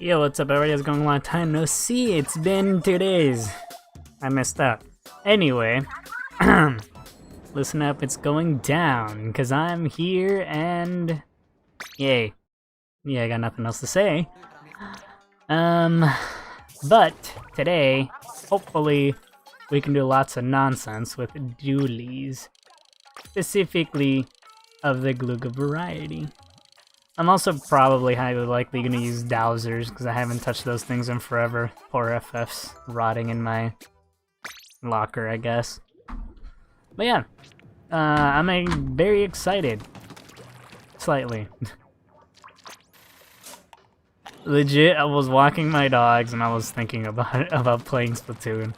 Yo, what's up everybody? How's it going? Long time no see. It's been 2 days. I messed up. Anyway, listen up, it's going down, because I'm here and... Yay. Yeah, I got nothing else to say. But today, hopefully, we can do lots of nonsense with dualies. Specifically, of the Glooga variety. I'm also probably highly likely going to use dowsers, because I haven't touched those things in forever. Poor FFs rotting in my locker, I guess. But yeah, I'm very excited. Slightly. Legit, I was walking my dogs and I was thinking about playing Splatoon.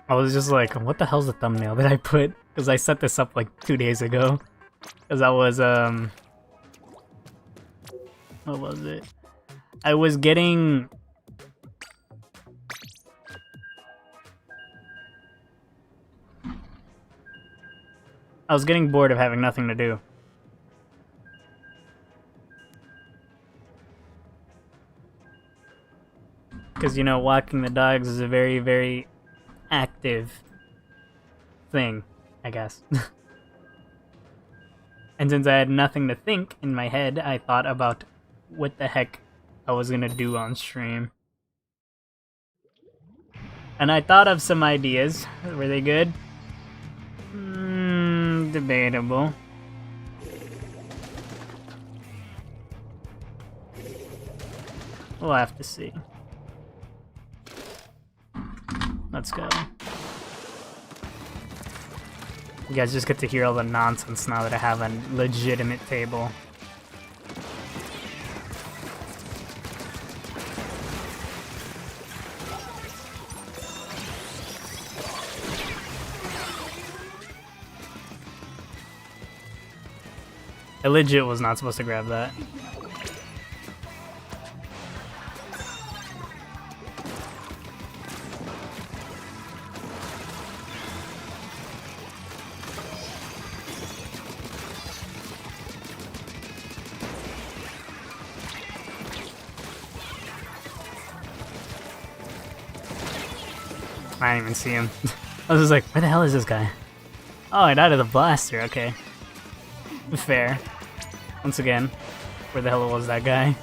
I was just like, what the hell's the thumbnail that I put? Because I set this up like 2 days ago. Because I was, what was it? I was getting... bored of having nothing to do. Because, you know, walking the dogs is a very, very active thing, I guess. And since I had nothing to think in my head, I thought about what the heck I was gonna do on stream. And I thought of some ideas. Were they good? Debatable. We'll have to see. Let's go. You guys just get to hear all the nonsense now that I have a legitimate table. I legit was not supposed to grab that. I didn't even see him. I was just like, where the hell is this guy? Oh, I died of the blaster, okay. Fair. Once again, where the hell was that guy?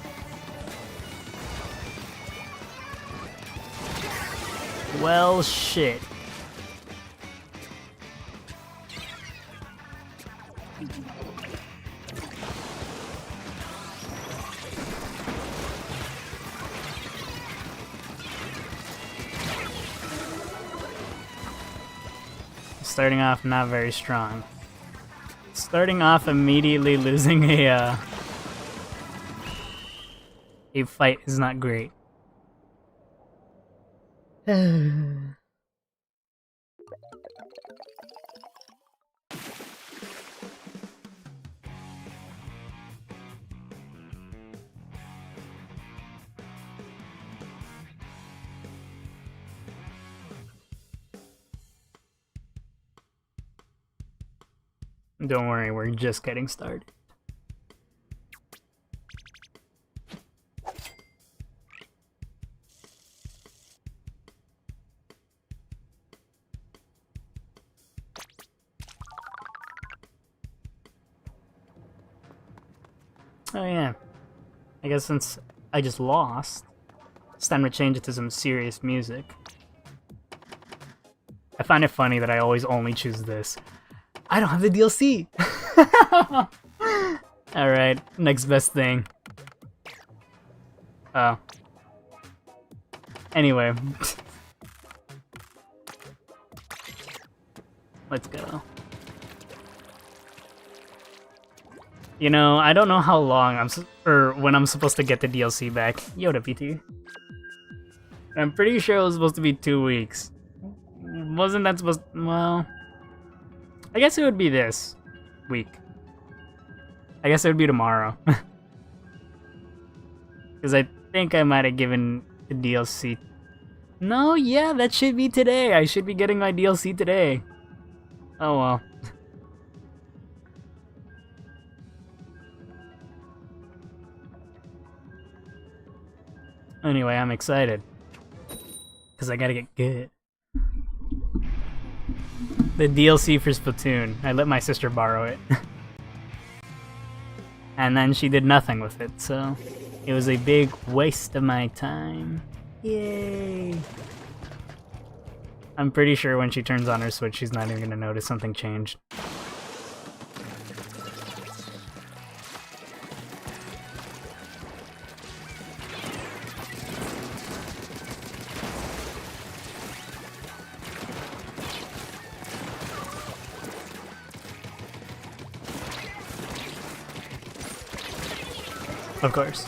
Well, shit. Starting off not very strong. Starting off immediately losing a fight is not great. Don't worry, we're just getting started. Oh yeah, I guess since I just lost, it's time to change it to some serious music. I find it funny that I always only choose this. I don't have the DLC! Alright, next best thing. Oh. Anyway. Let's go. You know, I don't know how long or when I'm supposed to get the DLC back. Yoda PT. I'm pretty sure it was supposed to be 2 weeks. Wasn't that supposed well... I guess it would be this week. I guess it would be tomorrow. Because I think I might have given the DLC... No, yeah, that should be today. I should be getting my DLC today. Oh well. Anyway, I'm excited. Because I gotta get good. The DLC for Splatoon. I let my sister borrow it. And then she did nothing with it, so... It was a big waste of my time. Yay! I'm pretty sure when she turns on her Switch, she's not even gonna notice something changed. Of course.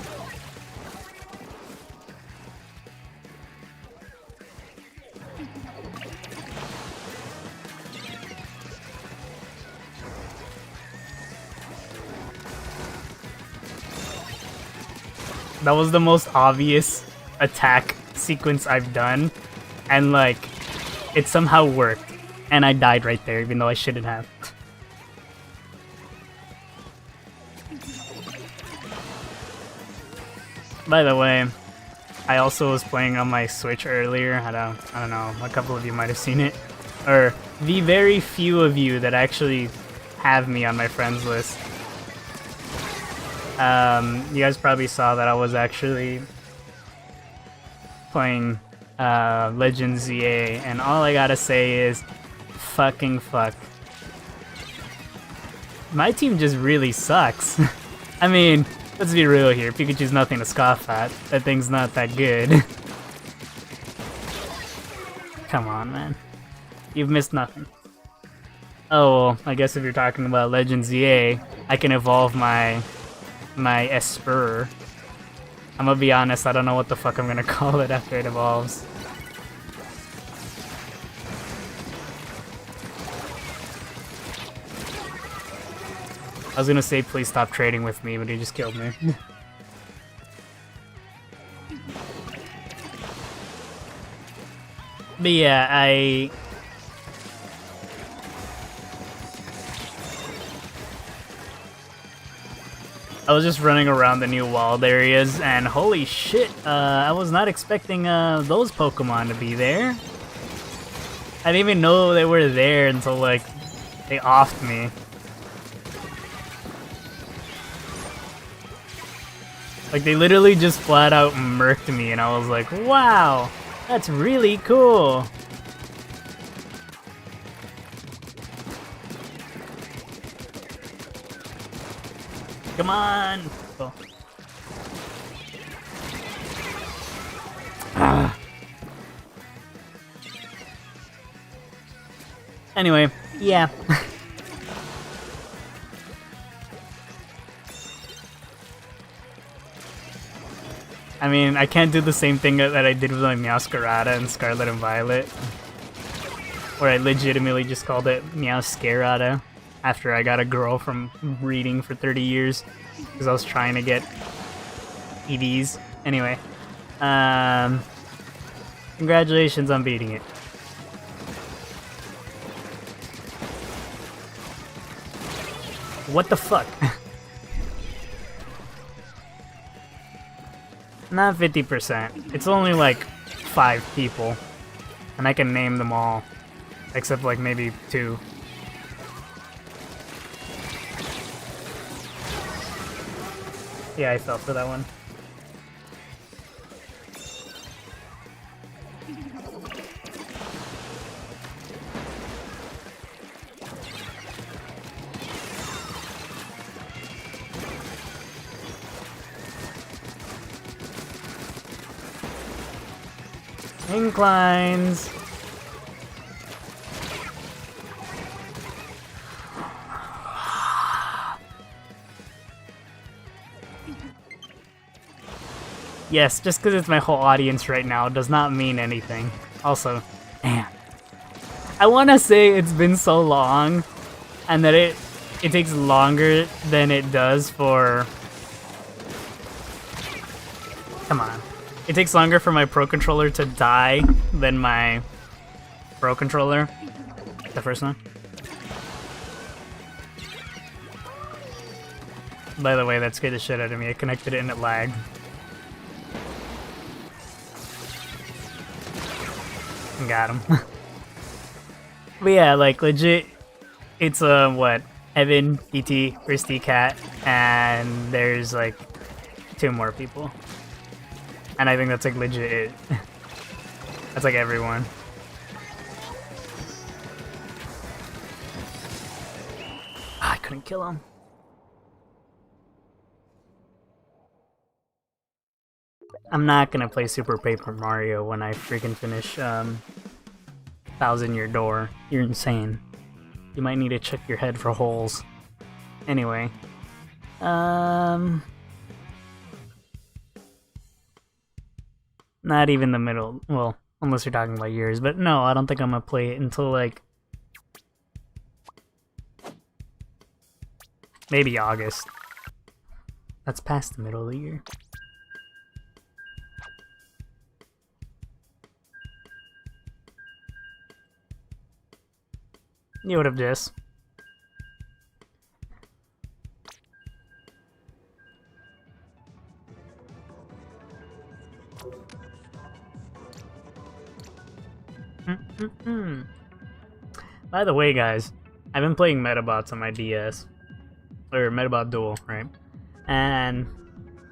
That was the most obvious attack sequence I've done, and like, it somehow worked, and I died right there even though I shouldn't have. By the way, I also was playing on my Switch earlier. I don't know, a couple of you might have seen it. Or the very few of you that actually have me on my friends list. You guys probably saw that I was actually playing Legend ZA, and all I gotta say is fucking fuck. My team just really sucks. I mean, let's be real here, Pikachu's nothing to scoff at. That thing's not that good. Come on, man. You've missed nothing. Oh, well, I guess if you're talking about Legend ZA, I can evolve my Esper. I'm gonna be honest, I don't know what the fuck I'm gonna call it after it evolves. I was gonna say please stop trading with me, but he just killed me. But yeah, I was just running around the new wild areas, and holy shit, I was not expecting those Pokemon to be there. I didn't even know they were there until, like, they offed me. Like, they literally just flat out murked me, and I was like, wow, that's really cool. Come on! Oh. Ah. Anyway, yeah. I mean, I can't do the same thing that I did with my Meowscarada and Scarlet and Violet, where I legitimately just called it Meowscarada after I got a girl from breeding for 30 years because I was trying to get EDs. Anyway, congratulations on beating it. What the fuck? Not 50%. It's only like 5 people, and I can name them all, except like maybe 2. Yeah, I fell for that one. Inclines. Yes, just because it's my whole audience right now does not mean anything. Also, man, I want to say it's been so long, and that it takes longer than it does for... Come on. It takes longer for my Pro Controller to die than my Pro Controller. The first one. By the way, that scared the shit out of me. I connected it and it lagged. Got him. But yeah, like legit, it's what? Evan, PT, Christy, Cat, and there's like 2 more people. And I think that's like legit it. That's like everyone. I couldn't kill him. I'm not gonna play Super Paper Mario when I freaking finish 1000-Year Door. You're insane. You might need to check your head for holes. Anyway. Not even the middle. Well, unless you're talking about years. But no, I don't think I'm gonna play it until like... maybe August. That's past the middle of the year. You would have just. By the way, guys, I've been playing Metabots on my DS. Or Metabot Duel, right? And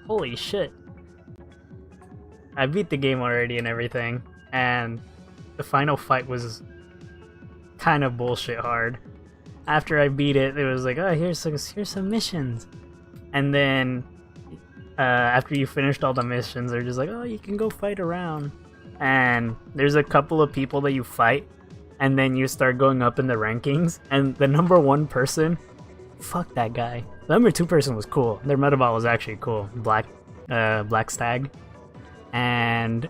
holy shit. I beat the game already and everything. and the final fight was kind of bullshit hard. After I beat it, it was like, oh, here's some missions, and then after you finished all the missions, they're just like, oh, you can go fight around, and there's a couple of people that you fight, and then you start going up in the rankings, and the number 1 person, fuck that guy. The number 2 person was cool. Their metabot was actually cool, Black Stag, and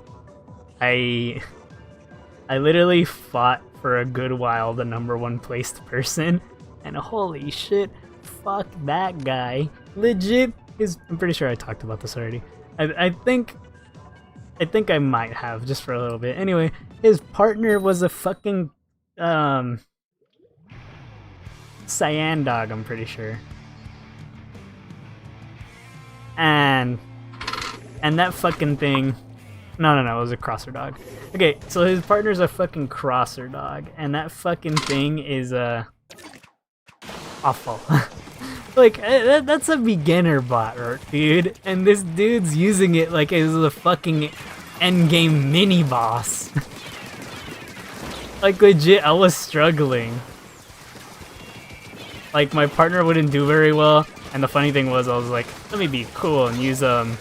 I literally fought for a good while the number 1 placed person, and holy shit, fuck that guy. Legit, I'm pretty sure I talked about this already. I think I might have, just for a little bit. Anyway, his partner was a fucking cyan dog, I'm pretty sure. And that fucking thing, no, it was a crosser dog. Okay, so his partner's a fucking crosser dog, and that fucking thing is awful. Like, that's a beginner bot, dude, and this dude's using it like it was a fucking endgame mini boss. Like, legit, I was struggling. Like, my partner wouldn't do very well, and the funny thing was, I was like, let me be cool and use the...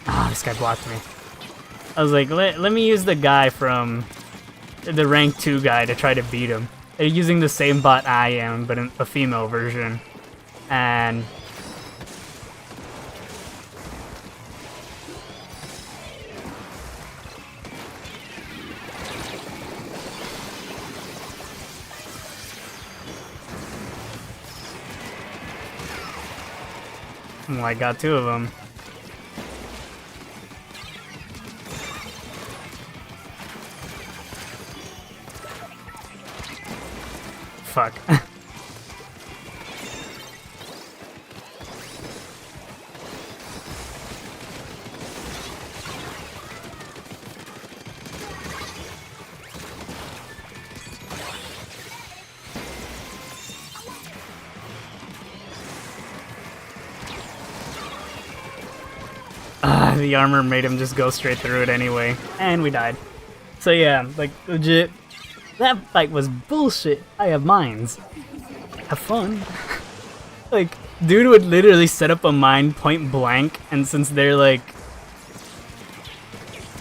Ah, this guy blocked me. I was like, let me use the guy from the rank 2 guy to try to beat him. They're using the same bot I am, but in a female version. And... well, I got 2 of them. Fuck. The armor made him just go straight through it anyway, and we died. So yeah, like, legit, that fight was bullshit. I have mines. Have fun. Like, dude would literally set up a mine point blank, and since they're like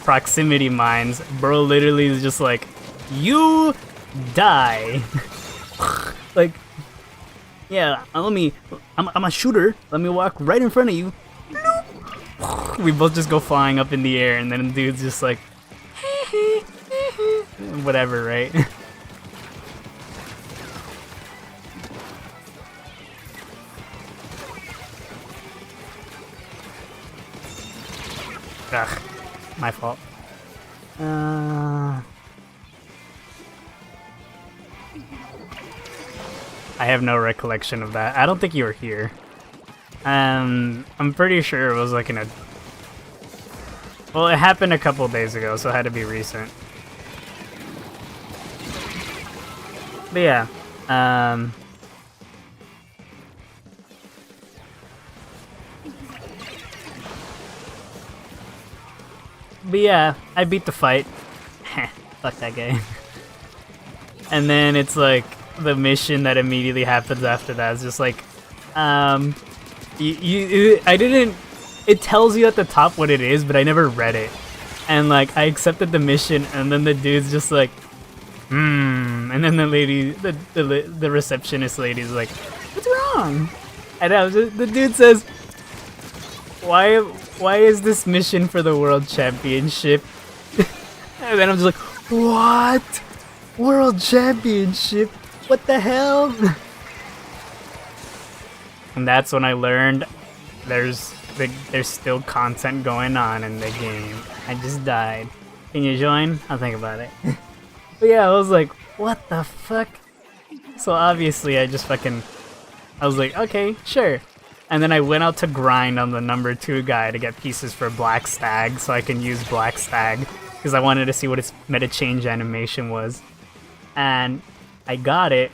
proximity mines, bro literally is just like, you die. Like, yeah, I'm a shooter. Let me walk right in front of you. We both just go flying up in the air, and then the dude's just like, whatever, right? Ugh, my fault. I have no recollection of that. I don't think you were here. I'm pretty sure it was like well, it happened a couple days ago, so it had to be recent. But yeah, I beat the fight. Fuck that guy. And then it's like the mission that immediately happens after that is just like, it tells you at the top what it is, but I never read it. And like, I accepted the mission, and then the dude's just like, and then the lady, the receptionist lady's like, what's wrong? And the dude says, why is this mission for the world championship? And then I'm just like, what? World championship? What the hell? And that's when I learned there's still content going on in the game. I just died. Can you join? I'll think about it. But yeah, I was like, what the fuck? So obviously I was like, okay, sure. And then I went out to grind on the number 2 guy to get pieces for Black Stag so I can use Black Stag, because I wanted to see what its meta change animation was. And I got it,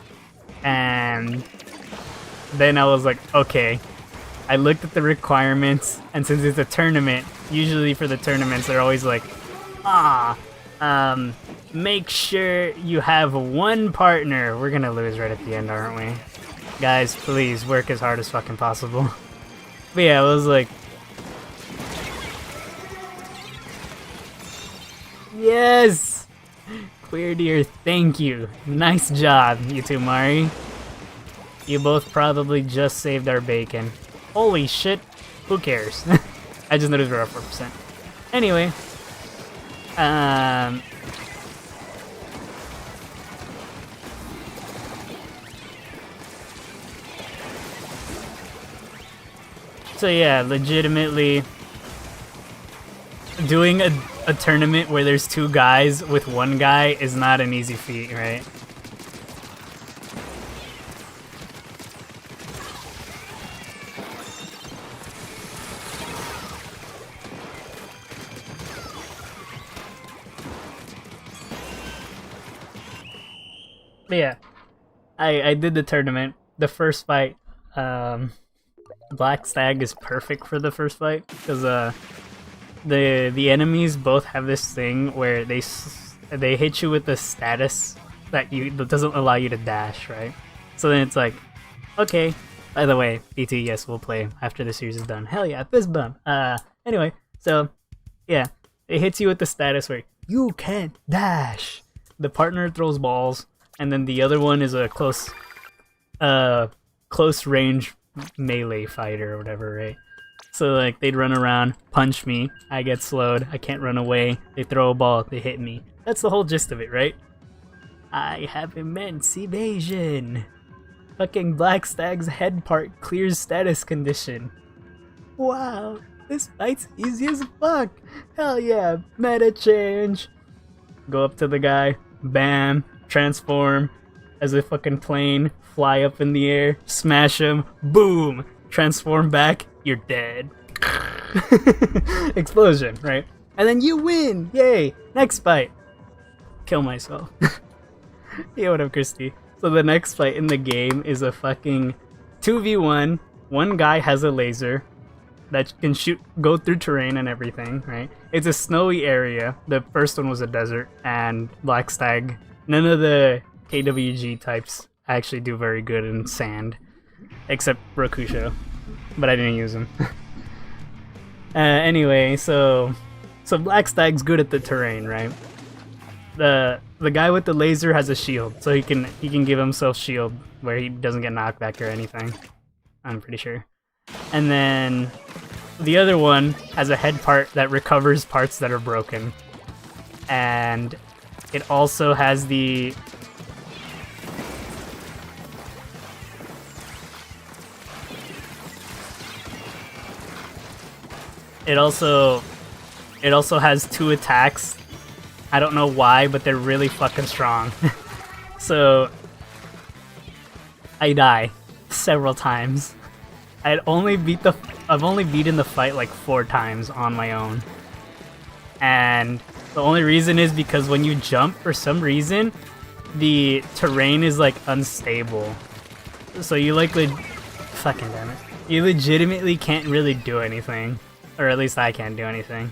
and then I was like, okay, I looked at the requirements, and since it's a tournament, usually for the tournaments, they're always like, make sure you have one partner. We're gonna lose right at the end, aren't we? Guys, please work as hard as fucking possible. But yeah, it was like, yes! Queer Deer, thank you. Nice job, you two Mari. You both probably just saved our bacon. Holy shit, who cares? I just noticed we're at 4%. Anyway, so yeah, legitimately doing a tournament where there's two guys with one guy is not an easy feat, right? But yeah, I did the tournament. The first fight, Black Stag is perfect for the first fight because the enemies both have this thing where they hit you with the status that doesn't allow you to dash, right? So then it's like, okay. By the way, BT, yes, we'll play after the series is done. Hell yeah, fist bump. Anyway, so yeah, it hits you with the status where you can't dash. The partner throws balls, and then the other one is a close range melee fighter or whatever, right? So like they'd run around, punch me, I get slowed, I can't run away, they throw a ball, they hit me. That's the whole gist of it, right? I have immense evasion. Fucking Black Stag's head part clears status condition. Wow, this fight's easy as fuck. Hell yeah, meta change. Go up to the guy, bam, transform as a fucking plane, fly up in the air, smash him, boom, transform back, you're dead. Explosion, right? And then you win! Yay! Next fight! Kill myself. Yeah, what up, Christy? So the next fight in the game is a fucking 2v1. One guy has a laser that can go through terrain and everything, right? It's a snowy area. The first one was a desert, and Black Stag. None of the KWG types actually do very good in sand, except Rokusho, but I didn't use him. Anyway, so Black Stag's good at the terrain, right? The guy with the laser has a shield, so he can give himself shield where he doesn't get knocked back or anything. I'm pretty sure. And then the other one has a head part that recovers parts that are broken, and it also has the It also has two attacks. I don't know why, but they're really fucking strong. So I die several times. I've only beaten the fight like 4 times on my own. And the only reason is because when you jump, for some reason, the terrain is like unstable. So you fucking damn it. You legitimately can't really do anything. Or at least I can't do anything.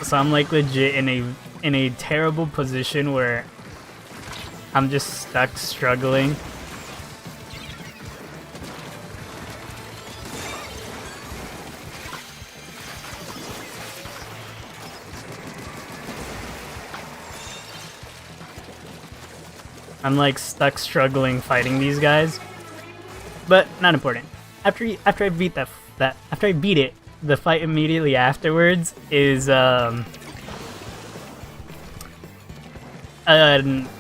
So I'm like legit in a terrible position where I'm just stuck struggling. I'm like stuck struggling fighting these guys. But not important. After I beat after I beat it, the fight immediately afterwards is a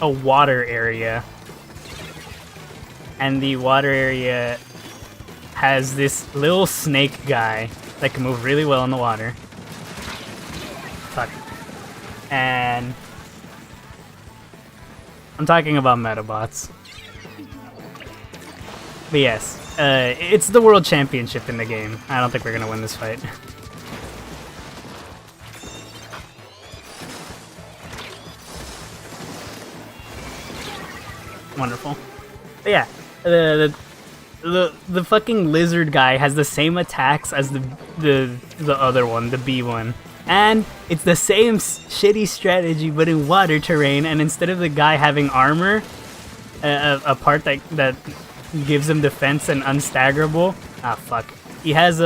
water area, and the water area has this little snake guy that can move really well in the water. Fuck. And I'm talking about Metabots. But yes, it's the World Championship in the game. I don't think we're gonna win this fight. Wonderful. But yeah, the fucking lizard guy has the same attacks as the other one, the B one. And it's the same shitty strategy, but in water terrain. And instead of the guy having armor, a part that gives him defense and unstaggerable. Ah, fuck. He has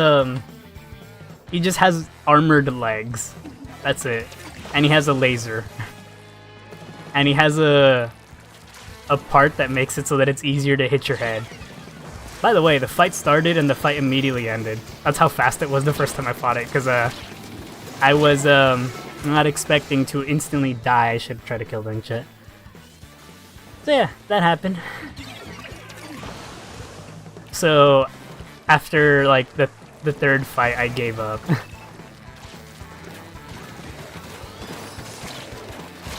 he just has armored legs. That's it. And he has a laser. And he has a part that makes it so that it's easier to hit your head. By the way, the fight started and the fight immediately ended. That's how fast it was the first time I fought it, because I was not expecting to instantly die. I should try to kill them shit. So yeah, that happened. So after like the third fight, I gave up.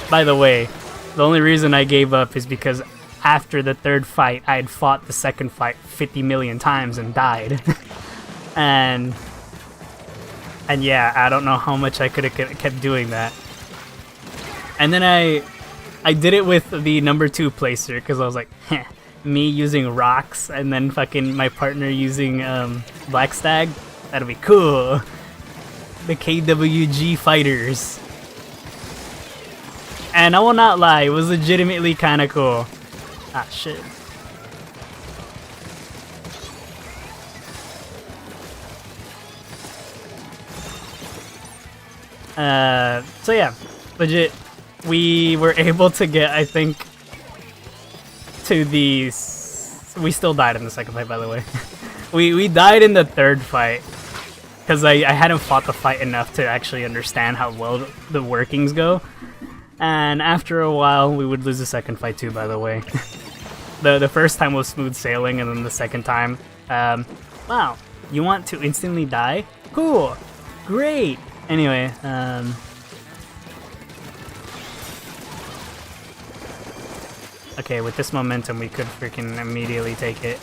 By the way, the only reason I gave up is because after the third fight, I had fought the second fight 50 million times and died. and yeah, I don't know how much I could have kept doing that. And then I did it with the number 2 placer because I was like, heh, me using rocks and then fucking my partner using Black Stag. That'll be cool. The KWG fighters. And I will not lie, it was legitimately kind of cool. Ah, shit. So yeah, legit, we were able to get, I think, to the... We still died in the second fight, by the way. we died in the third fight, because I hadn't fought the fight enough to actually understand how well the workings go. And after a while, we would lose the second fight too, by the way. The first time was smooth sailing, and then the second time, wow, you want to instantly die? Cool, great. Anyway, okay, with this momentum, we could freaking immediately take it.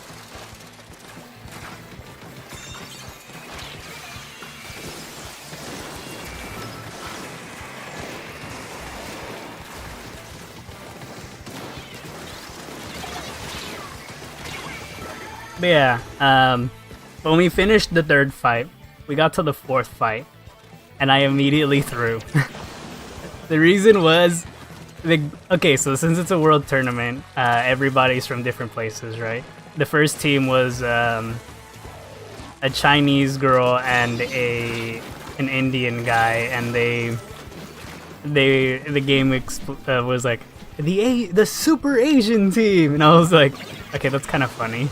But yeah, when we finished the third fight, we got to the fourth fight, and I immediately threw. The reason was, okay, so since it's a world tournament, everybody's from different places, right? The first team was a Chinese girl and an Indian guy, and the game was like the Super Asian team, and I was like, okay, that's kind of funny.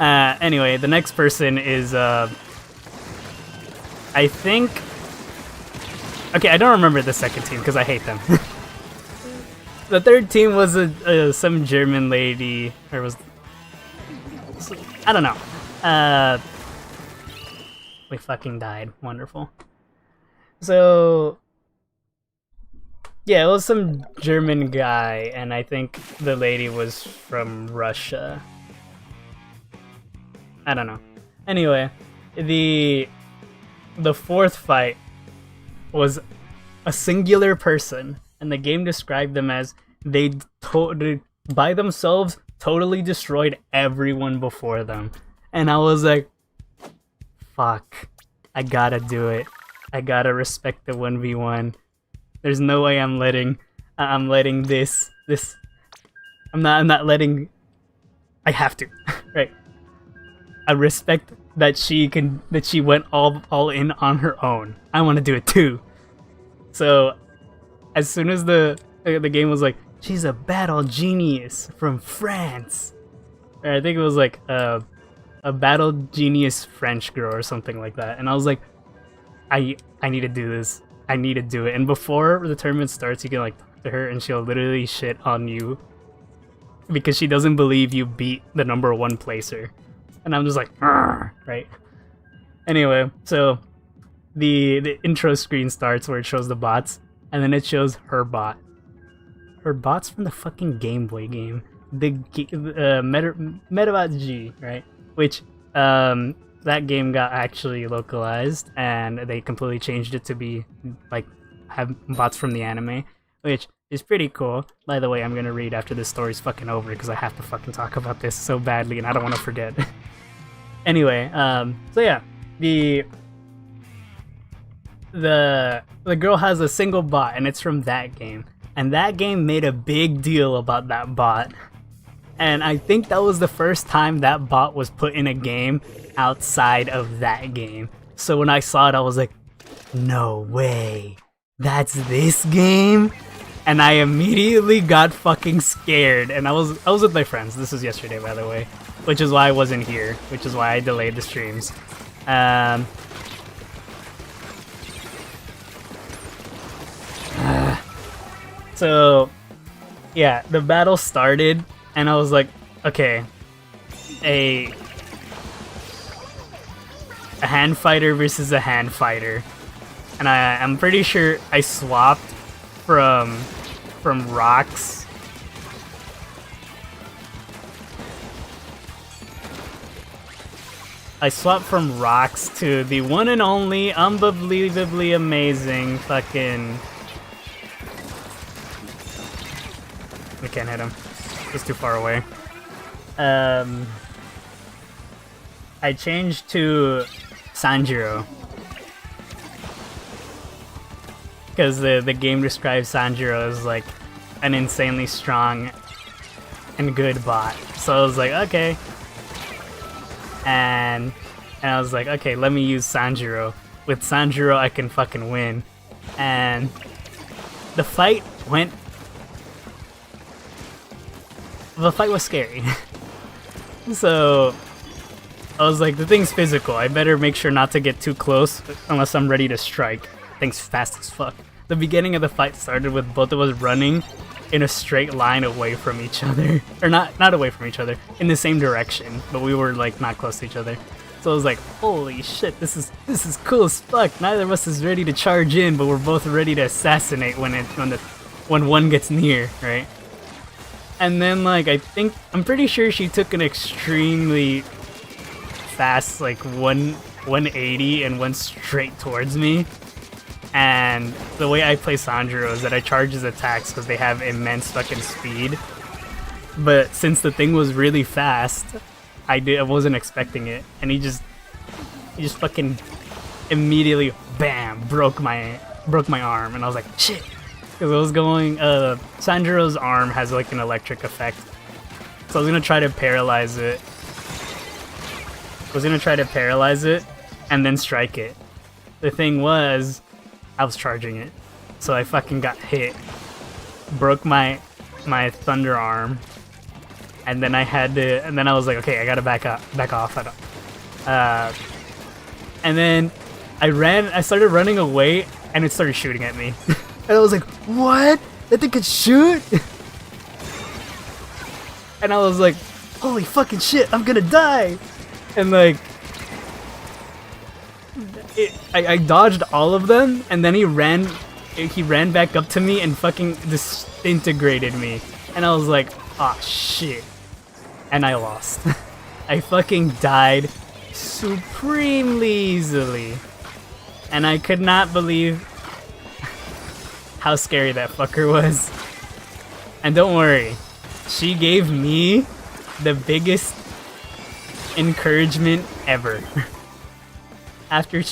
Anyway, the next person is, I think... Okay, I don't remember the second team because I hate them. The third team was some German lady, or was... I don't know. We fucking died. Wonderful. So... Yeah, it was some German guy, and I think the lady was from Russia. I don't know. Anyway, the fourth fight was a singular person, and the game described them as they by themselves totally destroyed everyone before them. And I was like, fuck, I gotta do it. I gotta respect the 1v1. There's no way I'm letting this I'm not letting. I have to. Right. I respect that she went all in on her own. I want to do it too. So, as soon as the game was like, she's a battle genius from France, or I think it was like a battle genius French girl or something like that, and I was like, I need to do this. I need to do it. And before the tournament starts, you can like talk to her, and she'll literally shit on you because she doesn't believe you beat the #1 placer. And I'm just like, right? Anyway, so the intro screen starts where it shows the bots, and then it shows her bot. Her bot's from the fucking Game Boy game, the Metabot G, right? Which that game got actually localized, and they completely changed it to be like have bots from the anime. Which is pretty cool. By the way, I'm gonna read after this story's fucking over because I have to fucking talk about this so badly and I don't want to forget. Anyway, so yeah, the girl has a single bot and it's from that game. And that game made a big deal about that bot. And I think that was the first time that bot was put in a game outside of that game. So when I saw it, I was like, no way, that's this game? And I immediately got fucking scared. And I was with my friends. This was yesterday, by the way. Which is why I wasn't here. Which is why I delayed the streams. So, yeah, the battle started, and I was like, okay, a hand fighter versus a hand fighter. And I'm pretty sure I swapped from rocks. I swapped from rocks to the one and only, unbelievably amazing fucking... I can't hit him. He's too far away. I changed to Sanjiro. Because the game describes Sanjiro as like an insanely strong and good bot. So I was like, okay. And I was like, okay, let me use Sanjiro. With Sanjiro, I can fucking win. And the fight went... The fight was scary. So I was like, the thing's physical. I better make sure not to get too close unless I'm ready to strike. Thing's fast as fuck. The beginning of the fight started with both of us running in a straight line away from each other. Or not away from each other, in the same direction, but we were like not close to each other. So I was like, holy shit, this is cool as fuck. Neither of us is ready to charge in, but we're both ready to assassinate when one gets near, right? And then like I'm pretty sure she took an extremely fast like 180 and went straight towards me. And the way I play Sanjiro is that I charge his attacks because they have immense fucking speed. But since the thing was really fast, I wasn't expecting it, and he just fucking immediately bam broke my arm, and I was like shit. Because I was going, Sanjiro's arm has like an electric effect. So I was gonna try to paralyze it. And then strike it. The thing was, I was charging it. So I fucking got hit. Broke my thunder arm. And then I was like, okay, I gotta back off. And then I started running away, and it started shooting at me. And I was like, what? That thing could shoot? And I was like, holy fucking shit, I'm gonna die! And like, I dodged all of them, and then he ran back up to me and fucking disintegrated me. And I was like, ah, shit. And I lost. I fucking died supremely easily. And I could not believe how scary that fucker was. And don't worry, she gave me the biggest encouragement ever. After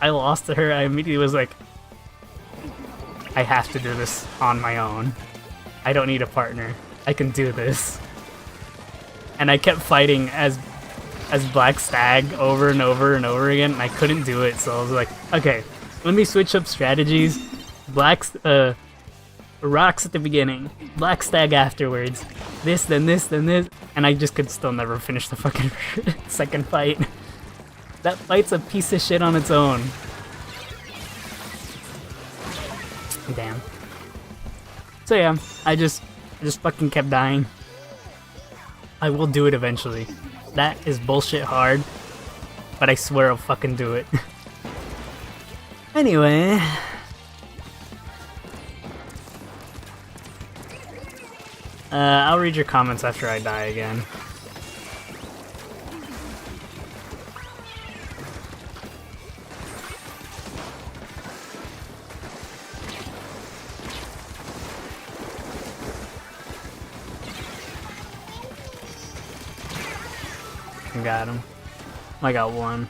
I lost to her, I immediately was like, I have to do this on my own. I don't need a partner. I can do this. And I kept fighting as Black Stag over and over and over again, and I couldn't do it, so I was like, okay, let me switch up strategies. Rocks at the beginning, Black Stag afterwards, this, then this, then this, and I just could still never finish the fucking second fight. That fight's a piece of shit on its own. Damn. So yeah, I just fucking kept dying. I will do it eventually. That is bullshit hard, but I swear I'll fucking do it. Anyway. I'll read your comments after I die again. fucking got him. I got one.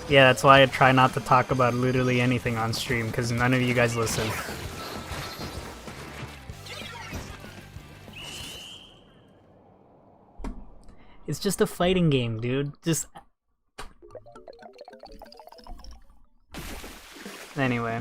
Yeah, that's why I try not to talk about literally anything on stream, because none of you guys listen. It's just a fighting game, dude. Just... Anyway.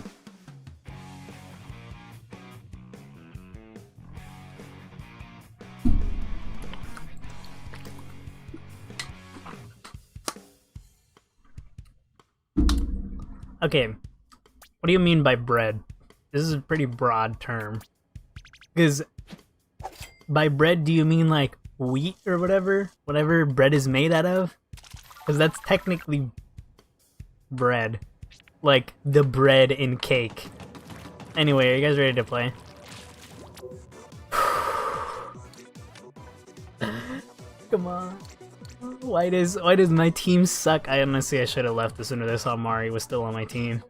Okay, what do you mean by bread? This is a pretty broad term. Because by bread, do you mean like wheat or whatever? Whatever bread is made out of? Because that's technically bread. Like the bread in cake. Anyway, are you guys ready to play? Come on. Why does my team suck? I honestly should have left as soon as I saw Mari was still on my team.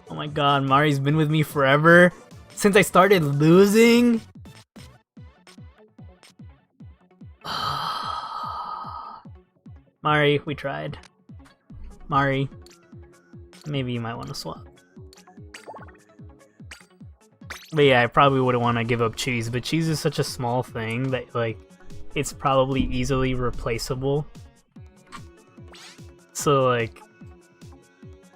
Oh my god, Mari's been with me forever. Since I started losing. Mari, we tried. Mari, maybe you might want to swap. But yeah, I probably wouldn't want to give up cheese, but cheese is such a small thing that like it's probably easily replaceable. So like,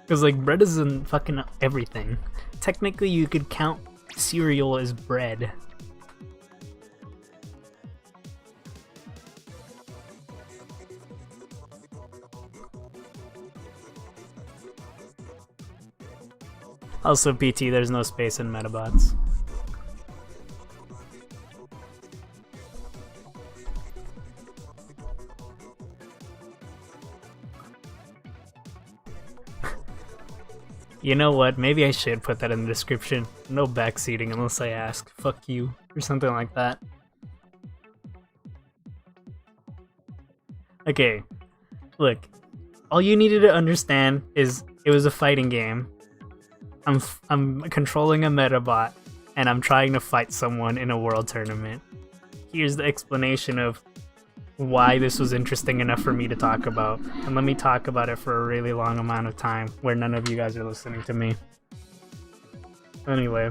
because like bread is in fucking everything. Technically you could count cereal as bread. Also PT, there's no space in Metabots. You know what? Maybe I should put that in the description. No backseating unless I ask. Fuck you. Or something like that. Okay. Look. All you needed to understand is it was a fighting game. I'm controlling a Metabot. And I'm trying to fight someone in a world tournament. Here's the explanation of why this was interesting enough for me to talk about, and let me talk about it for a really long amount of time where none of you guys are listening to me. Anyway.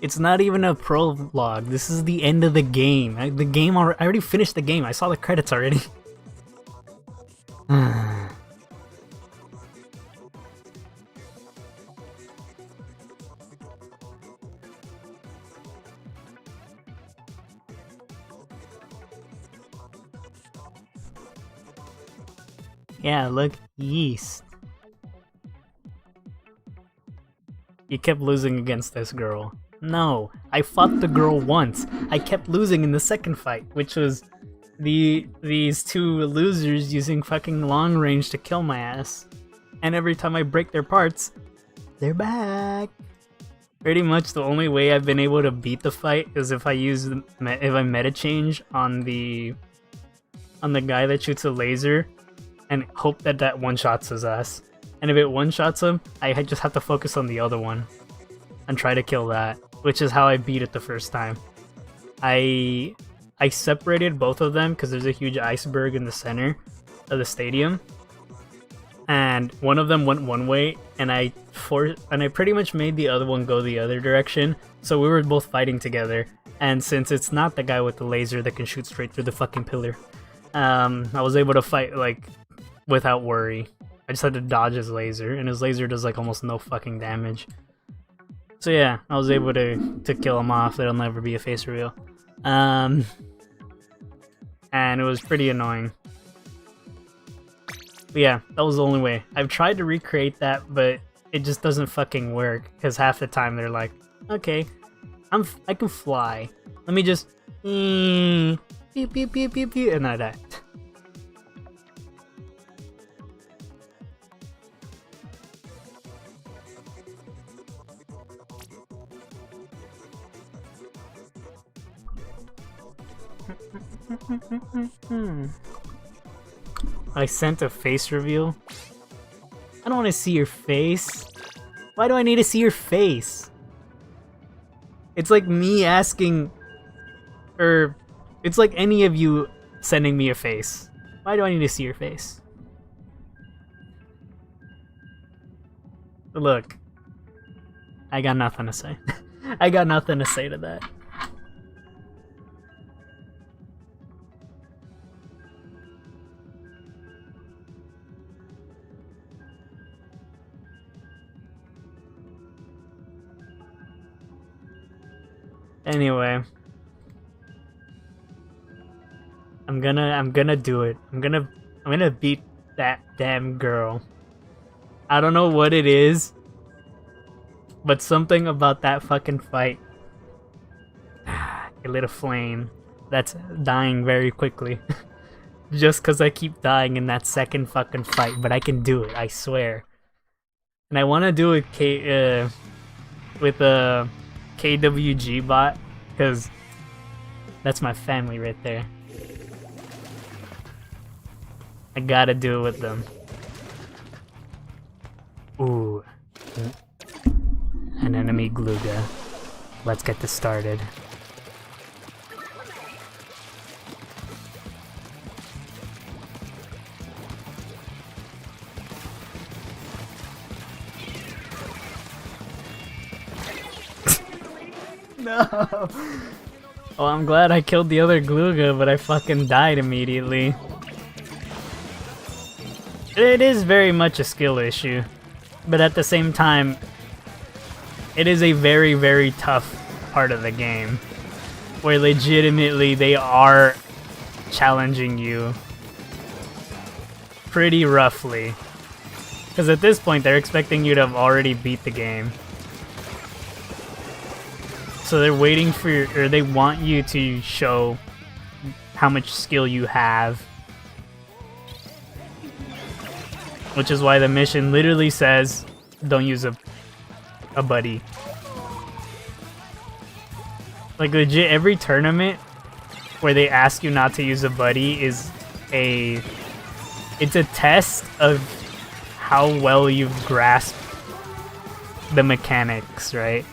It's not even a prologue. This is the end of the game. I already finished the game. I saw the credits already. Yeah, look, yeast. You kept losing against this girl. No, I fought the girl once. I kept losing in the second fight, which was these two losers using fucking long range to kill my ass. And every time I break their parts, they're back. Pretty much the only way I've been able to beat the fight is if I meta change on the guy that shoots a laser. And hope that one-shots his ass. And if it one-shots him, I just have to focus on the other one. And try to kill that. Which is how I beat it the first time. I separated both of them because there's a huge iceberg in the center of the stadium. And one of them went one way, and I pretty much made the other one go the other direction. So we were both fighting together. And since it's not the guy with the laser that can shoot straight through the fucking pillar, I was able to fight, like, without worry. I just had to dodge his laser, and his laser does like almost no fucking damage. So yeah, I was able to kill him off. That'll never be a face reveal. And it was pretty annoying. But yeah, that was the only way. I've tried to recreate that, but it just doesn't fucking work. Because half the time they're like, okay, I can fly. Let me just beep beep beep beep beep, and I die. I sent a face reveal. I don't want to see your face. Why do I need to see your face? It's like me asking, or it's like any of you sending me a face. Why do I need to see your face? Look, I got nothing to say. I got nothing to say to that. Anyway, I'm gonna do it. I'm gonna beat that damn girl. I don't know what it is, but something about that fucking fight. It lit a flame that's dying very quickly. Just cause I keep dying in that second fucking fight, but I can do it, I swear. And I wanna do it with a KWG bot, cause that's my family right there. I gotta do it with them. Ooh. An enemy Gluga. Let's get this started. No! Oh, I'm glad I killed the other Gluga, but I fucking died immediately. It is very much a skill issue, but at the same time, it is a very, very tough part of the game, where legitimately they are challenging you pretty roughly. Because at this point, they're expecting you to have already beat the game. So they're waiting for your, or they want you to show how much skill you have. Which is why the mission literally says, don't use a buddy. Like legit, every tournament where they ask you not to use a buddy is it's a test of how well you've grasped the mechanics, right?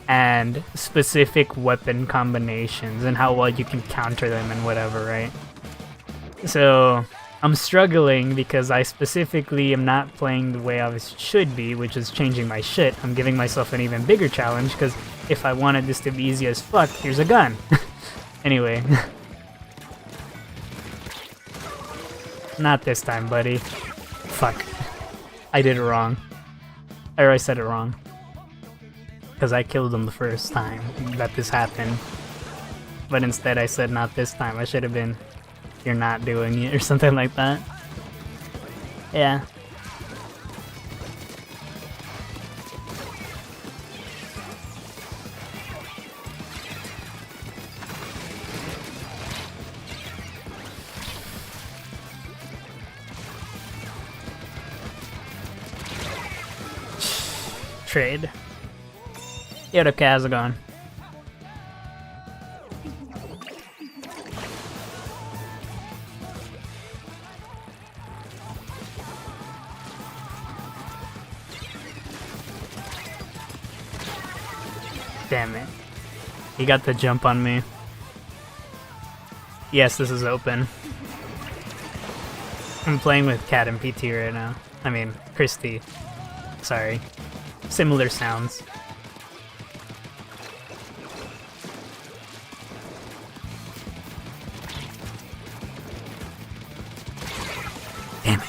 And specific weapon combinations and how well you can counter them and whatever, right? So I'm struggling because I specifically am not playing the way I should be, which is changing my shit. I'm giving myself an even bigger challenge because if I wanted this to be easy as fuck, here's a gun. Anyway. Not this time, buddy. Fuck. I did it wrong. Or I said it wrong. Because I killed him the first time that this happened. But instead I said not this time. I should have been, you're not doing it or something like that. Yeah. Trade. Yo, okay, how's it going? Damn it. He got the jump on me. Yes, this is open. I'm playing with Cat and PT right now. I mean, Christy. Sorry. Similar sounds. Damn it.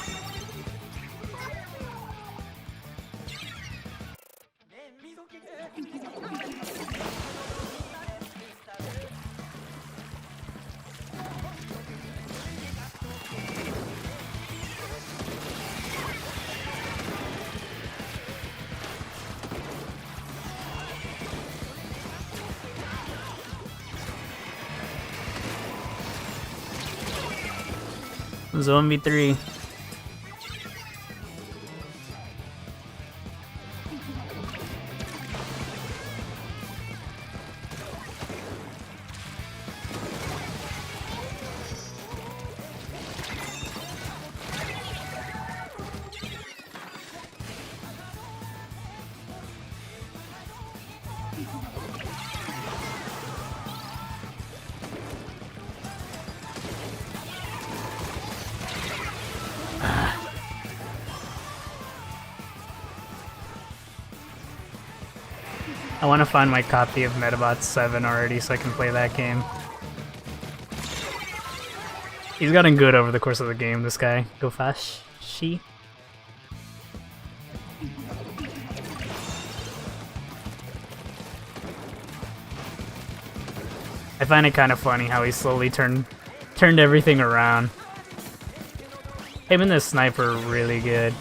It's 1v3. I want to find my copy of Metabot 7 already so I can play that game. He's gotten good over the course of the game, this guy. Go fast, she. I find it kind of funny how he slowly turned everything around. Him and the sniper are really good.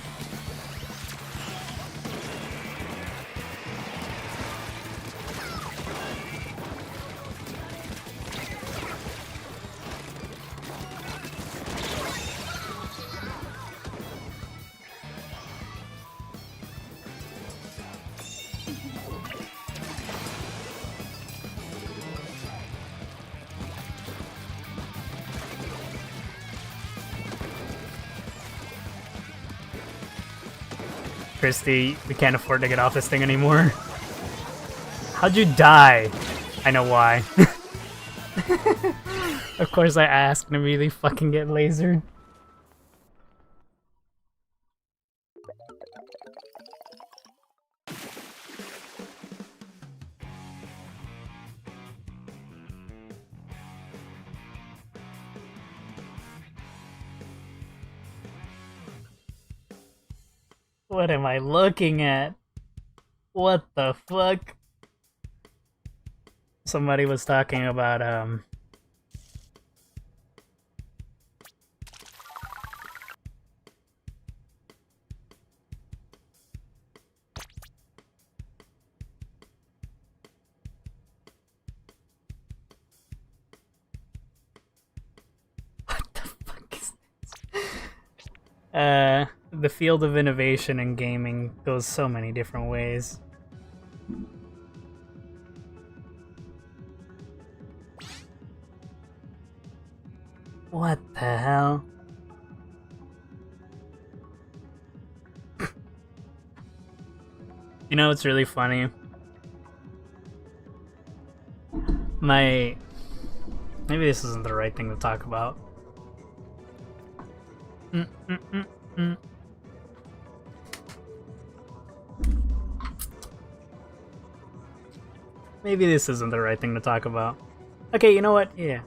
Christy, we can't afford to get off this thing anymore. How'd you die? I know why. Of course I asked and immediately fucking get lasered. What am I looking at? What the fuck? Somebody was talking about, What the fuck is this? The field of innovation in gaming goes so many different ways. What the hell? You know what's really funny? Maybe this isn't the right thing to talk about. Maybe this isn't the right thing to talk about. Okay, you know what? Yeah.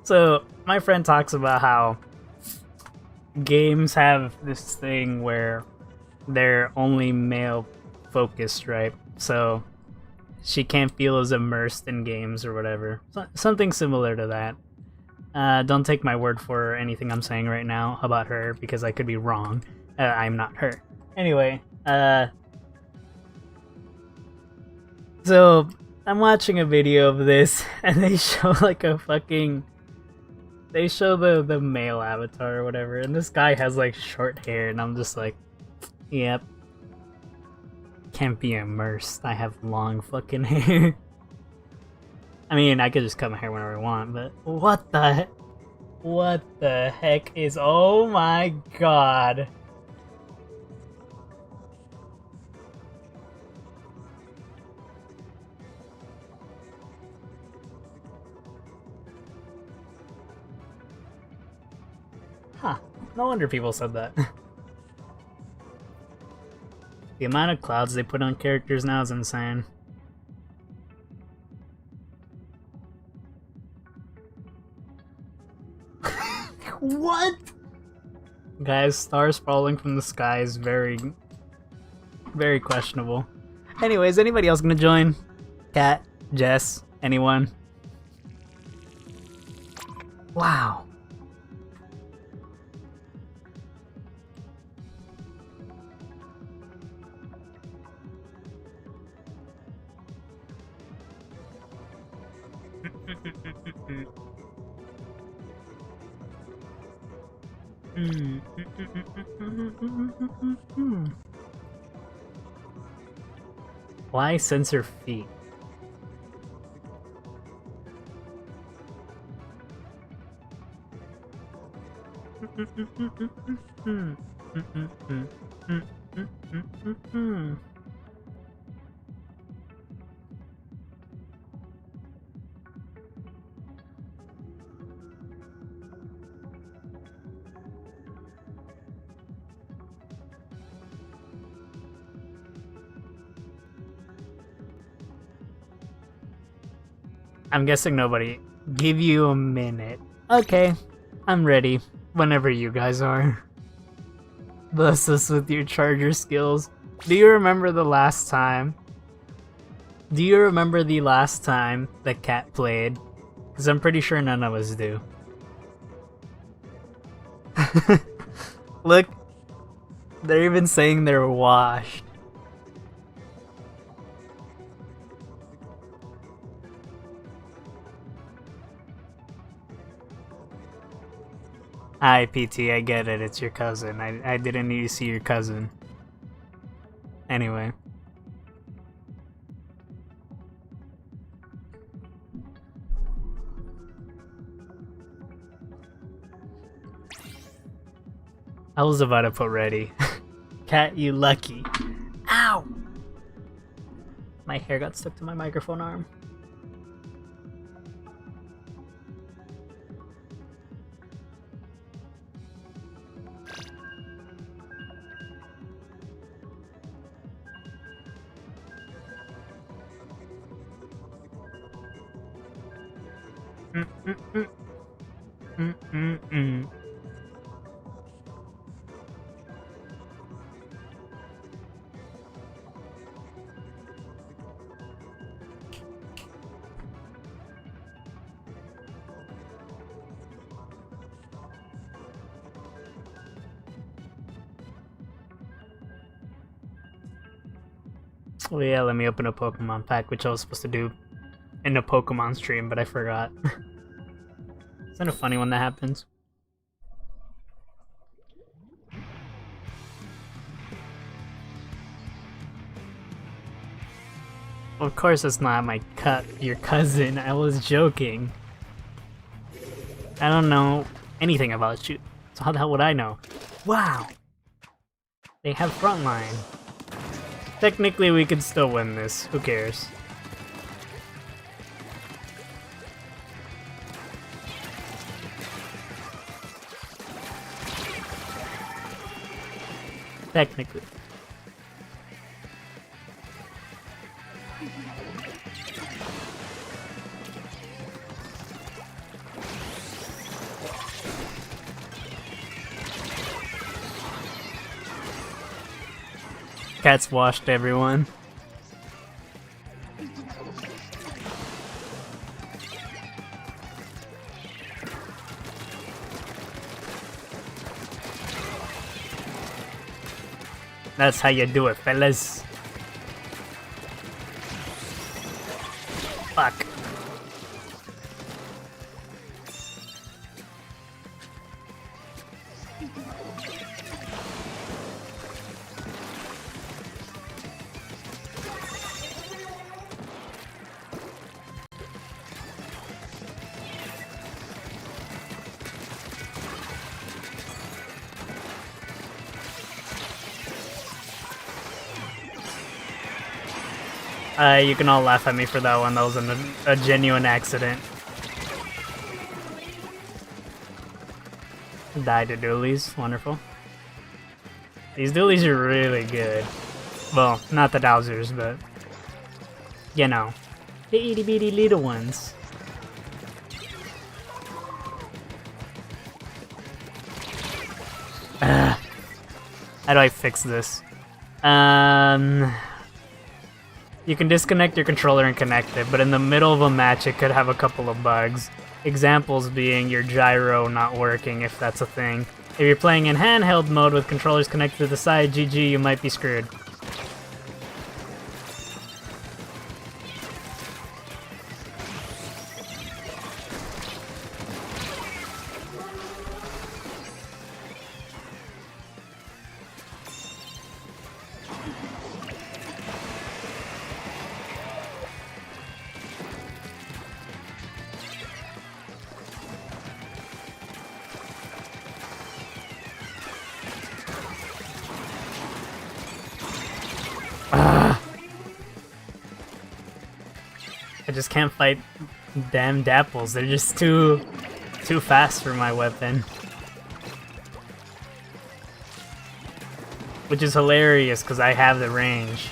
So, my friend talks about how games have this thing where they're only male focused, right? So, she can't feel as immersed in games or whatever. Something similar to that. Don't take my word for anything I'm saying right now about her, because I could be wrong. I'm not her. Anyway, so I'm watching a video of this, and they show like a fucking... They show the male avatar or whatever, and this guy has like short hair, and I'm just like, yep. Can't be immersed. I have long fucking hair. I mean, I could just cut my hair whenever I want, but what the heck is... Oh my god. Huh. No wonder people said that. The amount of clouds they put on characters now is insane. What? Guys, stars falling from the sky is very, very questionable. Anyways, anybody else gonna join? Kat, Jess, anyone? Wow. Why censor feet? I'm guessing nobody. Give you a minute. Okay, I'm ready. Whenever you guys are. Bless us with your charger skills. Do you remember the last time? Do you remember the last time the cat played? Because I'm pretty sure none of us do. Look, they're even saying they're washed. Hi, PT, I get it, it's your cousin. I didn't need to see your cousin. Anyway. I was about to put ready. Cat, you lucky. Ow! My hair got stuck to my microphone arm. Well, yeah, let me open a Pokemon pack, which I was supposed to do in a Pokemon stream, but I forgot. Isn't it funny when that happens? Of course it's not your cousin, I was joking. I don't know anything about you, so how the hell would I know? Wow! They have frontline. Technically we could still win this, who cares? Technically. Cat's washed everyone. That's how you do it, fellas. Fuck. You can all laugh at me for that one. That was a genuine accident. Die to dualies. Wonderful. These dualies are really good. Well, not the Dowsers, but... you know. The itty bitty little ones. How do I fix this? You can disconnect your controller and connect it, but in the middle of a match it could have a couple of bugs. Examples being your gyro not working, if that's a thing. If you're playing in handheld mode with controllers connected to the side, GG, you might be screwed. I just can't fight damn Dapples. They're just too fast for my weapon. Which is hilarious because I have the range.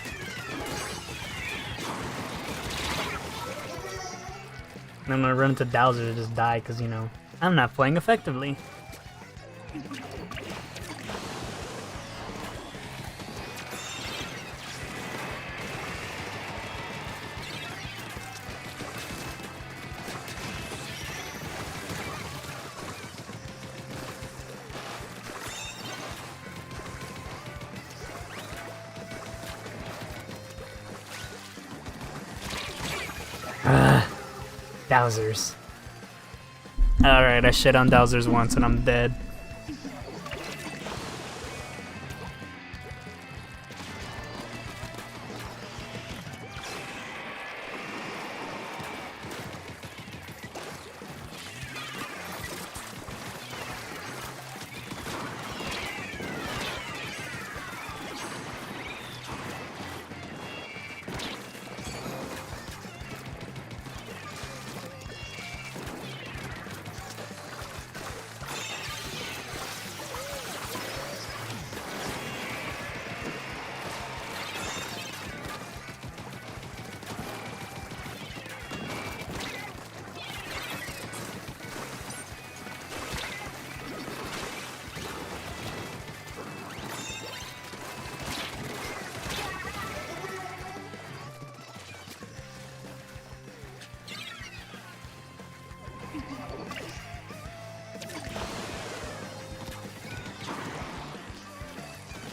then when I run into Dowser, I just die because, you know, I'm not playing effectively. Dowsers. Alright, I shit on Dowsers once and I'm dead.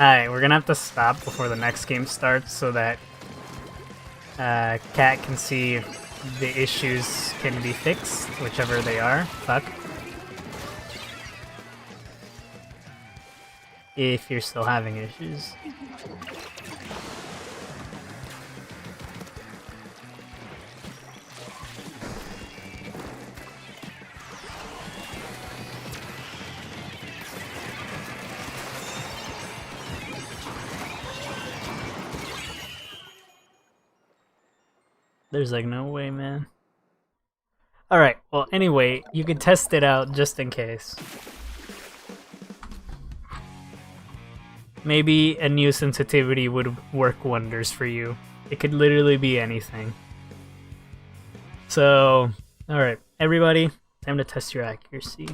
Alright, we're gonna have to stop before the next game starts so that Cat can see if the issues can be fixed, whichever they are. Fuck. If you're still having issues. There's like no way, man. Alright, well anyway, you can test it out just in case. Maybe a new sensitivity would work wonders for you. It could literally be anything. So, alright, everybody, time to test your accuracy.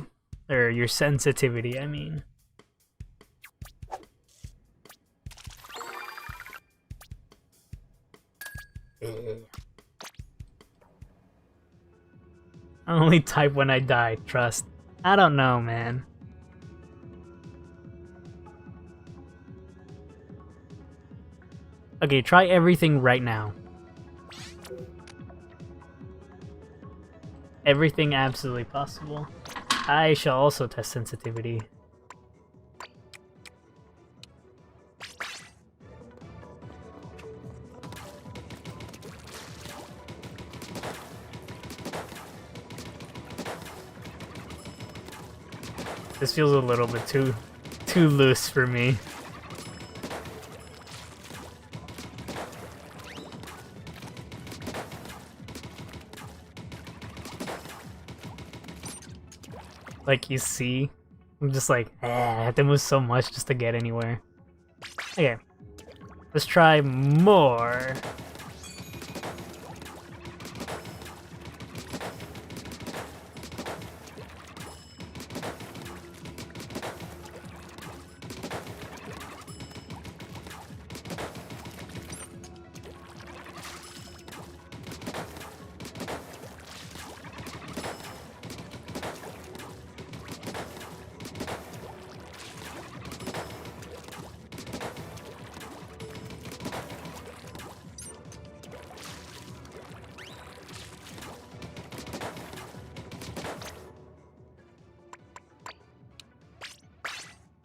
Or your sensitivity, I mean. I only type when I die, trust. I don't know, man. Okay, try everything right now. Everything absolutely possible. I shall also test sensitivity. This feels a little bit too loose for me. Like, you see, I'm just like, I have to move so much just to get anywhere. Okay, let's try more.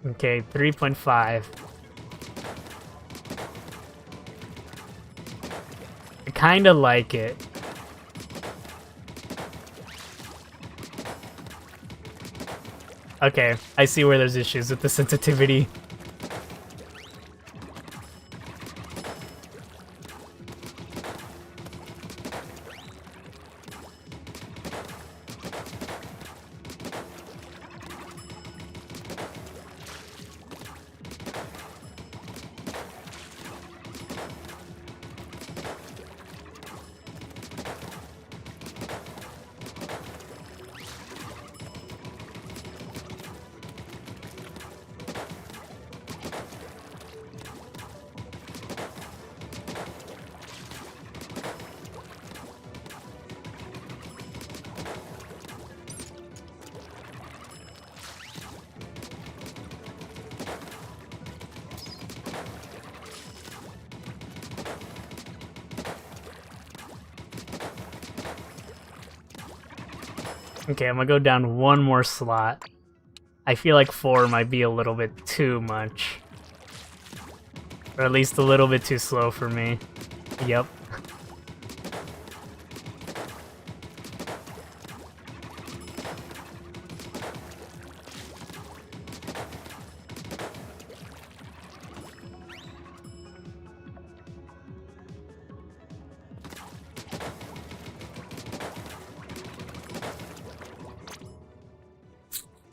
Okay, 3.5. I kinda like it. Okay, I see where there's issues with the sensitivity. Okay, I'm gonna go down one more slot. I feel like 4 might be a little bit too much. Or at least a little bit too slow for me. Yep.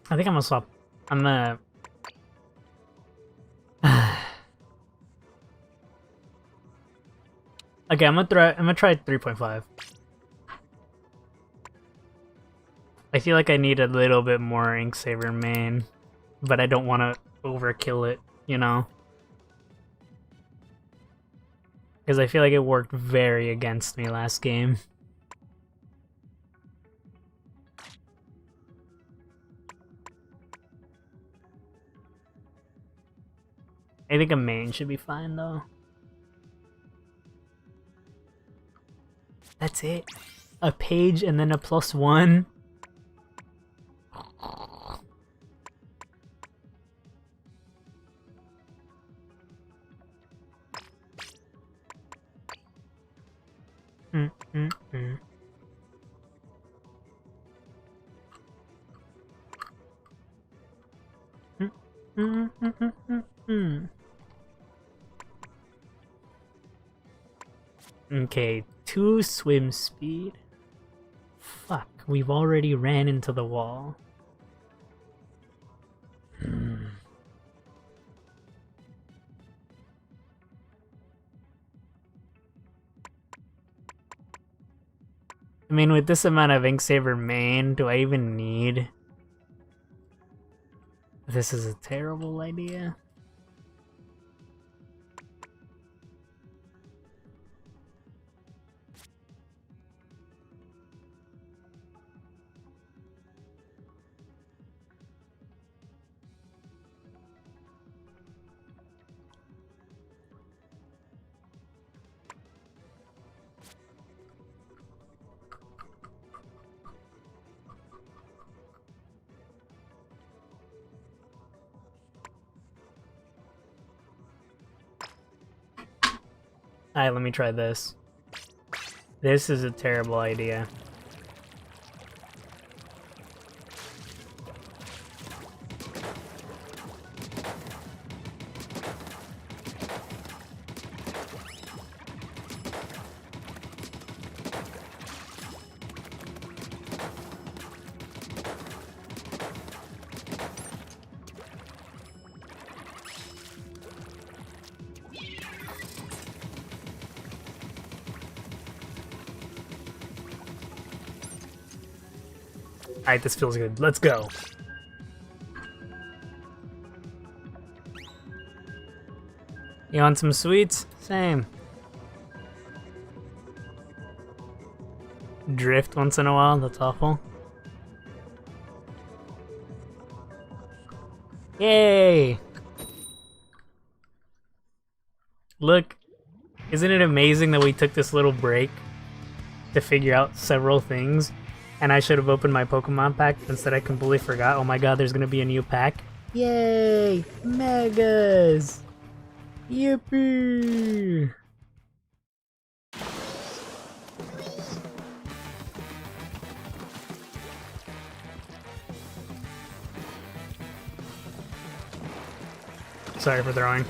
I think I'm gonna swap. I'm gonna... Okay, I'm gonna try 3.5. I feel like I need a little bit more Inksaber main, but I don't want to overkill it, you know? Because I feel like it worked very against me last game. I think a main should be fine, though. That's it. A page and then a +1. Okay, 2 swim speed. Fuck, we've already ran into the wall. I mean, with this amount of Inksaber main, do I even need... This is a terrible idea. Alright, let me try this. This is a terrible idea. Alright, this feels good. Let's go. You want some sweets? Same. Drift once in a while? That's awful. Yay! Look, isn't it amazing that we took this little break to figure out several things? And I should have opened my Pokemon pack, but instead I completely forgot. Oh my god, there's gonna be a new pack. Yay! Megas! Yippee! Sorry for throwing.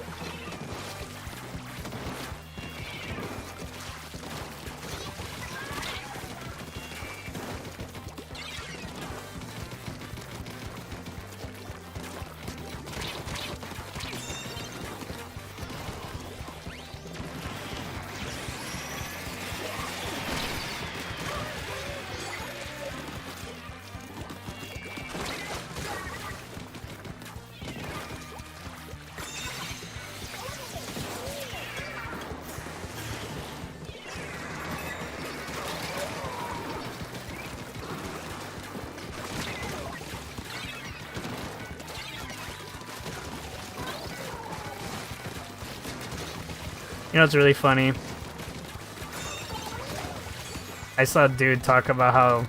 You know what's really funny? I saw a dude talk about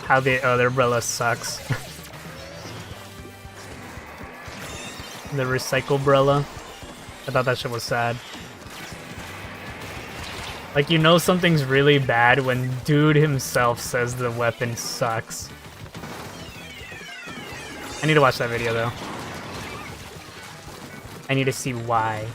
how the other umbrella sucks. The recycle umbrella. I thought that shit was sad. Like, you know something's really bad when dude himself says the weapon sucks. I need to watch that video though. I need to see why.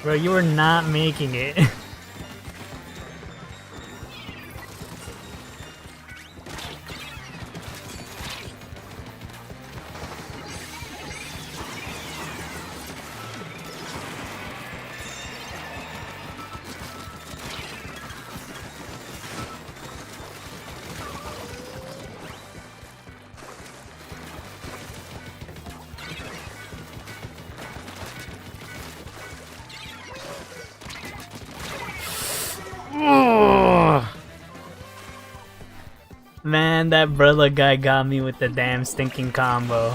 Bro, you are not making it. Man, that umbrella guy got me with the damn stinking combo.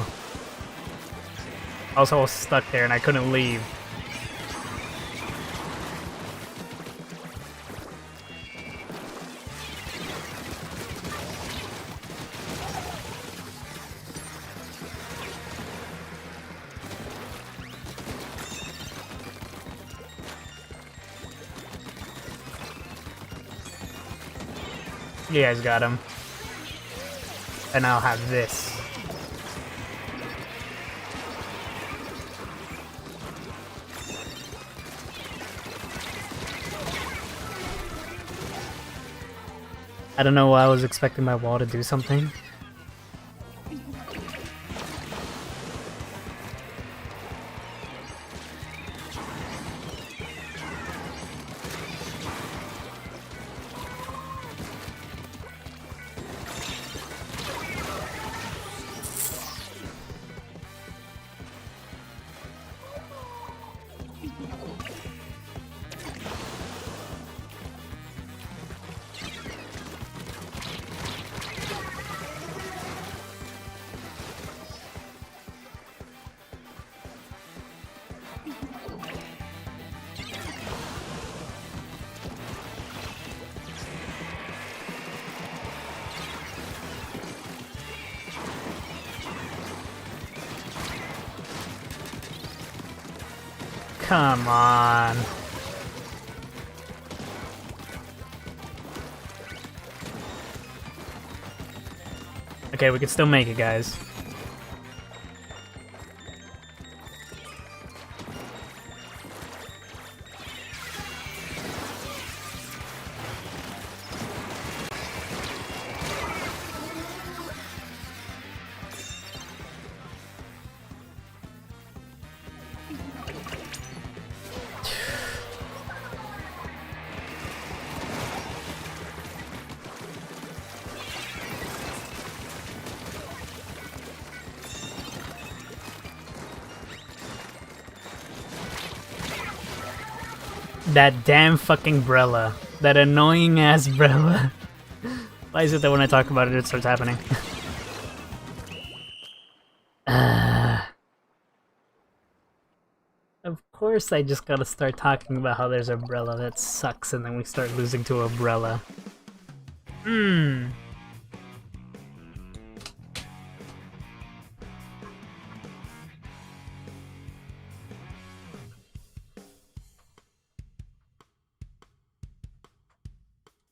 Also, I was stuck there and I couldn't leave. You guys got him. And I'll have this. I don't know why I was expecting my wall to do something. Come on. Okay, we can still make it, guys. That damn fucking Brella. That annoying ass Brella. Why is it that when I talk about it, it starts happening? Of course I just gotta start talking about how there's a Brella that sucks and then we start losing to a Brella.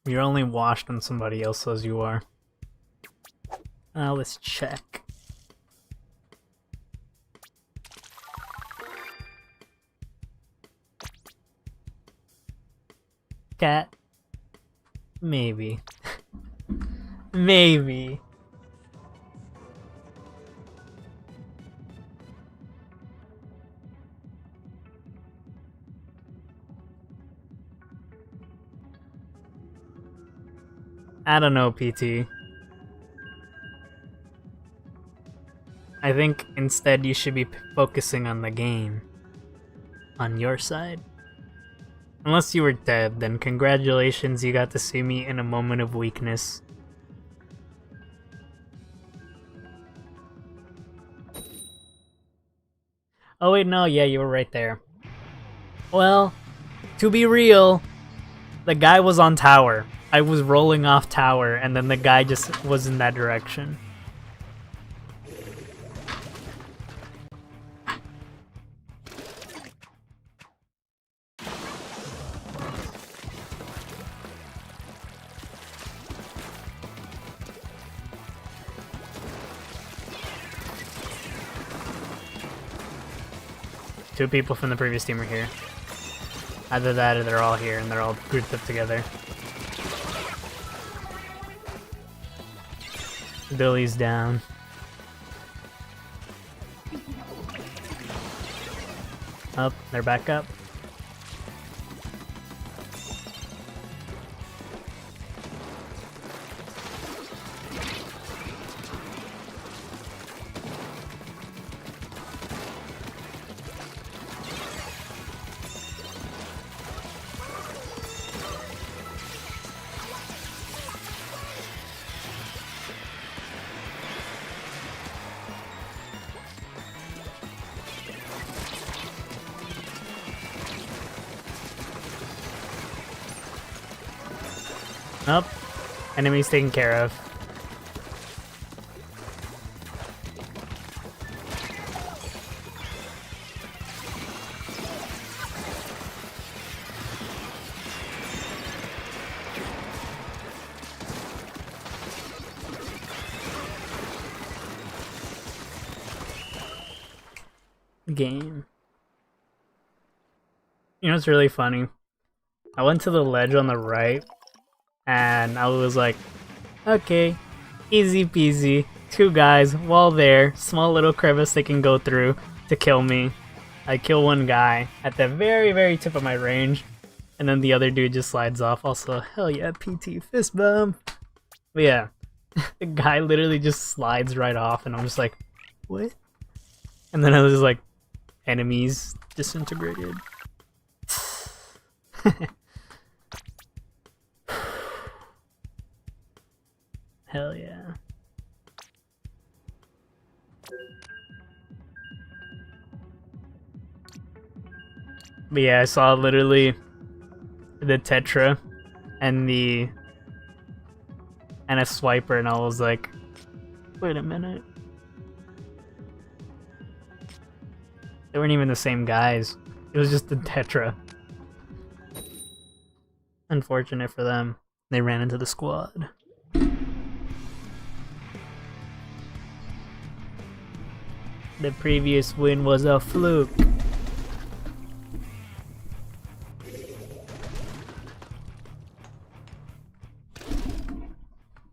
You're only washed when somebody else says you are. Let's check. Cat? Maybe. Maybe. I don't know, PT. I think instead you should be focusing on the game. on your side. Unless you were dead, then congratulations, you got to see me in a moment of weakness. Oh wait, no, yeah, you were right there. Well, to be real, the guy was on tower. I was rolling off tower, and then the guy just was in that direction. Two people from the previous team are here. Either that or they're all here and they're all grouped up together. Billy's down. Up, they're back up. Nope. Enemy's taken care of. Game. You know what's really funny? I went to the ledge on the right, and I was like, okay, easy peasy. Two guys, wall there, small little crevice they can go through to kill me. I kill one guy at the very, very tip of my range, and then the other dude just slides off. Also, hell yeah, PT fist bump. But yeah, the guy literally just slides right off, and I'm just like, what? And then I was like, enemies disintegrated. Hell yeah. But yeah, I saw literally the Tetra and a swiper, and I was like, wait a minute. They weren't even the same guys. It was just the Tetra. Unfortunate for them. They ran into the squad. The previous win was a fluke.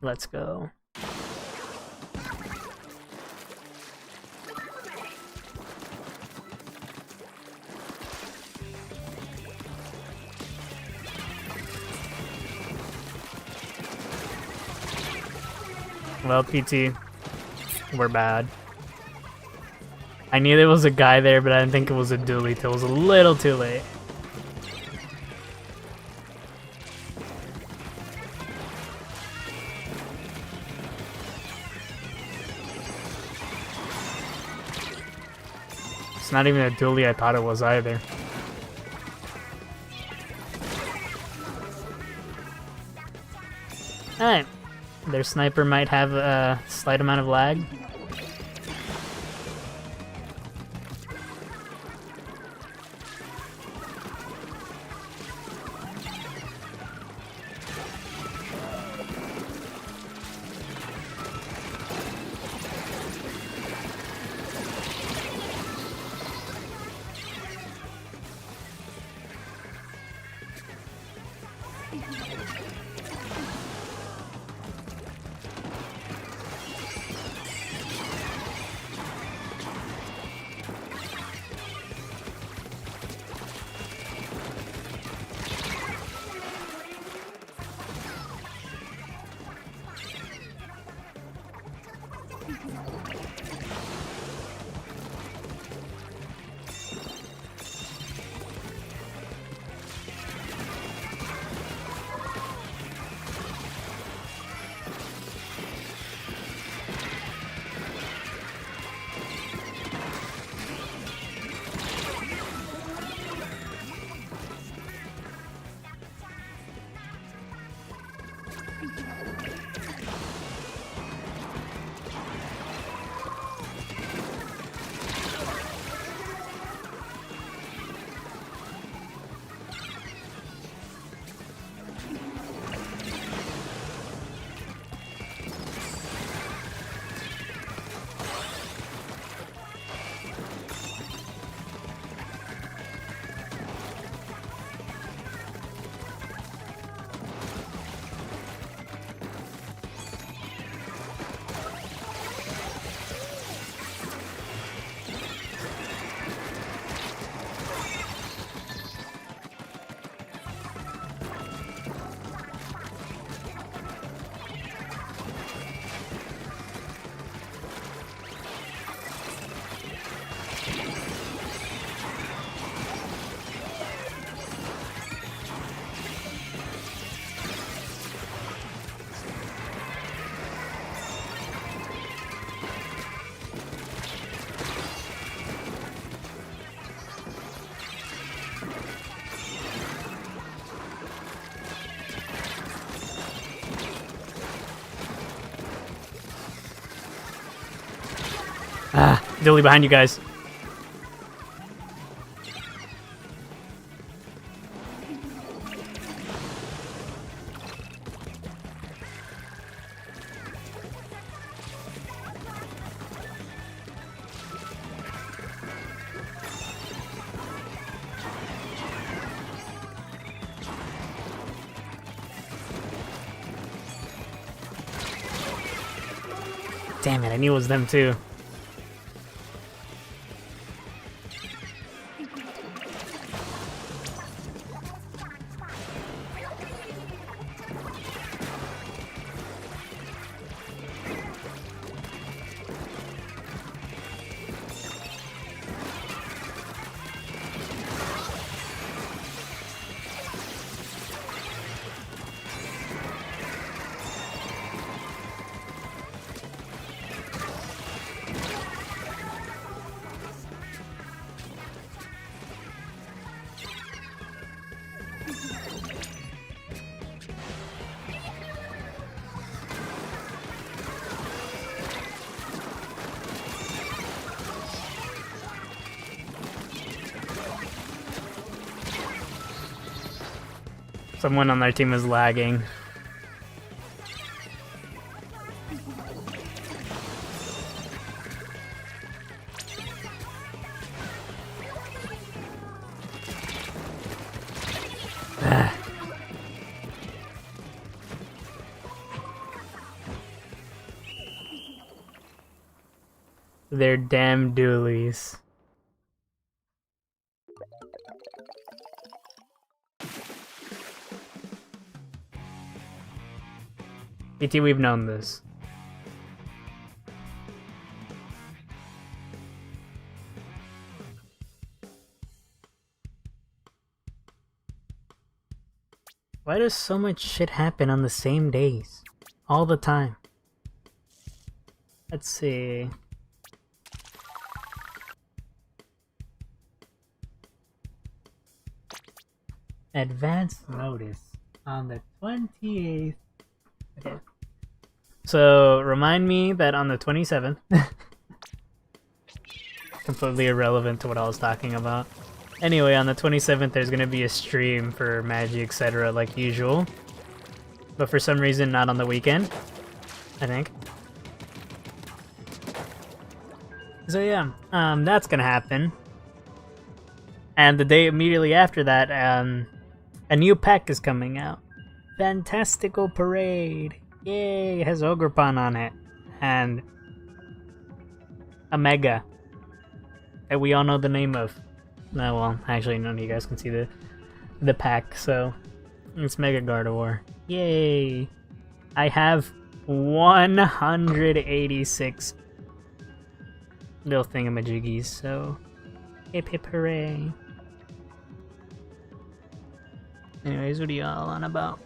Let's go. Well, PT, we're bad. I knew there was a guy there, but I didn't think it was a dually till it was a little too late. It's not even a dually I thought it was either. Alright. Their sniper might have a slight amount of lag. Ah, Dilly behind you guys. Damn it, I knew it was them too. Someone on their team is lagging. They're damn doolies. BT, we've known this. Why does so much shit happen on the same days? All the time. Let's see. Advance notice on the 28th. Okay. So, remind me that on the 27th, completely irrelevant to what I was talking about. Anyway, on the 27th, there's going to be a stream for Magic, etc., like usual. But for some reason, not on the weekend, I think. So yeah, that's going to happen. And the day immediately after that, a new pack is coming out. Fantastical Parade! Yay! It has Ogrepon on it. And a Mega that we all know the name of. No, well, actually none of you guys can see the pack, so it's Mega Gardevoir. Yay! I have 186 little thingamajiggies, so hip hip hooray. Anyways, what are y'all on about?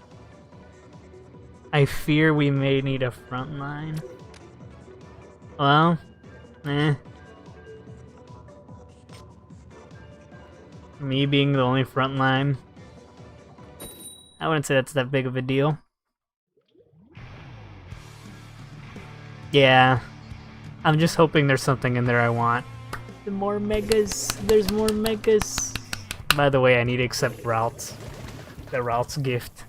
I fear we may need a front line. Well, me being the only front line, I wouldn't say that's that big of a deal. Yeah. I'm just hoping there's something in there I want. The more megas. There's more megas. By the way, I need to accept routes. The routes gift.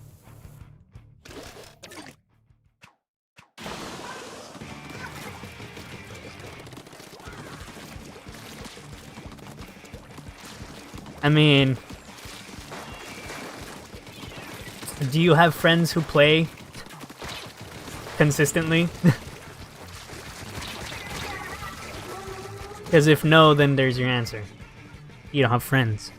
I mean, do you have friends who play consistently? Because if no, then there's your answer. You don't have friends.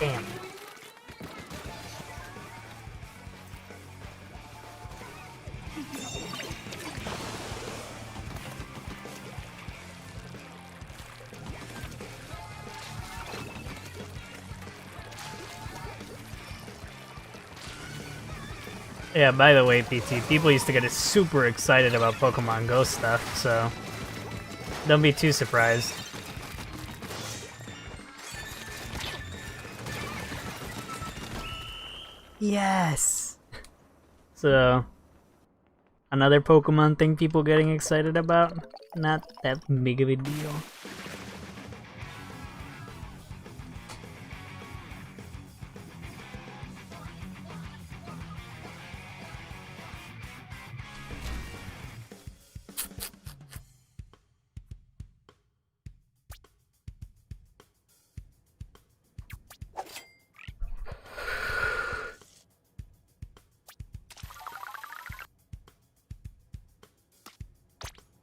Damn. Yeah, by the way, PT, people used to get super excited about Pokemon Go stuff, so don't be too surprised. Yes! So, another Pokemon thing people getting excited about? Not that big of a deal.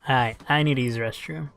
Alright, I need to use the restroom.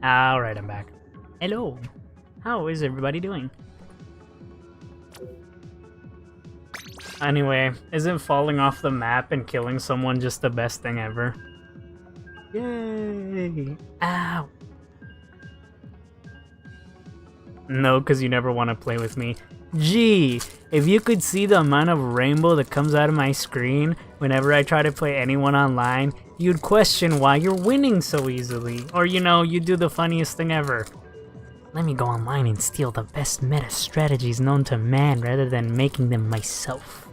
Alright, I'm back. Hello. How is everybody doing? Anyway, isn't falling off the map and killing someone just the best thing ever? Yay! Ow! No, because you never want to play with me. Gee, if you could see the amount of rainbow that comes out of my screen whenever I try to play anyone online, you'd question why you're winning so easily. Or, you know, you do the funniest thing ever. Let me go online and steal the best meta strategies known to man rather than making them myself.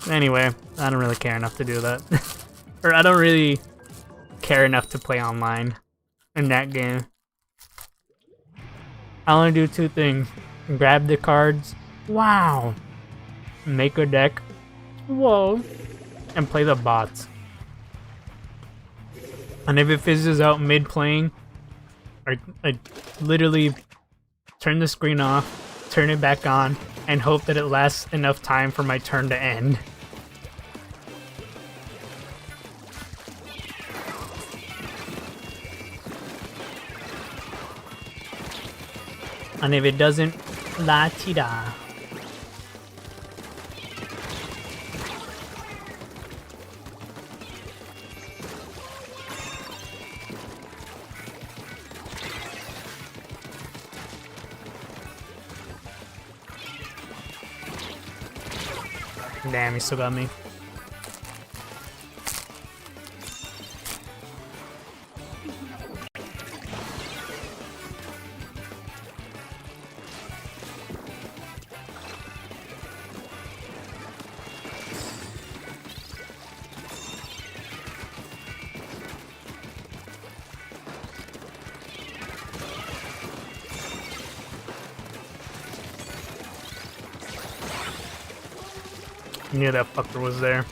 Anyway, I don't really care enough to do that. Or I don't really care enough to play online in that game. I only do two things. Grab the cards. Wow. Make a deck. Whoa. And play the bots. And if it fizzes out mid-playing, I literally turn the screen off, turn it back on, and hope that it lasts enough time for my turn to end. And if it doesn't, la-ti-da. Damn, he still got me. I knew that fucker was there.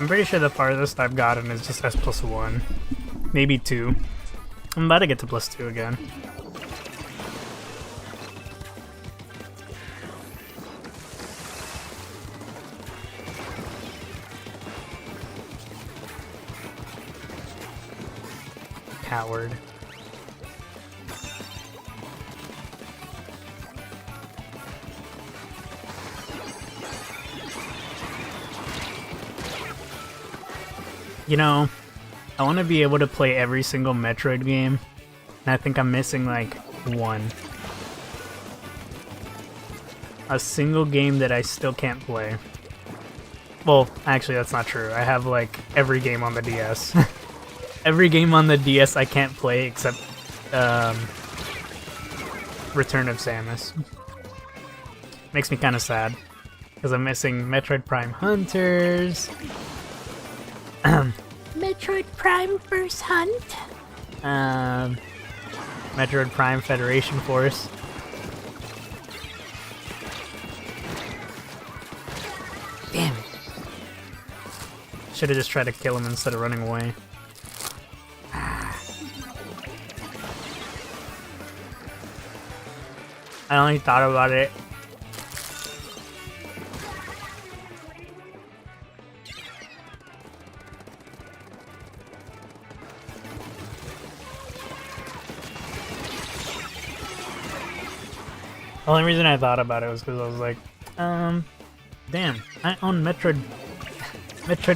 I'm pretty sure the farthest I've gotten is just S+1. Maybe 2. I'm about to get to +2 again. Coward. You know, I want to be able to play every single Metroid game, and I think I'm missing like one. A single game that I still can't play. Well, actually that's not true. I have like every game on the DS. Every game on the DS I can't play except Return of Samus. Makes me kind of sad, because I'm missing Metroid Prime Hunters. Metroid Prime First Hunt. Metroid Prime Federation Force. Damn it. Should have just tried to kill him instead of running away. I only thought about it. The only reason I thought about it was because I was like, damn, I own Metroid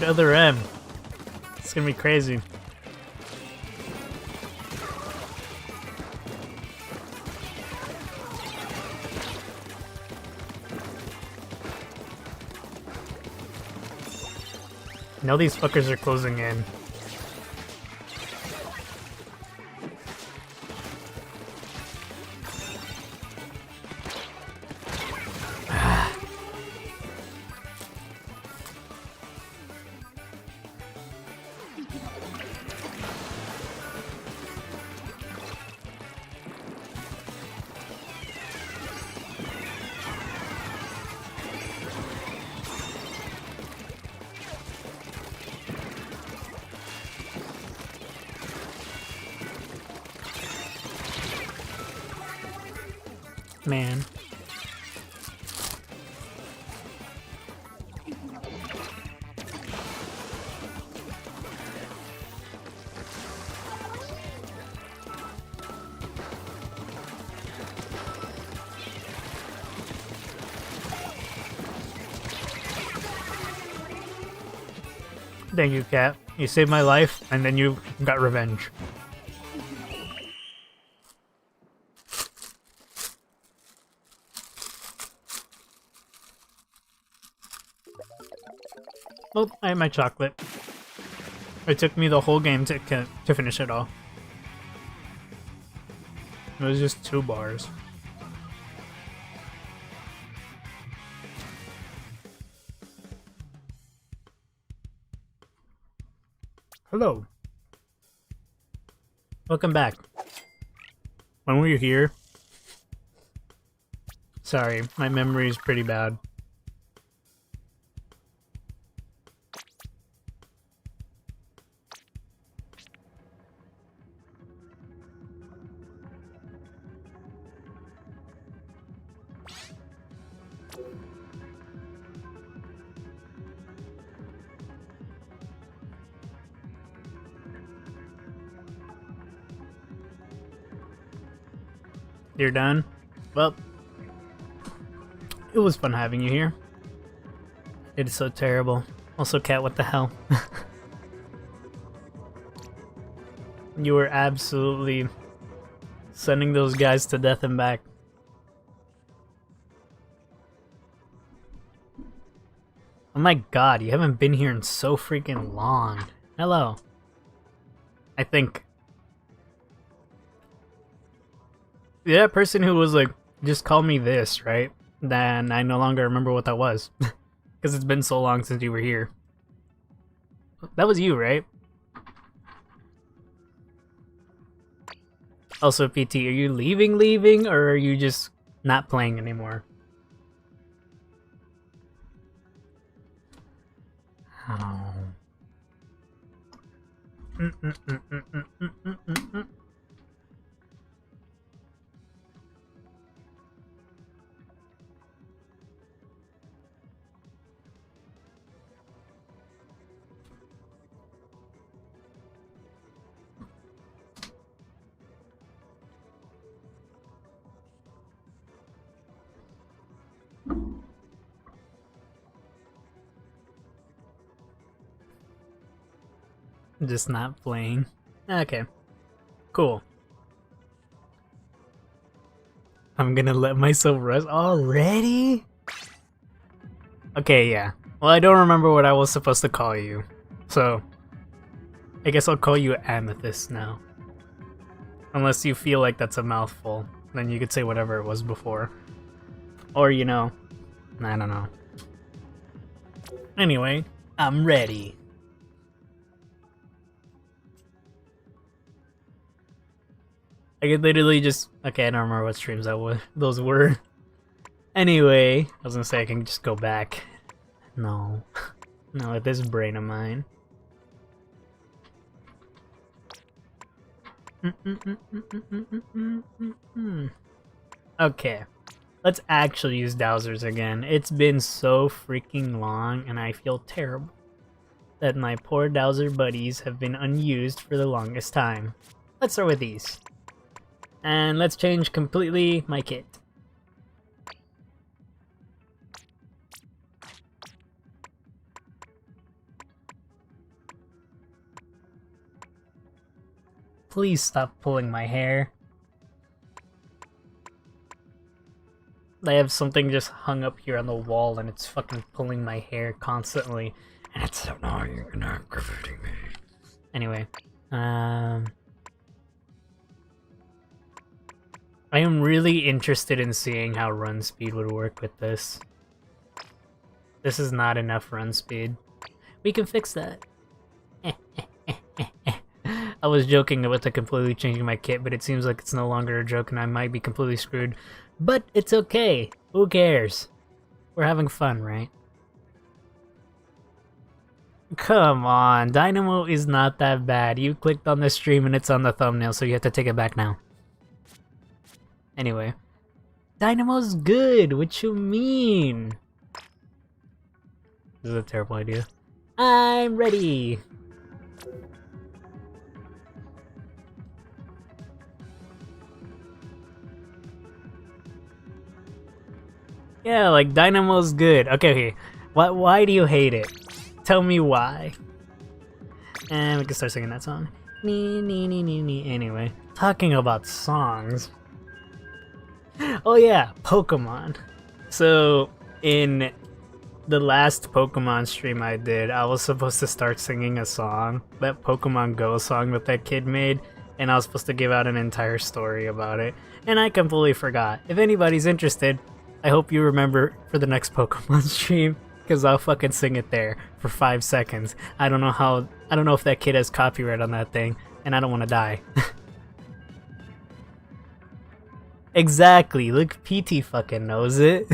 Other M. It's gonna be crazy. Now these fuckers are closing in. Man. Thank you, Cat. You saved my life, and then you got revenge. Oh, I had my chocolate. It took me the whole game to finish it all. It was just 2 bars. Hello. Welcome back. When were you here? Sorry, my memory is pretty bad. You're done? Well, it was fun having you here. It is so terrible. Also, Cat, what the hell? You were absolutely sending those guys to death and back. Oh my god, you haven't been here in so freaking long. Hello. I think. Yeah, person who was like, just call me this, right? Then I no longer remember what that was. Because it's been so long since you were here. That was you, right? Also, PT, are you leaving, or are you just not playing anymore? Oh. Just not playing. Okay. Cool. I'm gonna let myself rest already? Okay, yeah. Well, I don't remember what I was supposed to call you. So, I guess I'll call you Amethyst now. Unless you feel like that's a mouthful. Then you could say whatever it was before. Or, you know, I don't know. Anyway, I'm ready. I could literally just... Okay, I don't remember what streams those were. Anyway, I was gonna say I can just go back. No. No, with this brain of mine. Okay. Let's actually use dowsers again. It's been so freaking long, and I feel terrible that my poor dowser buddies have been unused for the longest time. Let's start with these. And let's change completely my kit. Please stop pulling my hair. I have something just hung up here on the wall and it's fucking pulling my hair constantly. And it's so annoying and aggravating me. Anyway, I am really interested in seeing how run speed would work with this. This is not enough run speed. We can fix that. I was joking about completely changing my kit, but it seems like it's no longer a joke and I might be completely screwed. But it's okay. Who cares? We're having fun, right? Come on, Dynamo is not that bad. You clicked on the stream and it's on the thumbnail, so you have to take it back now. Anyway. Dynamo's good! What you mean? This is a terrible idea. I'm ready! Yeah, like, Dynamo's good. Okay. Why do you hate it? Tell me why. And we can start singing that song. Anyway, talking about songs. Oh yeah, Pokemon. So, in the last Pokemon stream I did, I was supposed to start singing a song. That Pokemon Go song that kid made. And I was supposed to give out an entire story about it. And I completely forgot. If anybody's interested, I hope you remember for the next Pokemon stream, because I'll fucking sing it there for 5 seconds. I don't know if that kid has copyright on that thing, and I don't want to die. Exactly, look, PT fucking knows it.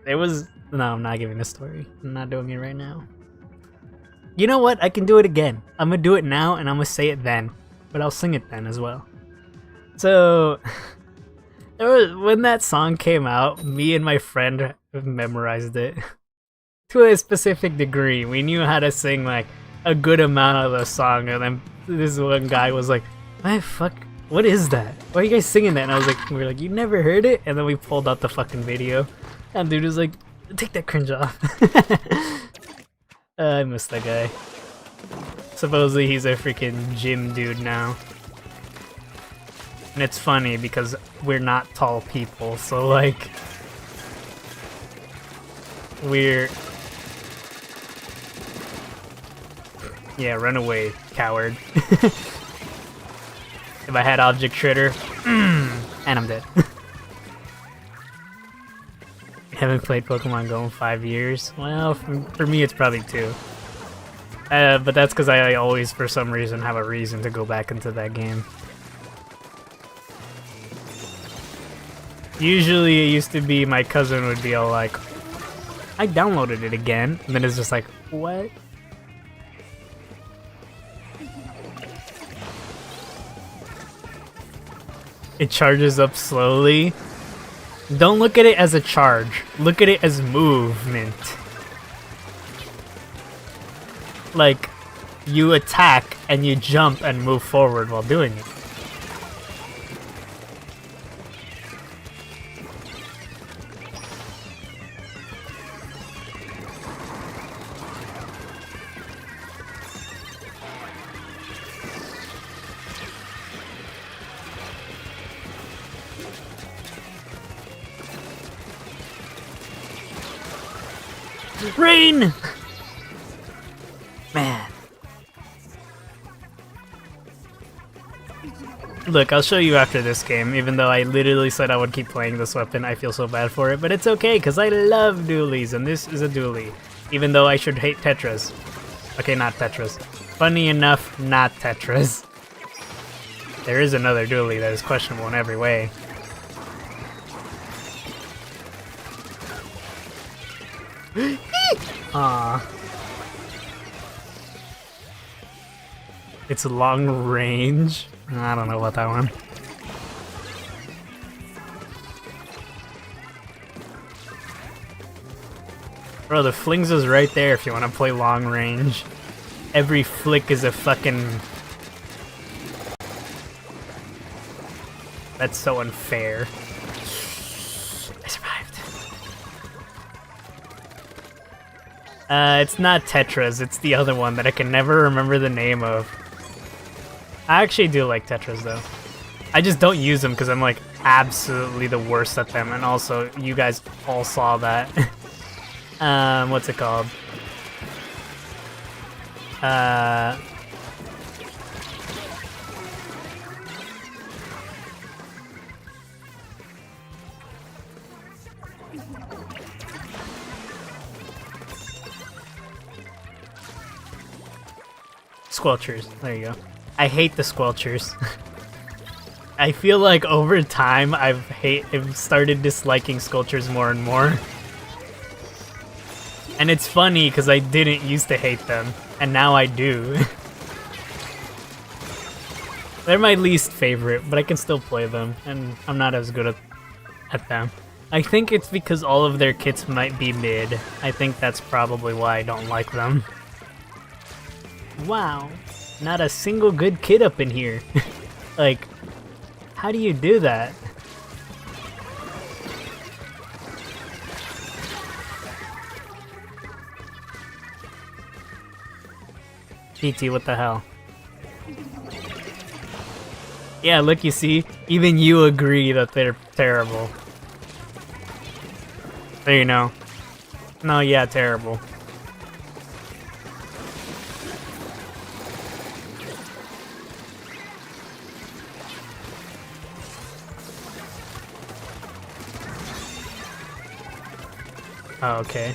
No, I'm not giving the story. I'm not doing it right now. You know what? I can do it again. I'm gonna do it now, and I'm gonna say it then. But I'll sing it then as well. So... when that song came out, me and my friend memorized it to a specific degree. We knew how to sing like a good amount of the song, and then this one guy was like, what is that? Why are you guys singing that? And I was like, we were like, you never heard it? And then we pulled out the fucking video, and dude was like, take that cringe off. I miss that guy. Supposedly he's a freaking gym dude now. And it's funny because we're not tall people, so like... Yeah, run away, coward. If I had Object Shredder... and I'm dead. Haven't played Pokemon Go in 5 years? Well, for me it's probably 2. But that's because I always, for some reason, have a reason to go back into that game. Usually it used to be my cousin would be all like, I downloaded it again, and then it's just like, what? It charges up slowly. Don't look at it as a charge, look at it as movement. Like, you attack and you jump and move forward while doing it. Rain! Man. Look, I'll show you after this game, even though I literally said I would keep playing this weapon. I feel so bad for it, but it's okay, because I love dualies, and this is a dualie. Even though I should hate Tetras. Okay, not Tetras. Funny enough, not Tetras. There is another dualie that is questionable in every way. Aww. It's long range. I don't know about that one. Bro, the flings is right there if you want to play long range. Every flick is a fucking... That's so unfair. I survived. It's not Tetras, it's the other one that I can never remember the name of. I actually do like Tetras though. I just don't use them because I'm like absolutely the worst at them, and also you guys all saw that. What's it called? Squelchers. There you go. I hate the squelchers. I feel like over time I've started disliking squelchers more and more. And it's funny because I didn't used to hate them, and now I do. They're my least favorite, but I can still play them, and I'm not as good at them. I think it's because all of their kits might be mid. I think that's probably why I don't like them. Wow, not a single good kit up in here. Like, how do you do that? GT, what the hell? Yeah, look, you see? Even you agree that they're terrible. There you know. No, yeah, terrible. Oh, okay.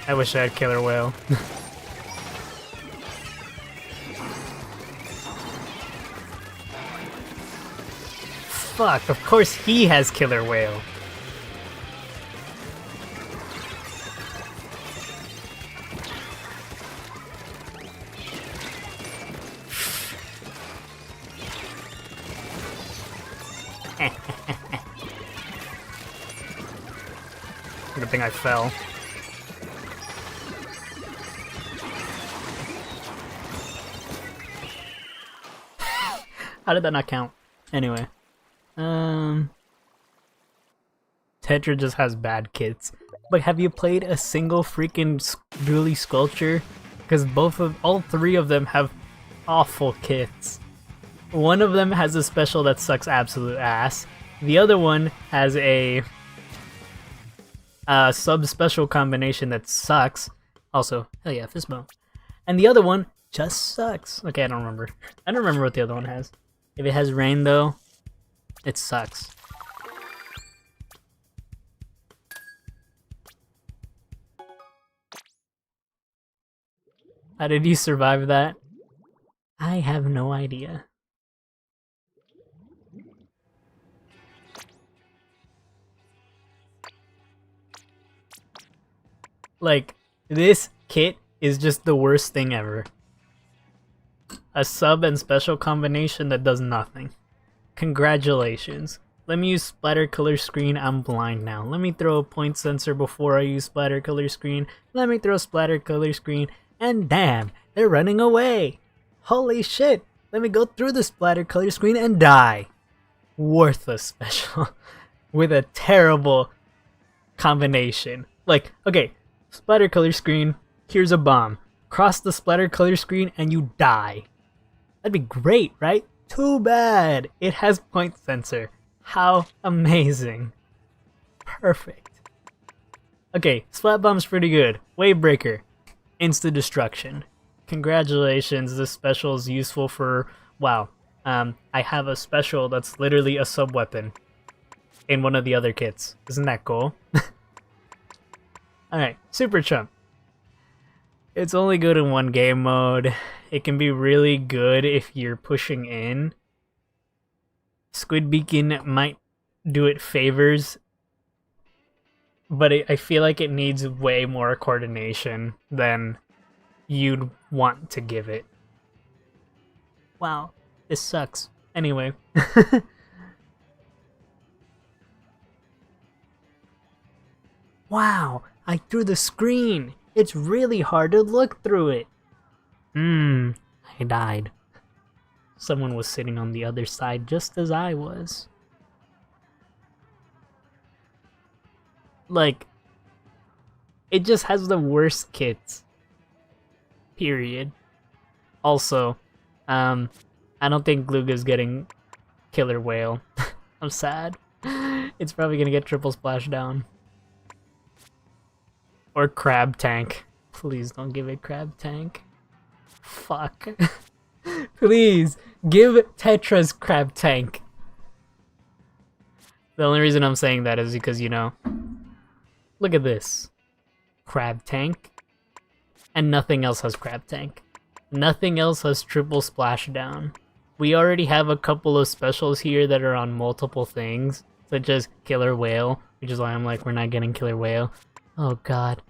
I wish I had Killer Whale. Fuck, of course he has Killer Whale. Good thing I fell. How did that not count? Anyway. Tetra just has bad kits. But have you played a single freaking Dually Sculpture? Because all three of them have awful kits. One of them has a special that sucks absolute ass. The other one has a sub-special combination that sucks. Also, hell yeah, Fistbone. And the other one just sucks. Okay, I don't remember. I don't remember what the other one has. If it has rain, though, it sucks. How did you survive that? I have no idea. Like, this kit is just the worst thing ever. A sub and special combination that does nothing. Congratulations. Let me use splatter color screen. I'm blind now. Let me throw a point sensor before I use splatter color screen. Let me throw splatter color screen. And damn, they're running away. Holy shit. Let me go through the splatter color screen and die. Worthless special. With a terrible combination. Like, okay, splatter color screen. Here's a bomb. Cross the splatter color screen and you die. That'd be great, right? Too bad. It has point sensor. How amazing. Perfect. Okay, Splat Bomb's pretty good. Wave Breaker. Insta Destruction. Congratulations, this special is useful for... Wow. I have a special that's literally a sub-weapon in one of the other kits. Isn't that cool? Alright, Super Chump. It's only good in one game mode. It can be really good if you're pushing in. Squid Beacon might do it favors, but I feel like it needs way more coordination than you'd want to give it. Wow, this sucks. Anyway. Wow, I threw the screen. It's really hard to look through it. I died. Someone was sitting on the other side just as I was. Like, it just has the worst kits. Period. Also, I don't think Gluga's getting Killer Whale. I'm sad. It's probably gonna get triple splashdown. Or Crab Tank. Please don't give it Crab Tank. Fuck. Please, give Tetra's Crab Tank. The only reason I'm saying that is because, you know, look at this. Crab Tank. And nothing else has Crab Tank. Nothing else has triple splashdown. We already have a couple of specials here that are on multiple things, such as Killer Whale, which is why I'm like, we're not getting Killer Whale. Oh god,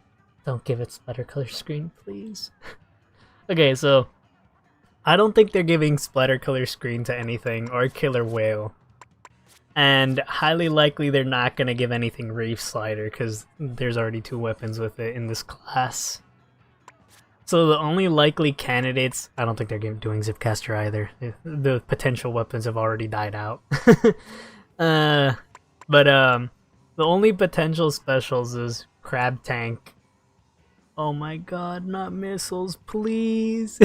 don't give it splatter color screen, please. Okay, so I don't think they're giving splatter color screen to anything or Killer Whale. And highly likely they're not going to give anything Reef Slider because there's already 2 weapons with it in this class. So the only likely candidates, I don't think they're doing Zipcaster either. The potential weapons have already died out. The only potential specials is Crab Tank. Oh my god, not missiles, please.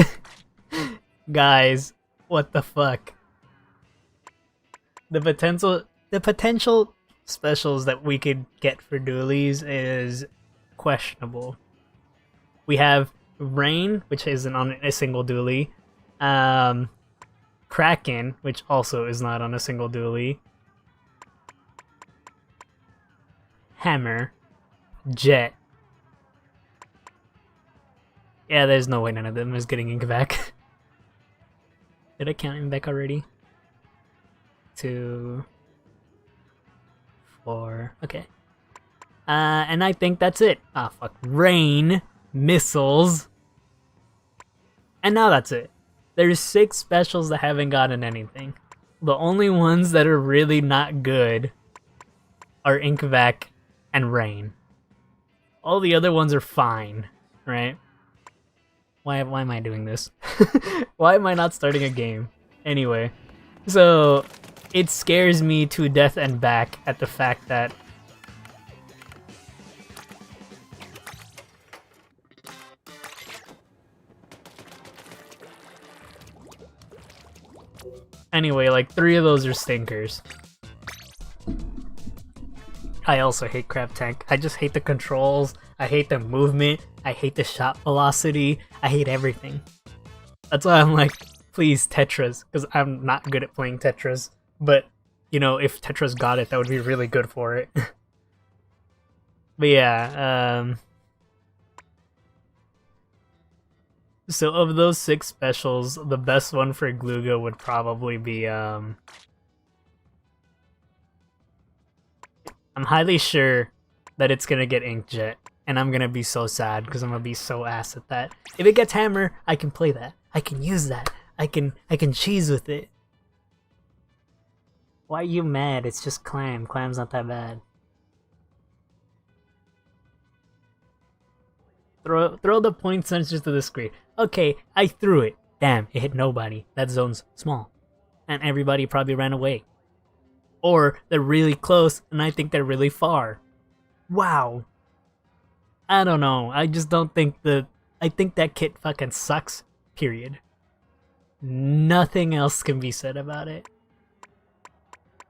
Guys, what the fuck? The potential specials that we could get for dualies is questionable. We have Rain, which isn't on a single dually. Kraken, which also is not on a single dually. Hammer. Jet. Yeah, there's no way none of them is getting ink back. Did I count ink back already? 2, 4, okay. And I think that's it. Ah, fuck. Rain, missiles, and now that's it. There's 6 specials that haven't gotten anything. The only ones that are really not good are Inkvac and Rain. All the other ones are fine, right? Why am I doing this? Why am I not starting a game? Anyway, so it scares me to death and back at the fact that anyway, like 3 of those are stinkers. I also hate Crab Tank. I just hate the controls. I hate the movement. I hate the shot velocity. I hate everything. That's why I'm like, please Tetras, because I'm not good at playing Tetras. But, you know, if Tetras got it, that would be really good for it. But yeah, so of those 6 specials, the best one for Gluga would probably be, I'm highly sure that it's gonna get Inkjet, and I'm gonna be so sad because I'm gonna be so ass at that. If it gets Hammer, I can play that. I can use that. I can cheese with it. Why are you mad? It's just Clam. Clam's not that bad. Throw the point sensors to the screen. Okay, I threw it. Damn, it hit nobody. That zone's small. And everybody probably ran away. Or they're really close and I think they're really far. Wow. I don't know. I just don't think I think that kit fucking sucks. Period. Nothing else can be said about it.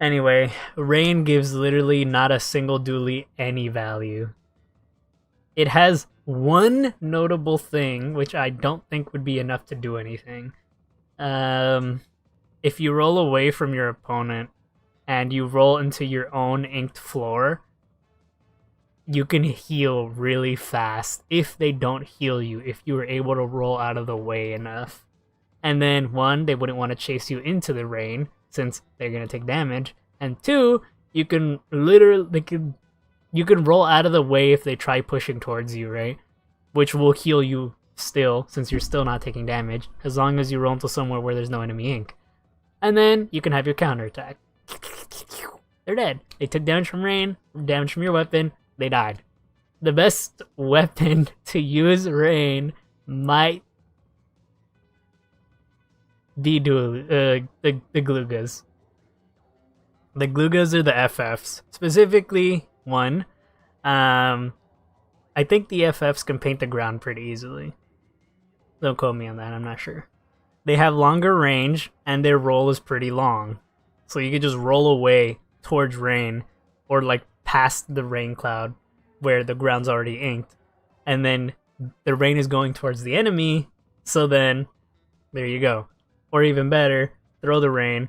Anyway, Rain gives literally not a single dually any value. It has one notable thing, which I don't think would be enough to do anything. If you roll away from your opponent and you roll into your own inked floor, you can heal really fast if they don't heal you, if you were able to roll out of the way enough. And then 1, they wouldn't want to chase you into the rain since they're going to take damage. And 2, you can you can roll out of the way if they try pushing towards you, right? Which will heal you still, since you're still not taking damage, as long as you roll into somewhere where there's no enemy ink. And then you can have your counterattack. They're dead. They took damage from rain, damage from your weapon, they died. The best weapon to use rain might be the Glugas. The Glugas are the FFs. Specifically, 1. I think the FFs can paint the ground pretty easily. Don't quote me on that, I'm not sure. they have longer range, and their roll is pretty long. So you could just roll away towards rain, or like past the rain cloud where the ground's already inked, and then the rain is going towards the enemy, so then there you go. Or even better, throw the rain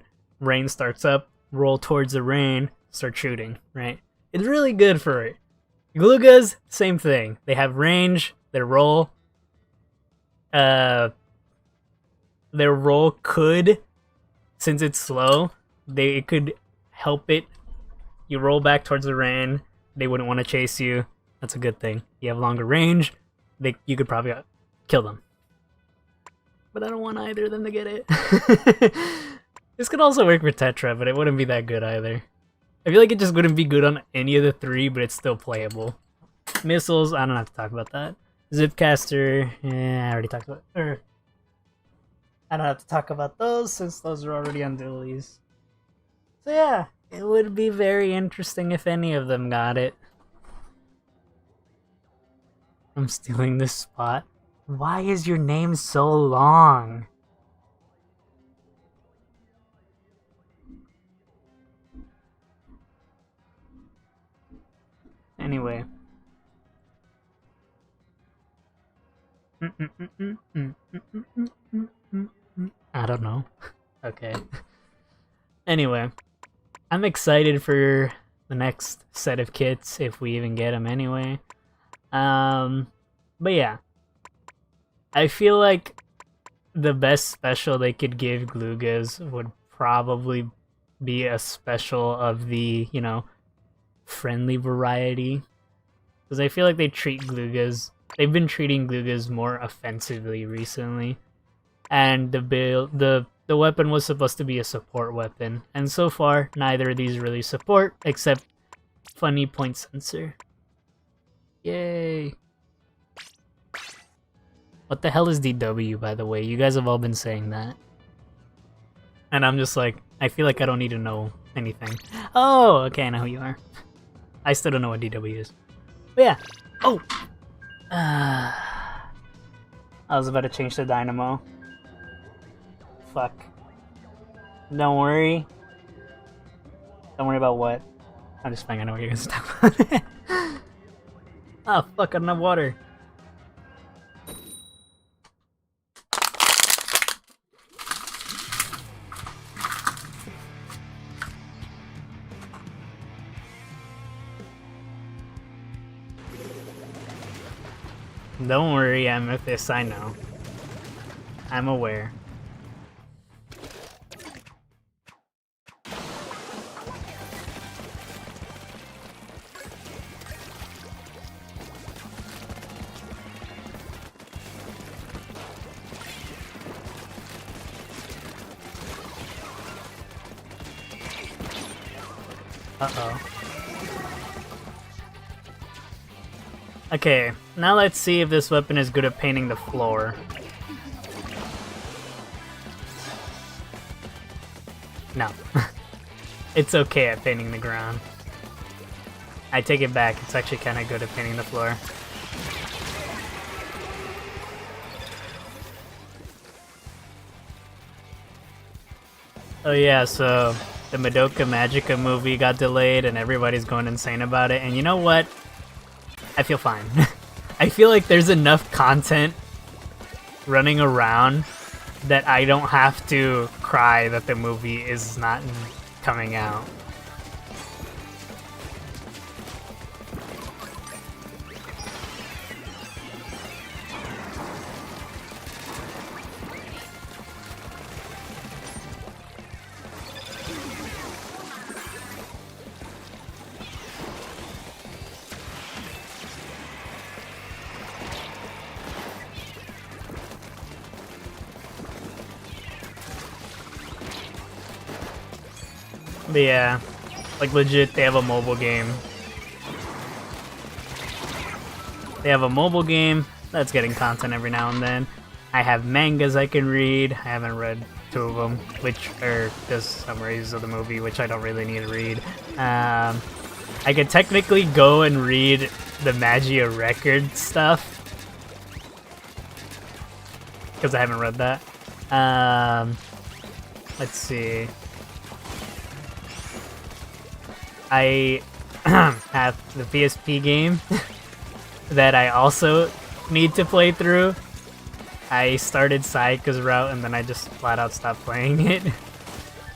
starts up, roll towards the rain, start shooting, right? It's really good for it. Gloogas, same thing. They have range, their roll could, since it's slow, it could help it. You roll back towards the rain, they wouldn't want to chase you. That's a good thing. You have longer range, you could probably kill them. But I don't want either of them to get it. This could also work for Tetra, but it wouldn't be that good either. I feel like it just wouldn't be good on any of the three, but it's still playable. Missiles, I don't have to talk about that. Zipcaster, I already talked about it. I don't have to talk about those since those are already on dualies. So yeah, it would be very interesting if any of them got it. I'm stealing this spot. Why is your name so long? Anyway. I don't know. Okay. Anyway. I'm excited for the next set of kits, if we even get them anyway. But yeah. I feel like the best special they could give Gloogas would probably be a special of the, you know, friendly variety. Because I feel like they've been treating Gloogas more offensively recently. And the weapon was supposed to be a support weapon. And so far, neither of these really support, except funny point sensor. Yay! What the hell is DW, by the way? You guys have all been saying that. And I'm just like, I feel like I don't need to know anything. Oh, okay, I know who you are. I still don't know what DW is. But yeah. Oh! I was about to change to Dynamo. Fuck. Don't worry. Don't worry about what? I'm just playing, I know what you're gonna talk about. Oh, fuck, I don't have water. Don't worry, Amethyst, I know. I'm aware. Uh-oh. Okay, now let's see if this weapon is good at painting the floor. No. It's okay at painting the ground. I take it back, it's actually kind of good at painting the floor. Oh yeah, so the Madoka Magica movie got delayed and everybody's going insane about it, and you know what? I feel fine. I feel like there's enough content running around that I don't have to cry that the movie is not coming out. But yeah, like legit, they have a mobile game. They have a mobile game that's getting content every now and then. I have mangas I can read. I haven't read 2 of them, which are just summaries of the movie, which I don't really need to read. I could technically go and read the Magia record stuff, because I haven't read that. Let's see. I have the PSP game that I also need to play through. I started Sayaka's route and then I just flat out stopped playing it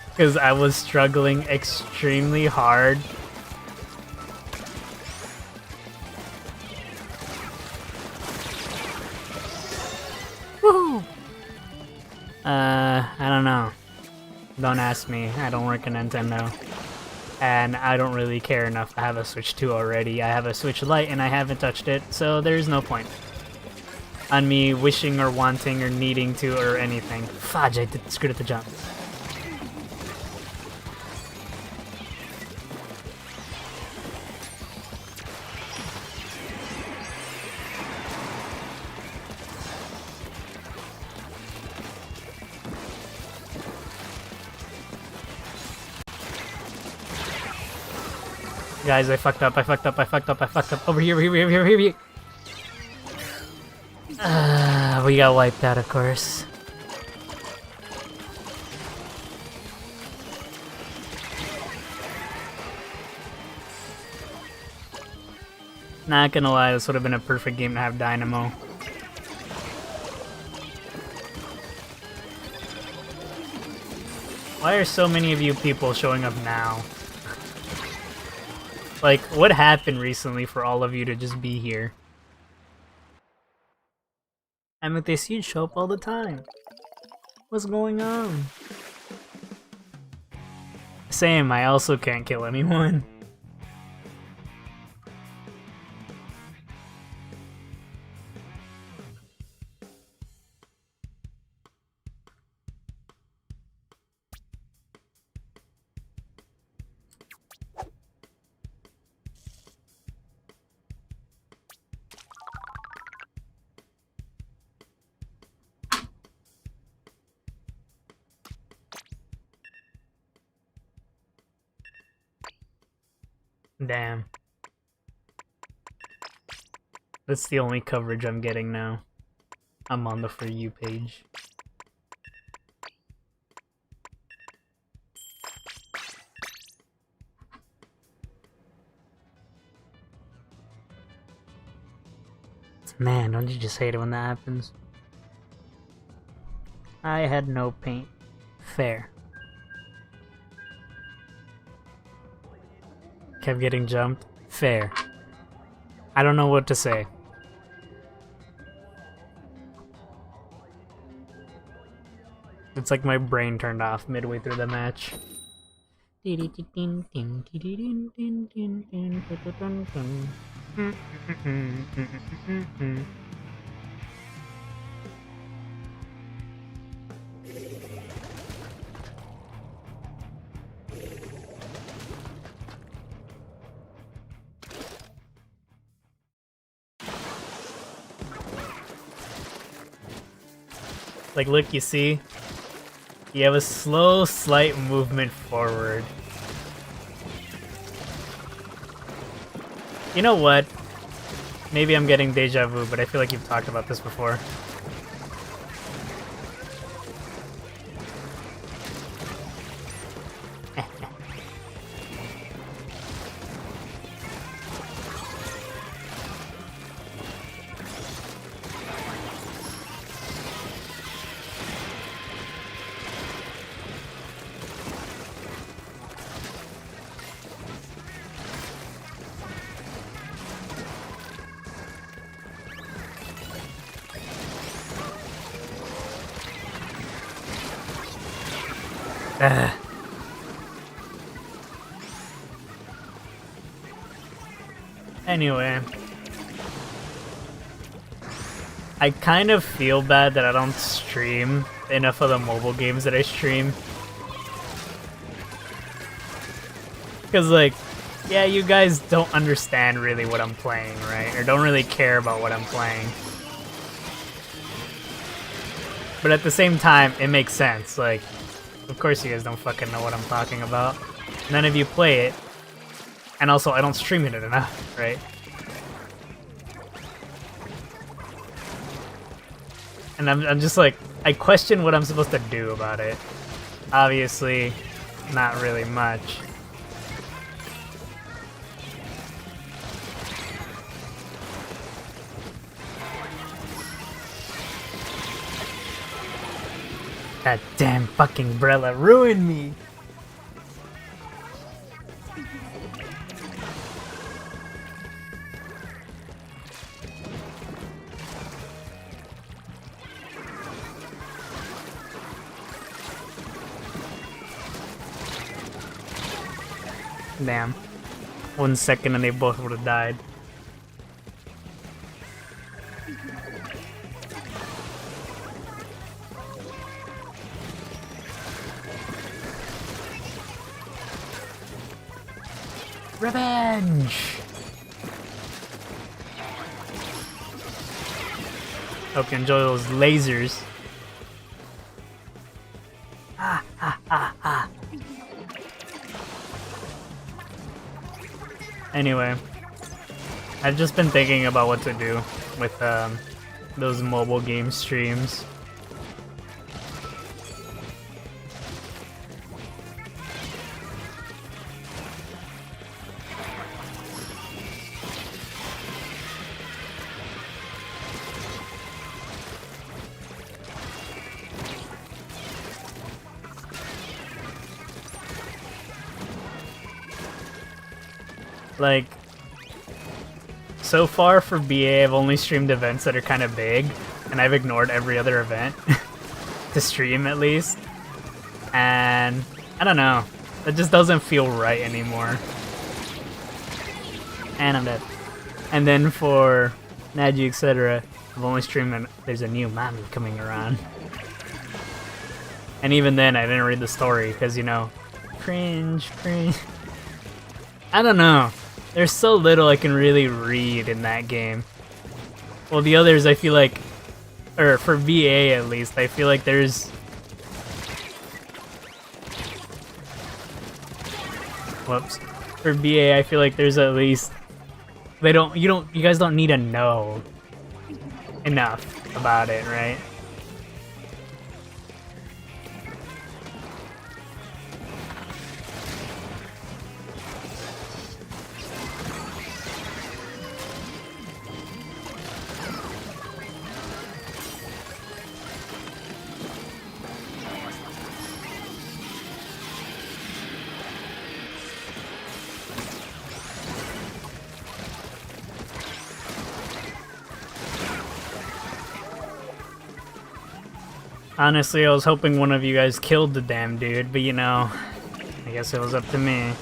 because I was struggling extremely hard. Woohoo! I don't know. Don't ask me. I don't work at Nintendo. And I don't really care enough to have a Switch 2 already. I have a Switch Lite and I haven't touched it, so there's no point on me wishing or wanting or needing to or anything. Fudge, I screwed up the jump. Guys, I fucked up. Over here. We got wiped out, of course. Not gonna lie, this would have been a perfect game to have Dynamo. Why are so many of you people showing up now? Like, what happened recently for all of you to just be here? Amethyst, you show up all the time. What's going on? Same, I also can't kill anyone. Damn. That's the only coverage I'm getting now. I'm on the For You page. Man, don't you just hate it when that happens? I had no paint. Fair. Kept getting jumped. Fair. I don't know what to say. It's like my brain turned off midway through the match. Like, look, you see? You have a slow, slight movement forward. You know what? Maybe I'm getting deja vu, but I feel like you've talked about this before. Anyway, I kind of feel bad that I don't stream enough of the mobile games that I stream. Because, like, yeah, you guys don't understand really what I'm playing, right? Or don't really care about what I'm playing. But at the same time, it makes sense. Like, of course you guys don't fucking know what I'm talking about. None of you play it. And also, I don't stream it enough, right? And I'm just like, I question what I'm supposed to do about it. Obviously, not really much. That damn fucking umbrella ruined me! Damn. 1 second and they both would have died. Revenge! Hope you enjoy those lasers. Anyway, I've just been thinking about what to do with those mobile game streams. Like, so far for BA, I've only streamed events that are kind of big, and I've ignored every other event to stream at least. And I don't know, it just doesn't feel right anymore. And I'm dead. And then for Nagi, etc., I've only streamed when there's a new mommy coming around. And even then, I didn't read the story because, you know, cringe. I don't know. There's so little I can really read in that game. Well, the others I feel like, or for VA at least, I feel like there's... Whoops. For VA, I feel like there's at least... you guys don't need to know enough about it, right? Honestly, I was hoping one of you guys killed the damn dude, but you know, I guess it was up to me.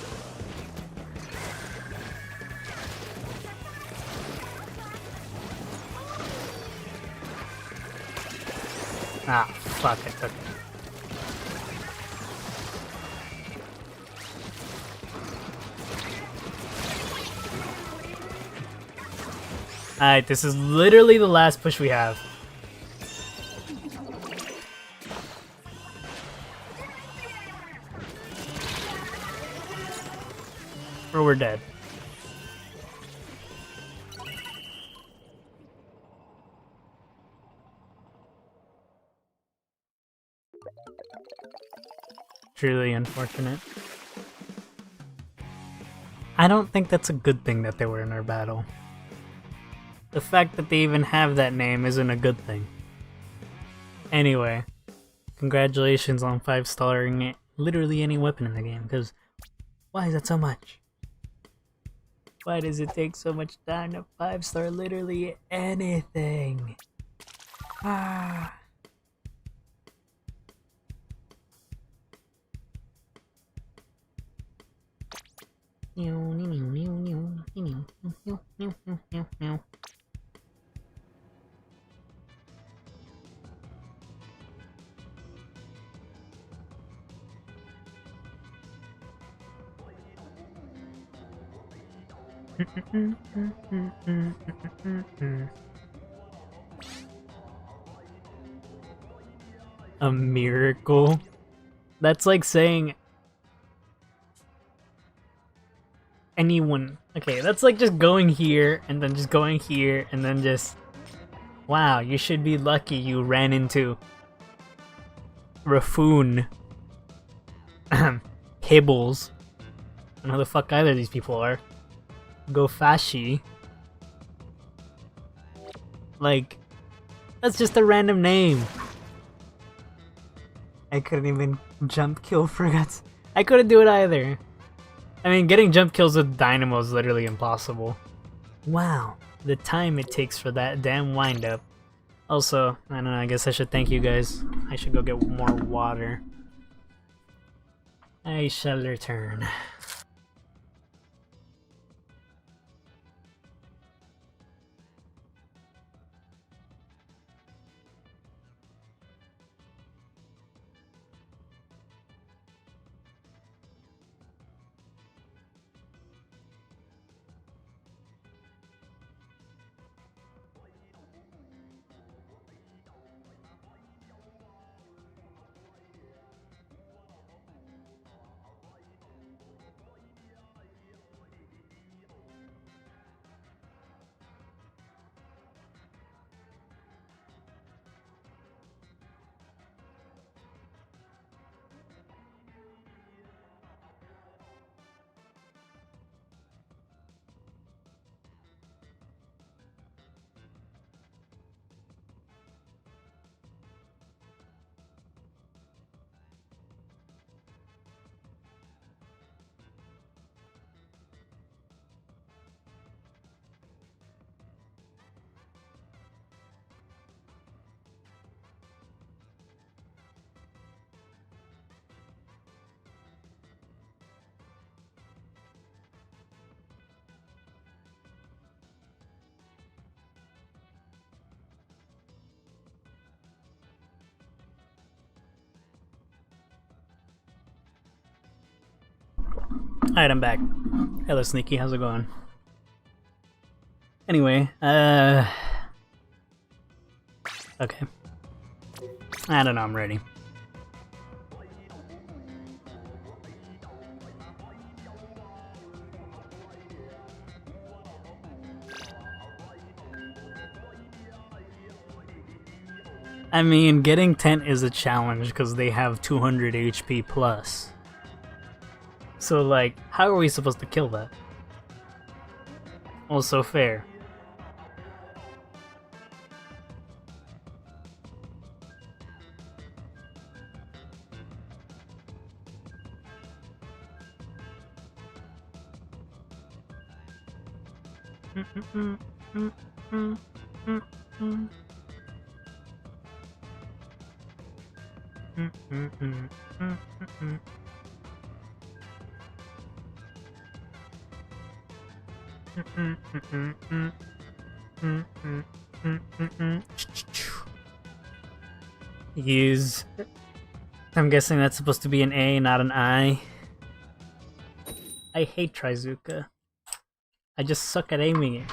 Ah, fuck, I took it. Alright, this is literally the last push we have. Or we're dead. Truly unfortunate. I don't think that's a good thing that they were in our battle. The fact that they even have that name isn't a good thing. Anyway, congratulations on 5-starring literally any weapon in the game, because why is that so much? Why does it take so much time to 5-star literally anything? Ah. A miracle? That's like saying anyone. Okay, that's like just going here and then just going here and then just Wow, you should be lucky you ran into Raffoon. Hibbles. I don't know who the fuck either of these people are. Gofashi. Like, that's just a random name. I couldn't even jump kill for guts. I couldn't do it either. I mean, getting jump kills with Dynamo is literally impossible. Wow, the time it takes for that damn wind up. Also, I don't know, I guess I should thank you guys. I should go get more water. I shall return. Alright, I'm back. Hello, Sneaky. How's it going? Anyway, okay. I don't know, I'm ready. I mean, getting Tent is a challenge because they have 200 HP plus. So, like, how are we supposed to kill that? Also fair. Use. I'm guessing that's supposed to be an A, not an I. I hate Trizuka. I just suck at aiming it.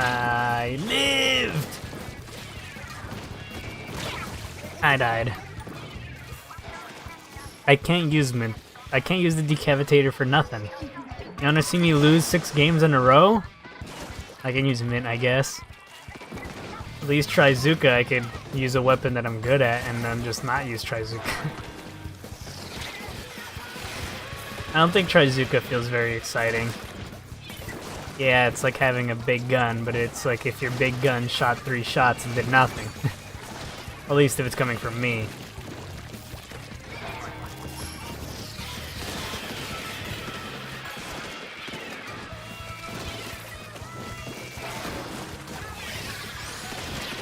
I lived! I died. I can't use Mint. I can't use the Decavitator for nothing. You wanna see me lose 6 games in a row? I can use Mint, I guess. At least Trizuka, I could use a weapon that I'm good at and then just not use Trizuka. I don't think Trizuka feels very exciting. Yeah, it's like having a big gun, but it's like if your big gun shot 3 shots and did nothing. At least if it's coming from me.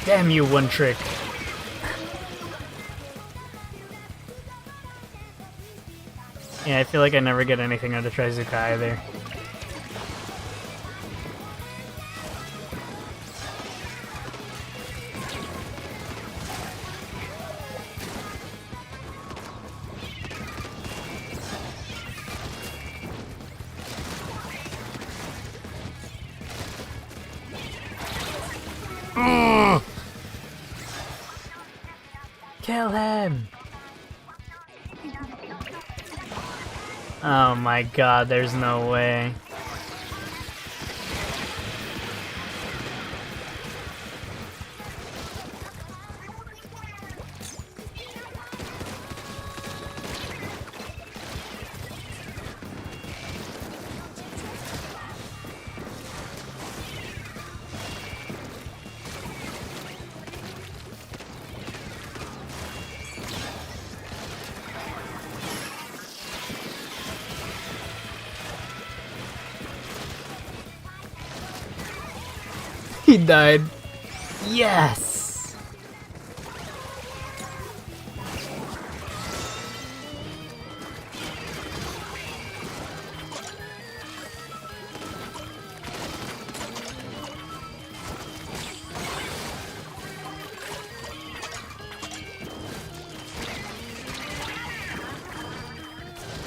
Damn you, one trick. Yeah, I feel like I never get anything out of Trizuka either. Kill him! Oh my god, there's no way. He died. Yes!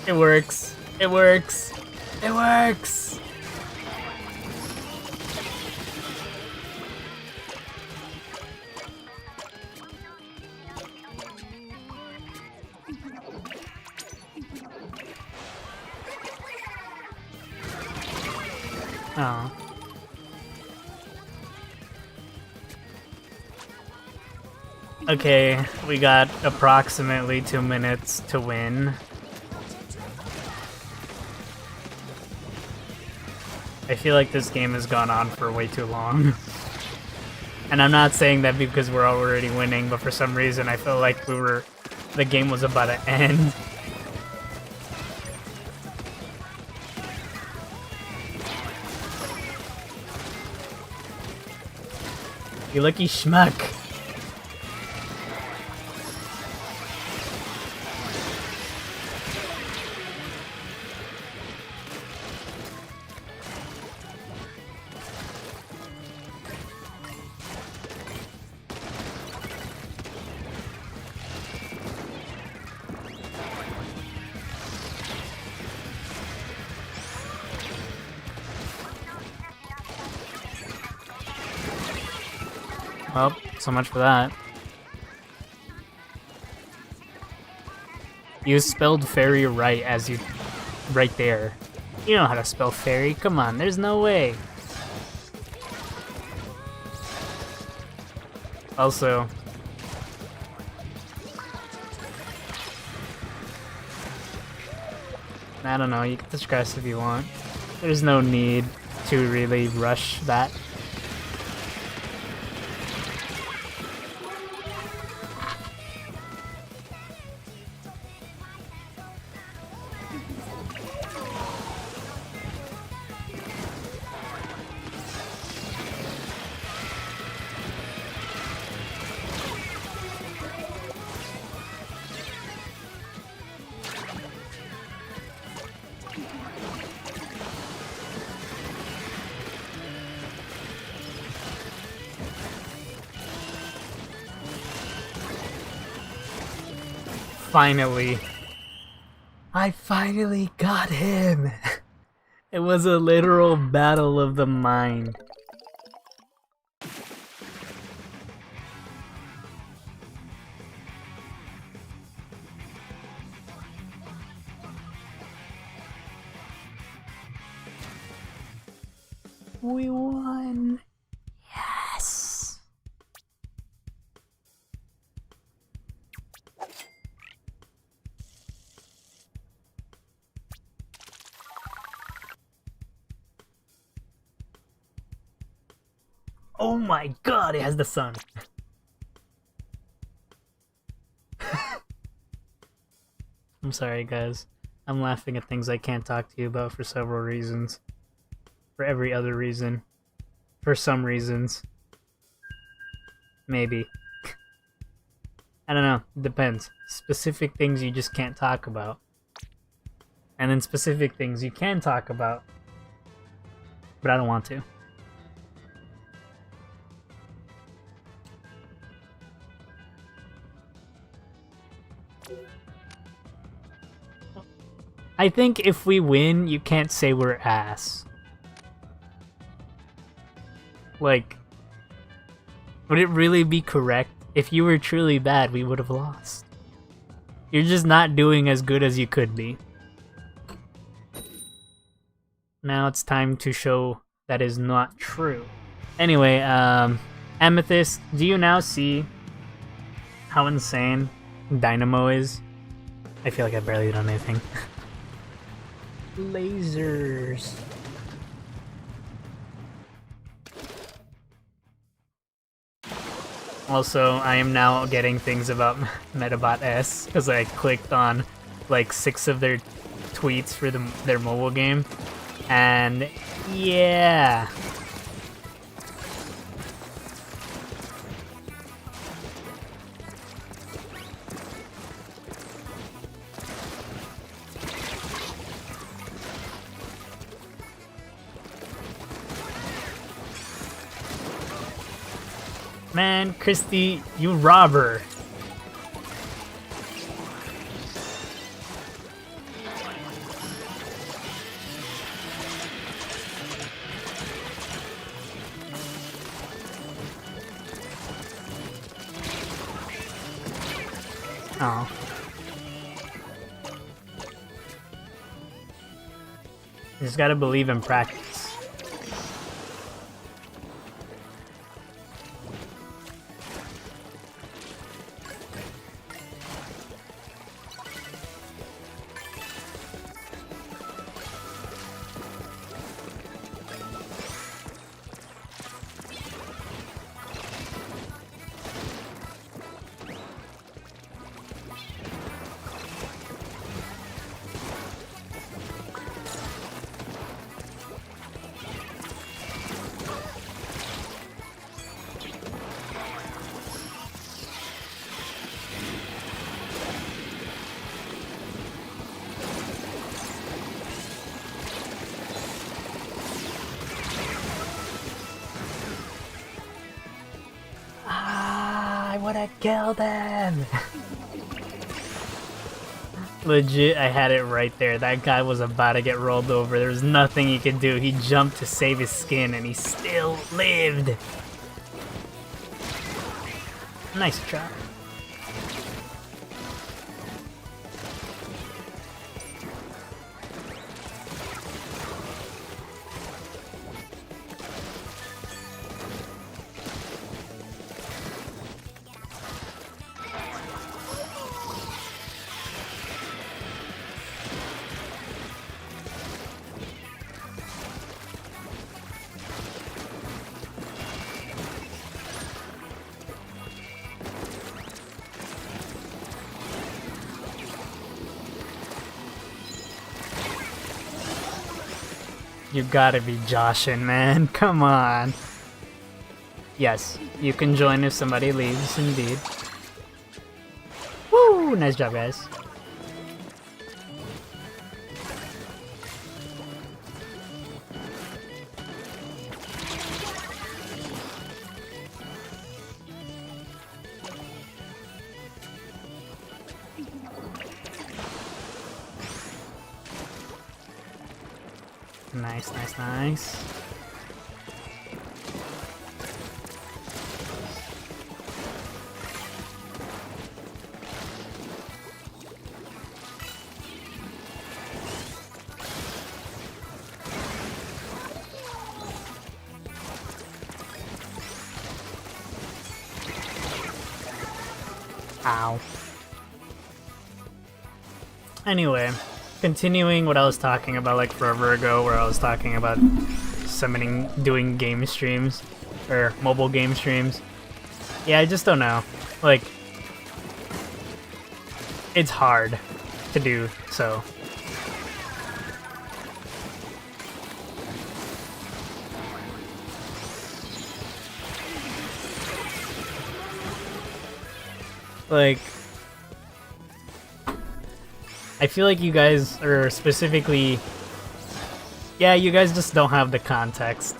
It works. It works. It works! Oh. Okay, we got approximately 2 minutes to win. I feel like this game has gone on for way too long. And I'm not saying that because we're already winning, but for some reason I feel like the game was about to end. You lucky schmuck. Well, so much for that. You spelled fairy right as you... right there. You know how to spell fairy, come on, there's no way. Also... I don't know, you can digress if you want. There's no need to really rush that. Finally. I finally got him! It was a literal battle of the mind. We won! Yes! Oh my god, it has the sun. I'm sorry, guys. I'm laughing at things I can't talk to you about for several reasons. For every other reason. For some reasons. Maybe. I don't know. Depends. Specific things you just can't talk about. And then specific things you can talk about. But I don't want to. I think if we win, you can't say we're ass. Like, would it really be correct If you were truly bad, we would have lost. You're just not doing as good as you could be. Now it's time to show that is not true. Anyway, Amethyst, do you now see how insane Dynamo is? I feel like I've barely done anything. Lasers. Also, I am now getting things about Metabot S because I clicked on like 6 of their tweets for their mobile game, and yeah. Man, Christy, you robber. Oh. You just gotta believe in practice. I wanna kill them! Legit, I had it right there. That guy was about to get rolled over. There was nothing he could do. He jumped to save his skin and he still lived. Nice try. You gotta be joshing, man. Come on. Yes, you can join if somebody leaves, indeed. Woo! Nice job, guys. Nice, nice, nice. Ow. Anyway. Continuing what I was talking about like forever ago, where I was talking about summoning, doing game streams, or mobile game streams. Yeah, I just don't know. Like, it's hard to do so. Like, I feel like you guys are specifically... Yeah, you guys just don't have the context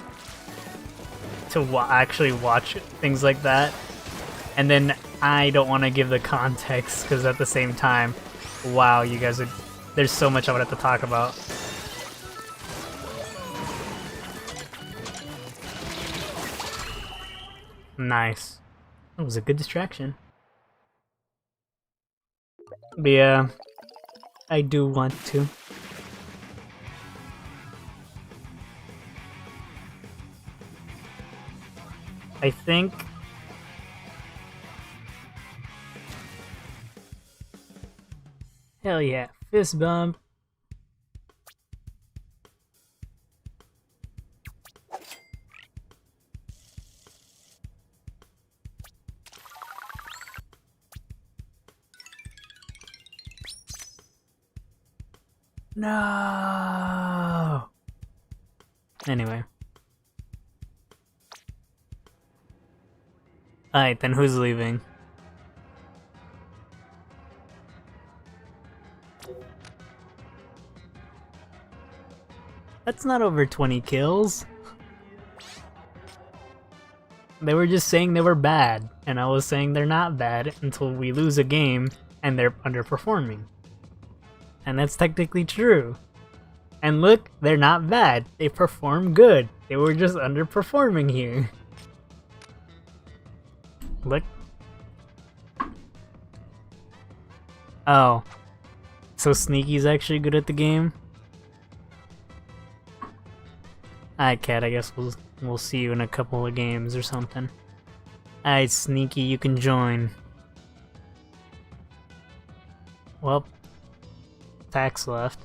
to actually watch things like that. And then I don't want to give the context, because at the same time, wow, you guys would... There's so much I would have to talk about. Nice. That was a good distraction. But yeah, I do want to. I think hell yeah, fist bump. No. Anyway. Alright, then who's leaving? That's not over 20 kills. They were just saying they were bad, and I was saying they're not bad until we lose a game and they're underperforming. And that's technically true. And look, they're not bad. They perform good. They were just underperforming here. Look. Oh. So Sneaky's actually good at the game? Alright, Cat, I guess we'll see you in a couple of games or something. Alright, Sneaky, you can join. Well, Tax left.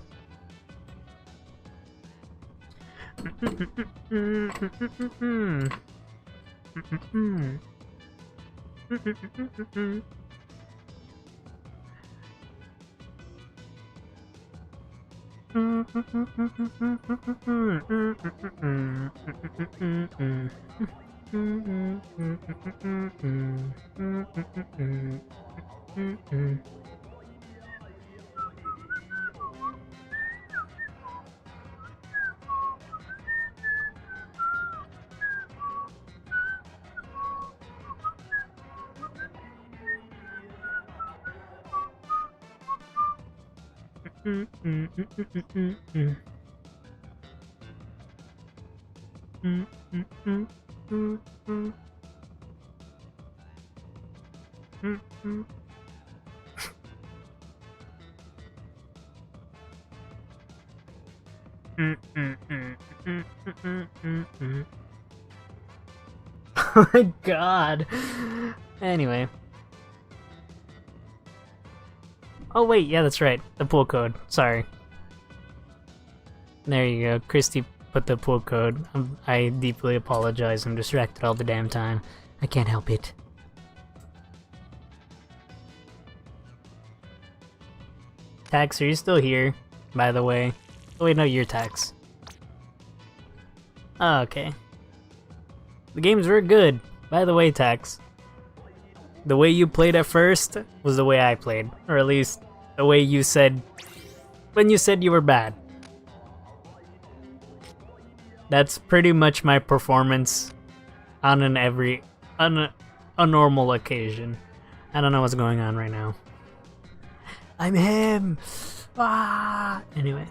Oh my god. Anyway. Oh wait, yeah, that's right. The pool code. Sorry. There you go. Christy put the pool code. I deeply apologize. I'm distracted all the damn time. I can't help it. Tax, are you still here? By the way. Oh wait, no, you're Tax. Oh, okay. The games were good. By the way, Tax. The way you played at first was the way I played. Or at least, the way you said... when you said you were bad. That's pretty much my performance on a normal occasion. I don't know what's going on right now. I'm him! Ah! Anyway.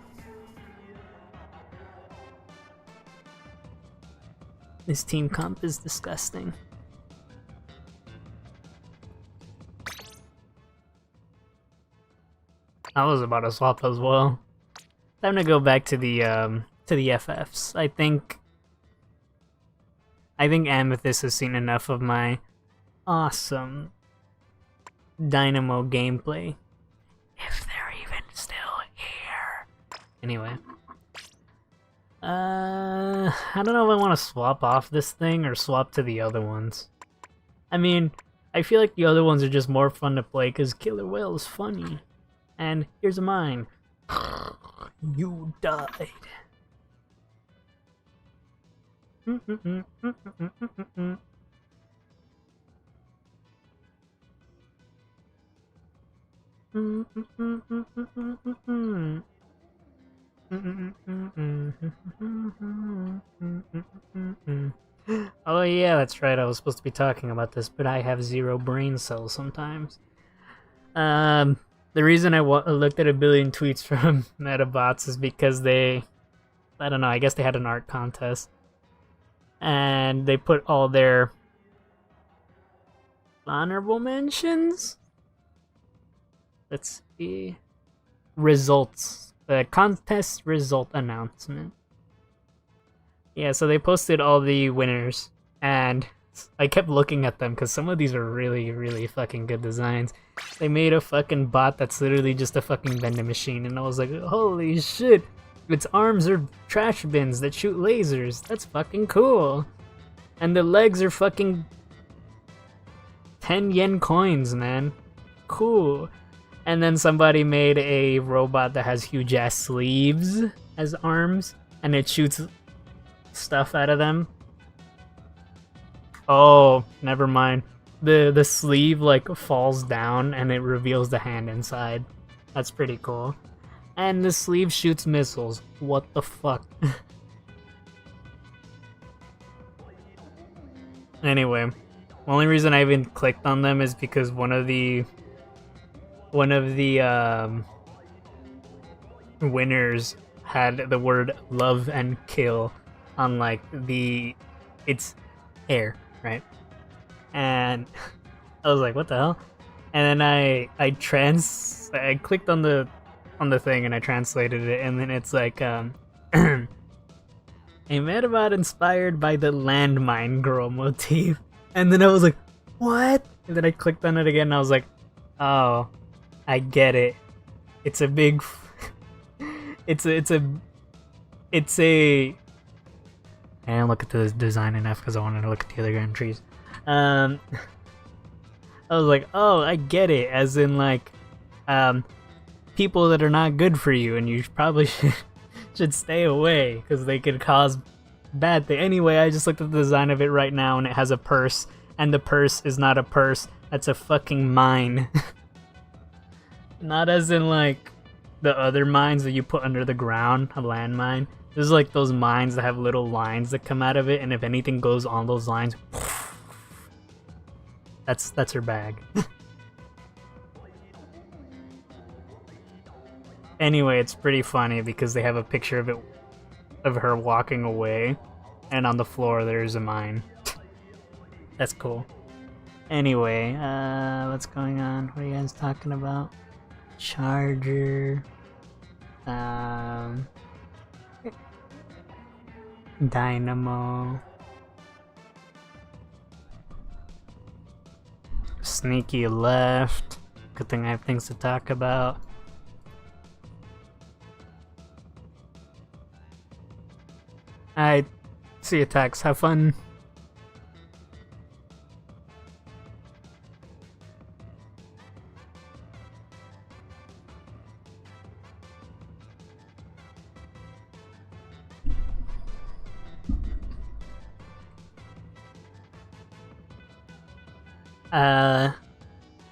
This team comp is disgusting. I was about to swap as well. Time to go back to the FFs. I think Amethyst has seen enough of my awesome Dynamo gameplay. If they're even still here. Anyway. I don't know if I want to swap off this thing or swap to the other ones. I mean, I feel like the other ones are just more fun to play because Killer Whale is funny. And here's mine. You died. Oh yeah, that's right, I was supposed to be talking about this, but I have 0 brain cells sometimes. The reason I looked at a billion tweets from Metabots is because they... I don't know, I guess they had an art contest. And they put all their Honorable mentions? Let's see. Results. The contest result announcement. Yeah, so they posted all the winners, and I kept looking at them because some of these are really, really fucking good designs. They made a fucking bot that's literally just a fucking vending machine, and I was like, holy shit, its arms are trash bins that shoot lasers. That's fucking cool. And the legs are fucking 10 yen coins, man. Cool. And then somebody made a robot that has huge ass sleeves as arms, and it shoots stuff out of them. Oh, never mind. The sleeve like falls down and it reveals the hand inside. That's pretty cool. And the sleeve shoots missiles. What the fuck? Anyway, the only reason I even clicked on them is because one of the winners had the word love and kill on like its hair, right? And I was like, what the hell? And then I clicked on the thing and I translated it, and then it's like a Medabot inspired by the landmine girl motif. And then I was like, what? And then I clicked on it again and I was like, oh, I get it. It's a big it's a I didn't look at the design enough because I wanted to look at the other entries. I was like, oh, I get it, as in like people that are not good for you, and you probably should stay away because they could cause bad thing. Anyway, I just looked at the design of it right now, and it has a purse, and the purse is not a purse. That's a fucking mine. Not as in like the other mines that you put under the ground, a landmine. This is like those mines that have little lines that come out of it, and if anything goes on those lines, that's her bag. Anyway, it's pretty funny because they have a picture of her walking away, and on the floor there's a mine. That's cool. Anyway, what's going on? What are you guys talking about? Charger. Dynamo. Sneaky left. Good thing I have things to talk about. Alright, see you, Tex. Have fun.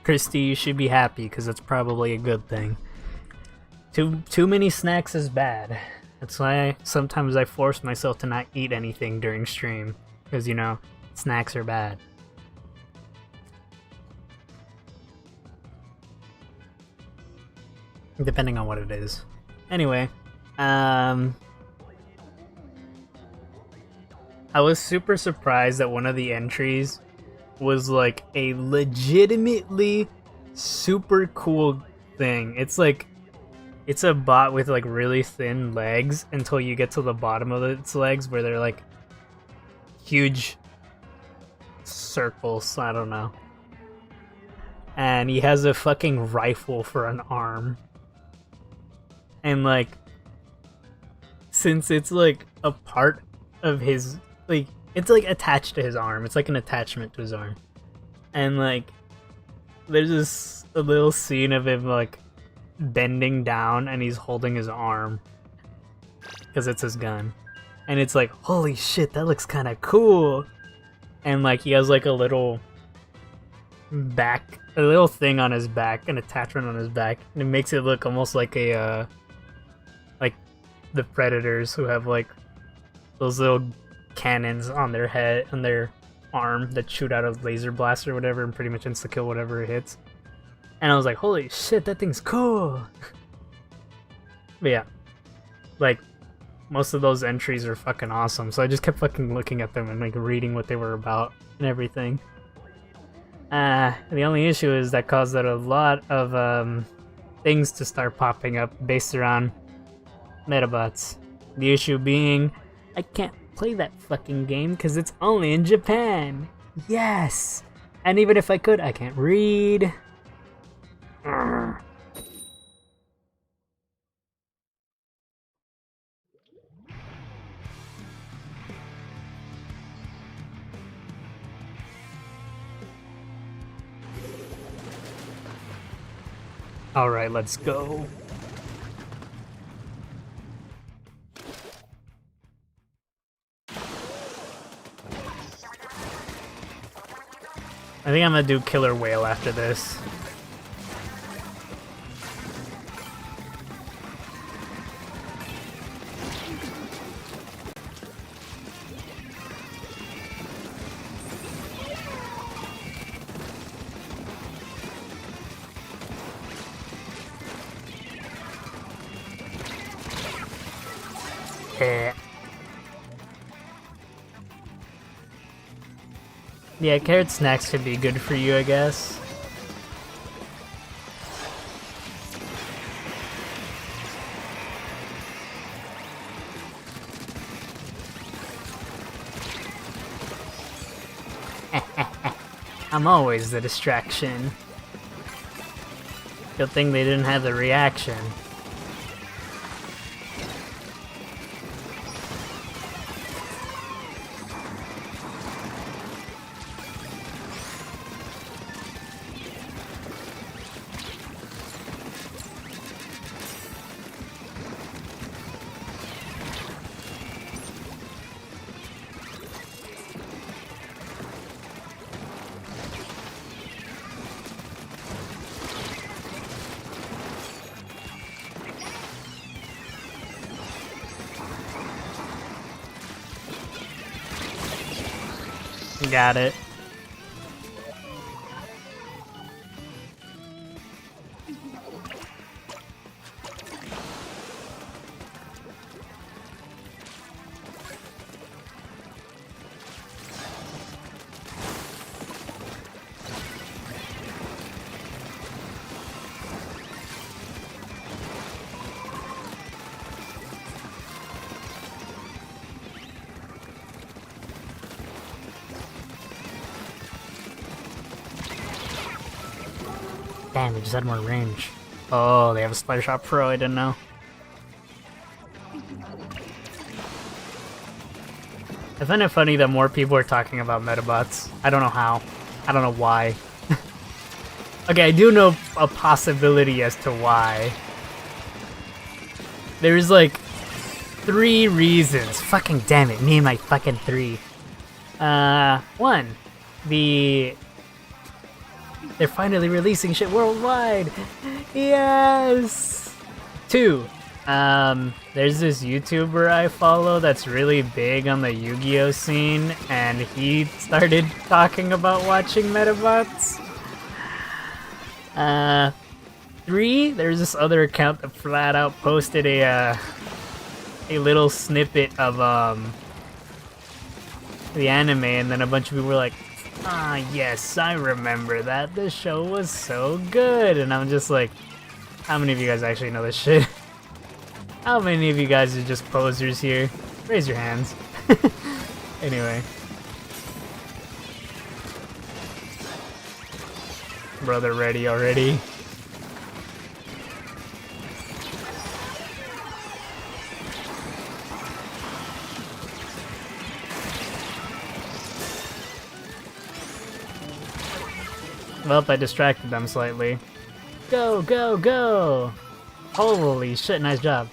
Christy, you should be happy because that's probably a good thing. Too many snacks is bad. That's why sometimes I force myself to not eat anything during stream, because, you know, snacks are bad. Depending on what it is. Anyway, I was super surprised that one of the entries was like a legitimately super cool thing. It's like, it's a bot with like really thin legs until you get to the bottom of its legs where they're like huge circles, I don't know. And he has a fucking rifle for an arm. And like, since it's like a part of his, like, it's like attached to his arm. It's like an attachment to his arm. And like, there's a little scene of him like bending down and he's holding his arm because it's his gun. And it's like, holy shit, that looks kind of cool. And like, he has like a little thing on his back, an attachment on his back. And it makes it look almost like a, like the Predators who have like those little cannons on their head, on their arm that shoot out a laser blast or whatever and pretty much insta-kill whatever it hits. And I was like, holy shit, that thing's cool. But yeah, like, most of those entries are fucking awesome, so I just kept fucking looking at them and like reading what they were about and everything. The only issue is that caused a lot of things to start popping up based around Metabots. The issue being, I can't play that fucking game because it's only in Japan. Yes! And even if I could, I can't read. Urgh. Alright, let's go. I think I'm gonna do Killer Whale after this. Yeah, carrot snacks could be good for you, I guess. I'm always the distraction. Good thing they didn't have the reaction. Got it. Damn, they just had more range. Oh, they have a Spider Shot Pro, I didn't know. I find it funny that more people are talking about Metabots. I don't know how. I don't know why. Okay, I do know a possibility as to why. There's like 3 reasons. Fucking damn it, me and my fucking 3. 1, they're finally releasing shit worldwide! Yes! 2, there's this YouTuber I follow that's really big on the Yu-Gi-Oh scene, and he started talking about watching Metabots. 3, there's this other account that flat out posted a little snippet of, the anime, and then a bunch of people were like, ah, yes, I remember that. The show was so good. And I'm just like, how many of you guys actually know this shit? How many of you guys are just posers here? Raise your hands. Anyway. Brother ready already? Well, I distracted them slightly. Go, go, go! Holy shit, nice job.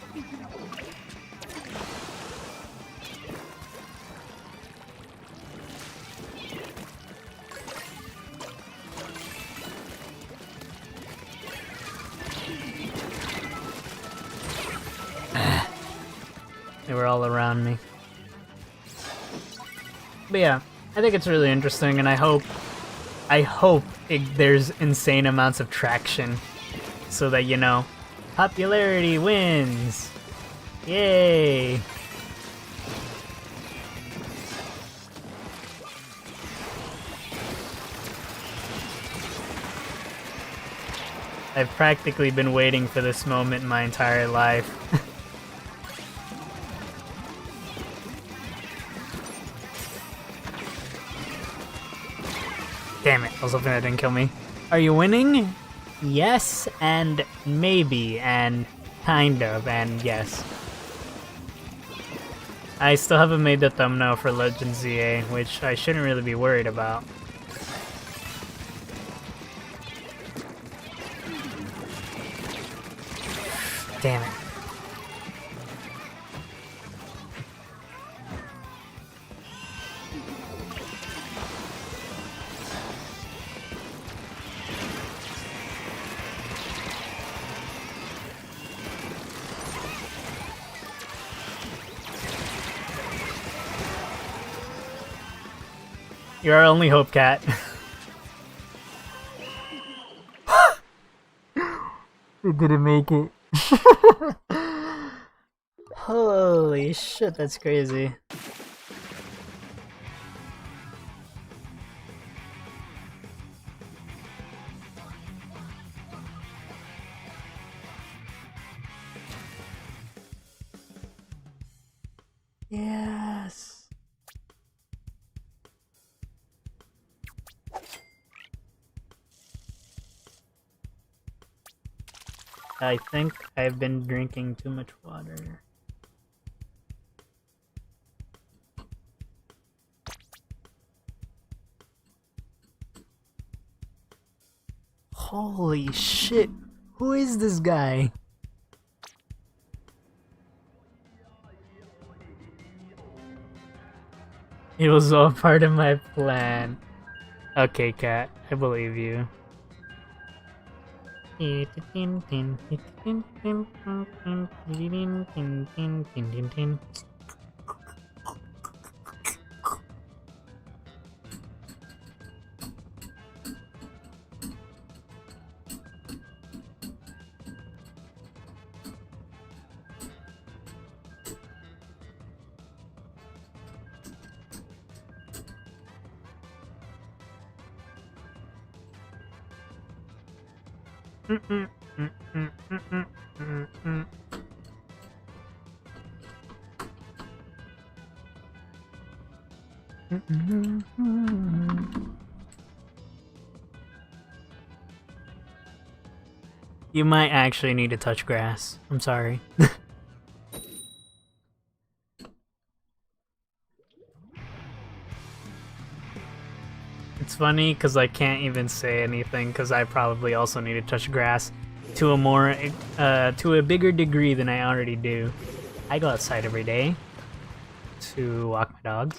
They were all around me. But yeah, I think it's really interesting, and I hope there's insane amounts of traction so that, you know, popularity wins. Yay! I've practically been waiting for this moment my entire life. Damn it, I was hoping that didn't kill me. Are you winning? Yes, and maybe, and kind of, and yes. I still haven't made the thumbnail for Legend ZA, which I shouldn't really be worried about. Damn it. You're our only hope, Cat. We didn't make it. Holy shit, that's crazy. Yes. I think I've been drinking too much water. Holy shit, who is this guy? It was all part of my plan. Okay, Cat, I believe you. You might actually need to touch grass. I'm sorry. It's funny because I can't even say anything because I probably also need to touch grass to a bigger degree than I already do. I go outside every day to walk my dogs.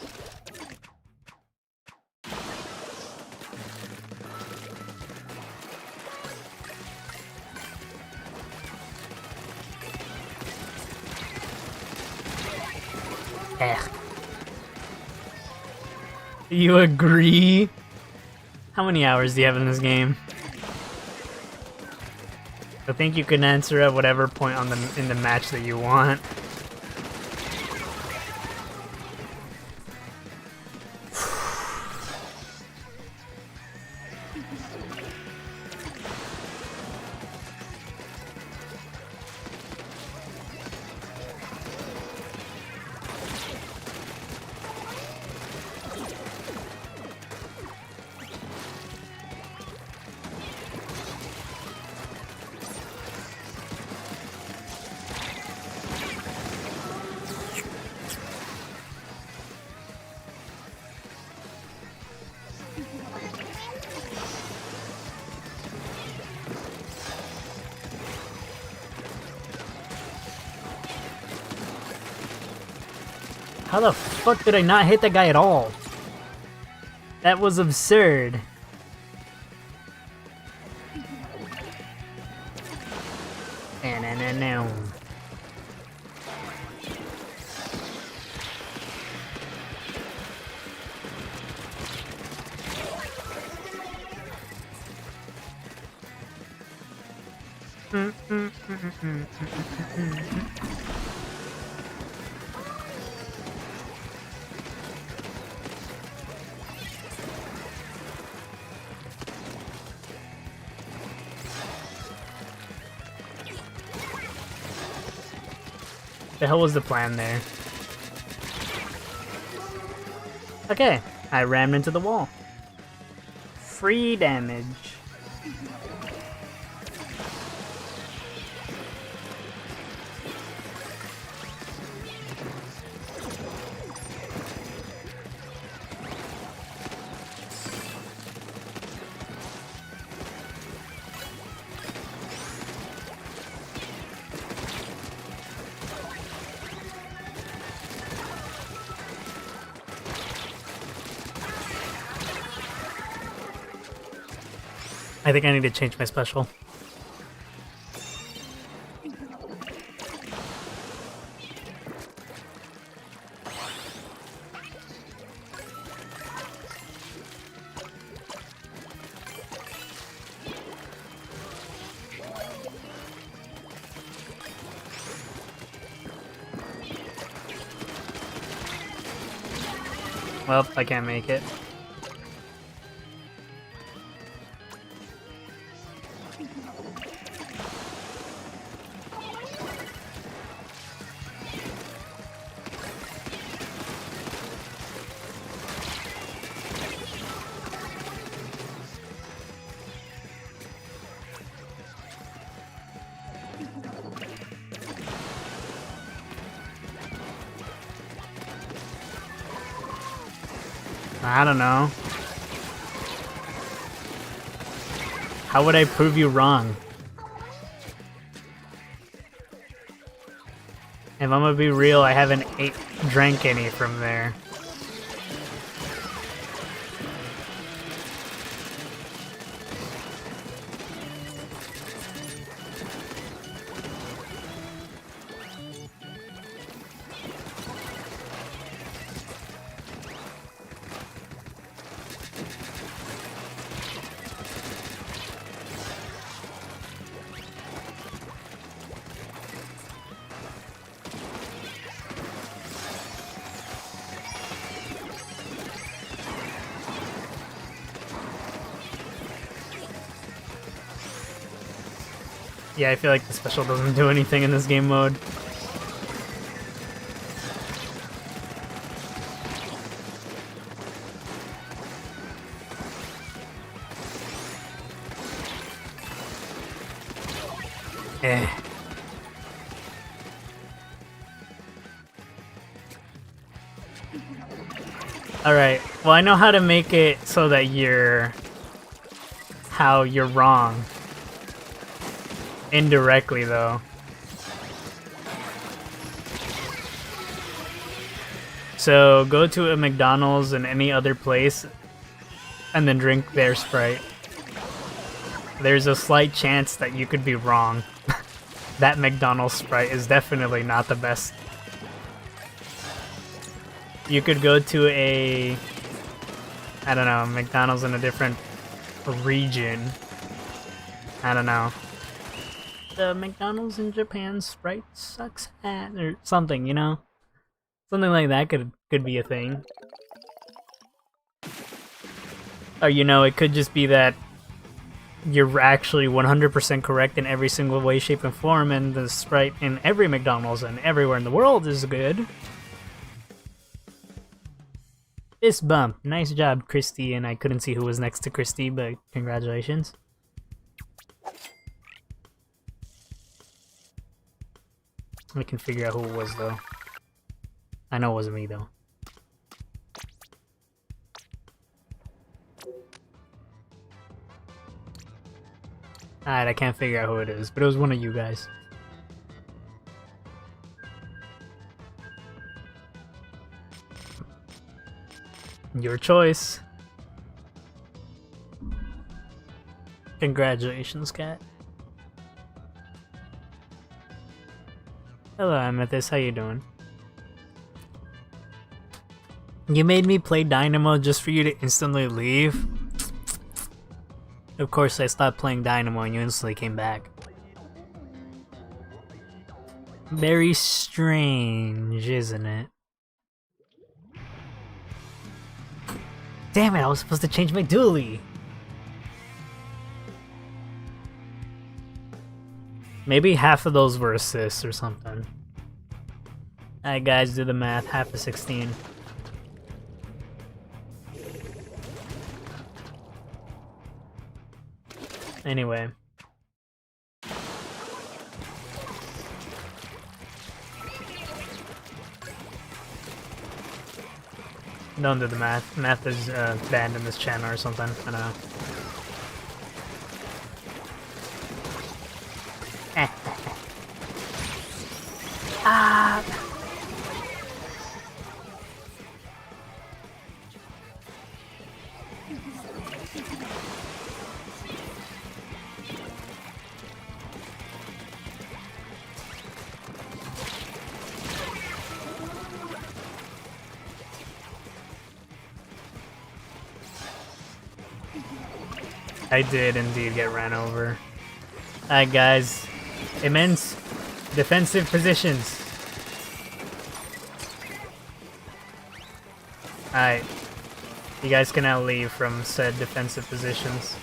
You agree? How many hours do you have in this game? I think you can answer at whatever point in the match that you want. How the fuck did I not hit that guy at all? That was absurd. No. The hell was the plan there? Okay, I rammed into the wall. Free damage. I think I need to change my special. Well, I can't make it. I don't know. How would I prove you wrong? If I'm gonna be real, I haven't drank any from there. Yeah, I feel like the special doesn't do anything in this game mode. Eh. Alright, well I know how to make it so that you're wrong. Indirectly, though. So, go to a McDonald's and any other place, and then drink their Sprite. There's a slight chance that you could be wrong. That McDonald's Sprite is definitely not the best. You could go to a, I don't know, McDonald's in a different region. I don't know. The McDonald's in Japan Sprite sucks at, or something, you know? Something like that could be a thing. Or, you know, it could just be that you're actually 100% correct in every single way, shape, and form, and the Sprite in every McDonald's and everywhere in the world is good. Fist bump. Nice job, Christy, and I couldn't see who was next to Christy, but congratulations. I can figure out who it was, though. I know it wasn't me, though. Alright, I can't figure out who it is, but it was one of you guys. Your choice. Congratulations, Cat. Hello, Amethyst. How you doing? You made me play Dynamo just for you to instantly leave? Of course, I stopped playing Dynamo and you instantly came back. Very strange, isn't it? Damn it, I was supposed to change my dually! Maybe half of those were assists or something. Alright guys, do the math. Half of 16. Anyway. Don't do the math. Math is banned in this channel or something. I don't know. Ah! I did indeed get ran over. Alright guys, immense defensive positions. Alright, you guys can now leave from said defensive positions.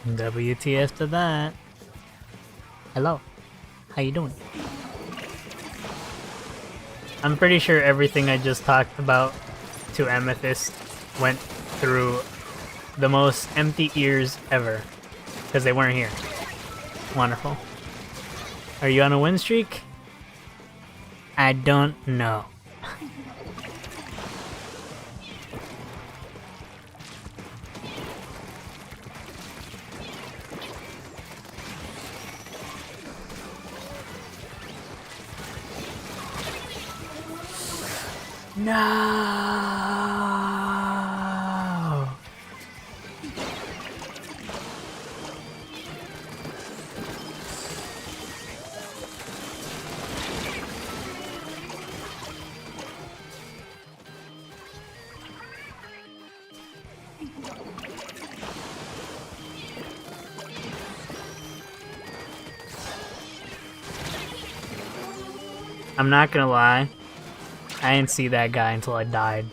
WTF to that. Hello. How you doing? I'm pretty sure everything I just talked about to Amethyst went through the most empty ears ever. Because they weren't here. Wonderful. Are you on a win streak? I don't know. No. I'm not gonna lie. I didn't see that guy until I died.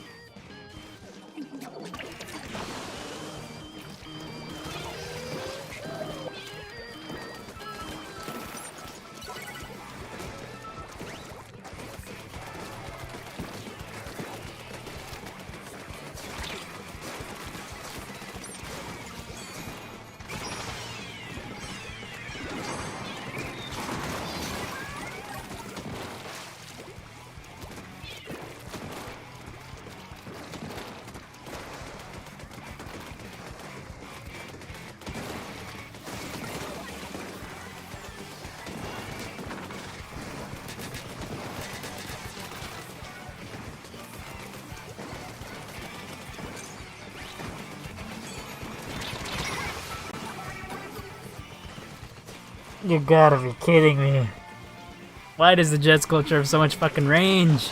You gotta be kidding me. Why does the jet sculpture have so much fucking range?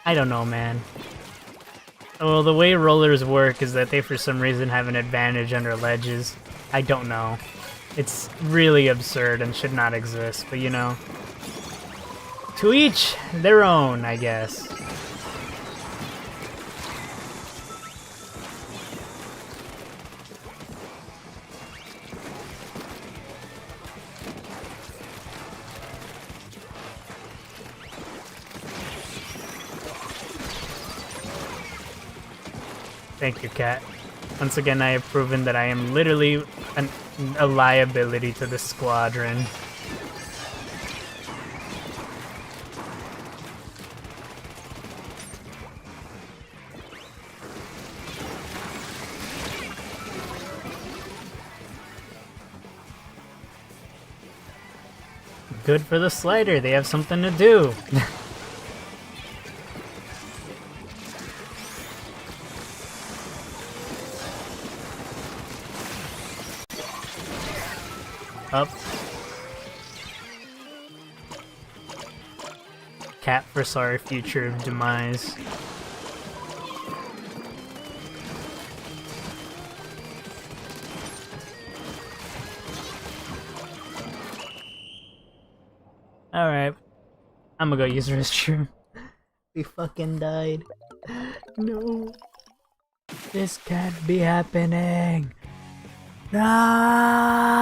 I don't know, man. Well, the way rollers work is that they for some reason have an advantage under ledges. I don't know. It's really absurd and should not exist, but you know. To each their own, I guess. Thank you, Cat. Once again, I have proven that I am literally a liability to the squadron. Good for the slider, they have something to do. Up. cat foresaw our future of demise. Alright. I'm gonna go use the restroom. We fucking died. No. This can't be happening. No!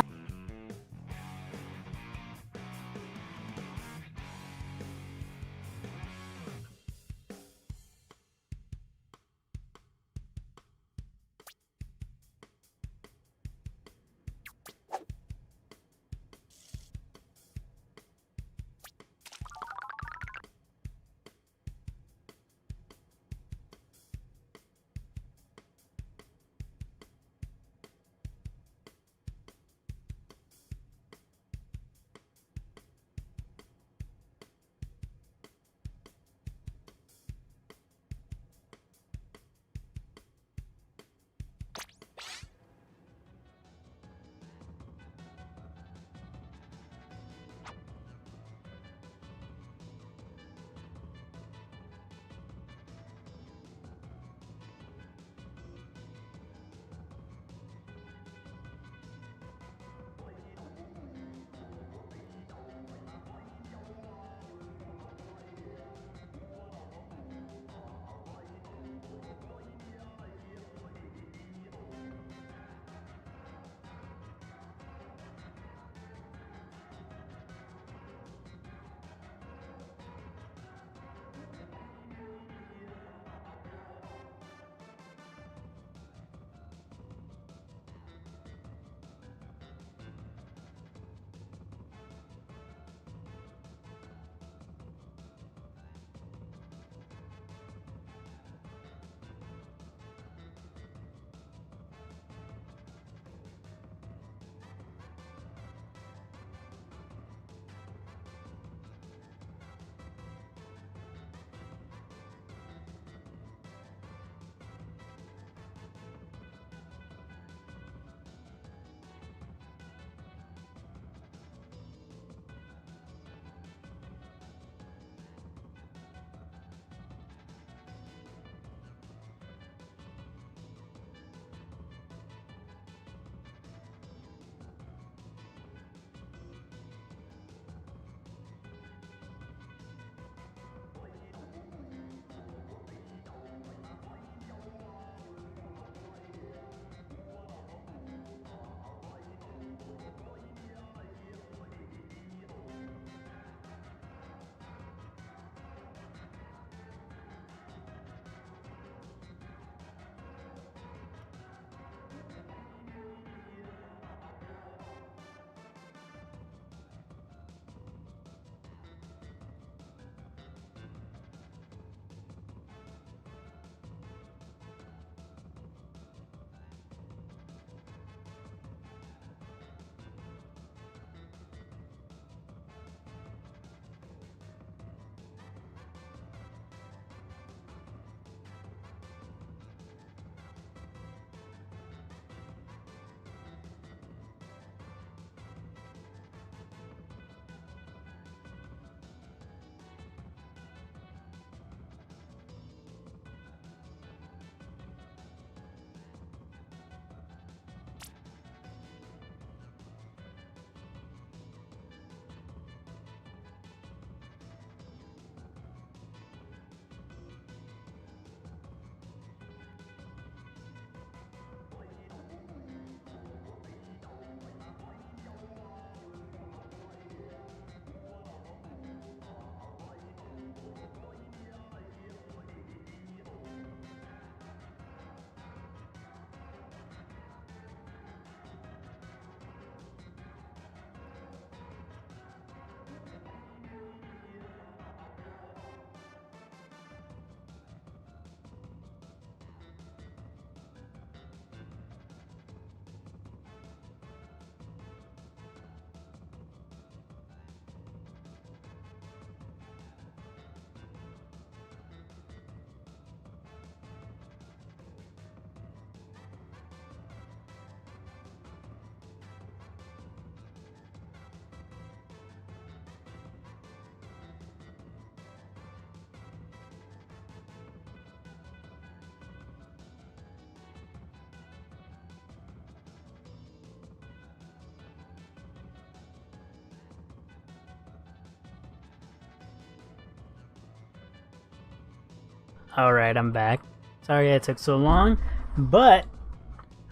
Alright, I'm back. Sorry it took so long, but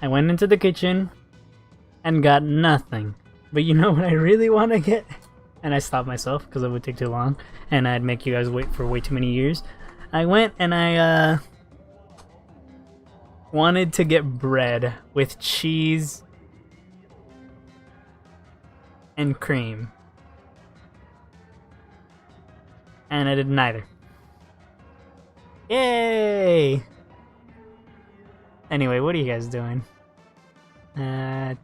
I went into the kitchen and got nothing. But you know what I really want to get? And I stopped myself because it would take too long and I'd make you guys wait for way too many years. I went and I wanted to get bread with cheese and cream. And I did neither. Yay! Anyway, what are you guys doing?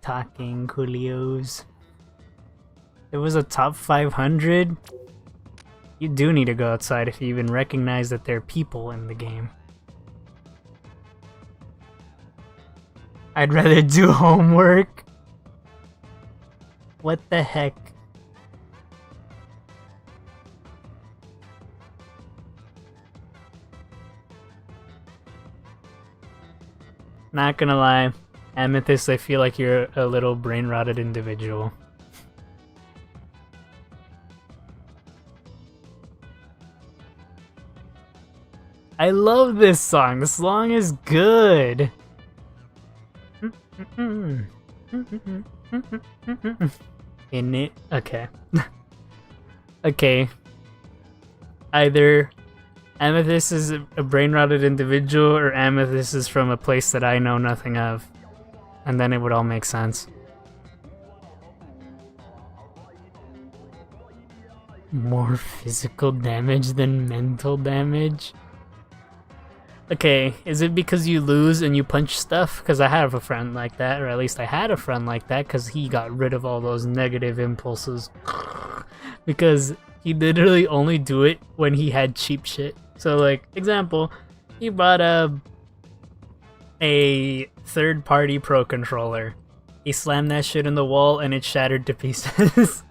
Talking coolios. It was a top 500? You do need to go outside if you even recognize that there are people in the game. I'd rather do homework. What the heck? Not gonna lie, Amethyst, I feel like you're a little brain-rotted individual. I love this song. This song is good. In it? Okay. Okay. Either Amethyst is a brain-rotted individual, or Amethyst is from a place that I know nothing of. And then it would all make sense. More physical damage than mental damage? Okay, is it because you lose and you punch stuff? Because I have a friend like that, or at least I had a friend like that, because he got rid of all those negative impulses. Because he literally only do it when he had cheap shit. So like, example, he bought a third-party Pro controller. He slammed that shit in the wall and it shattered to pieces.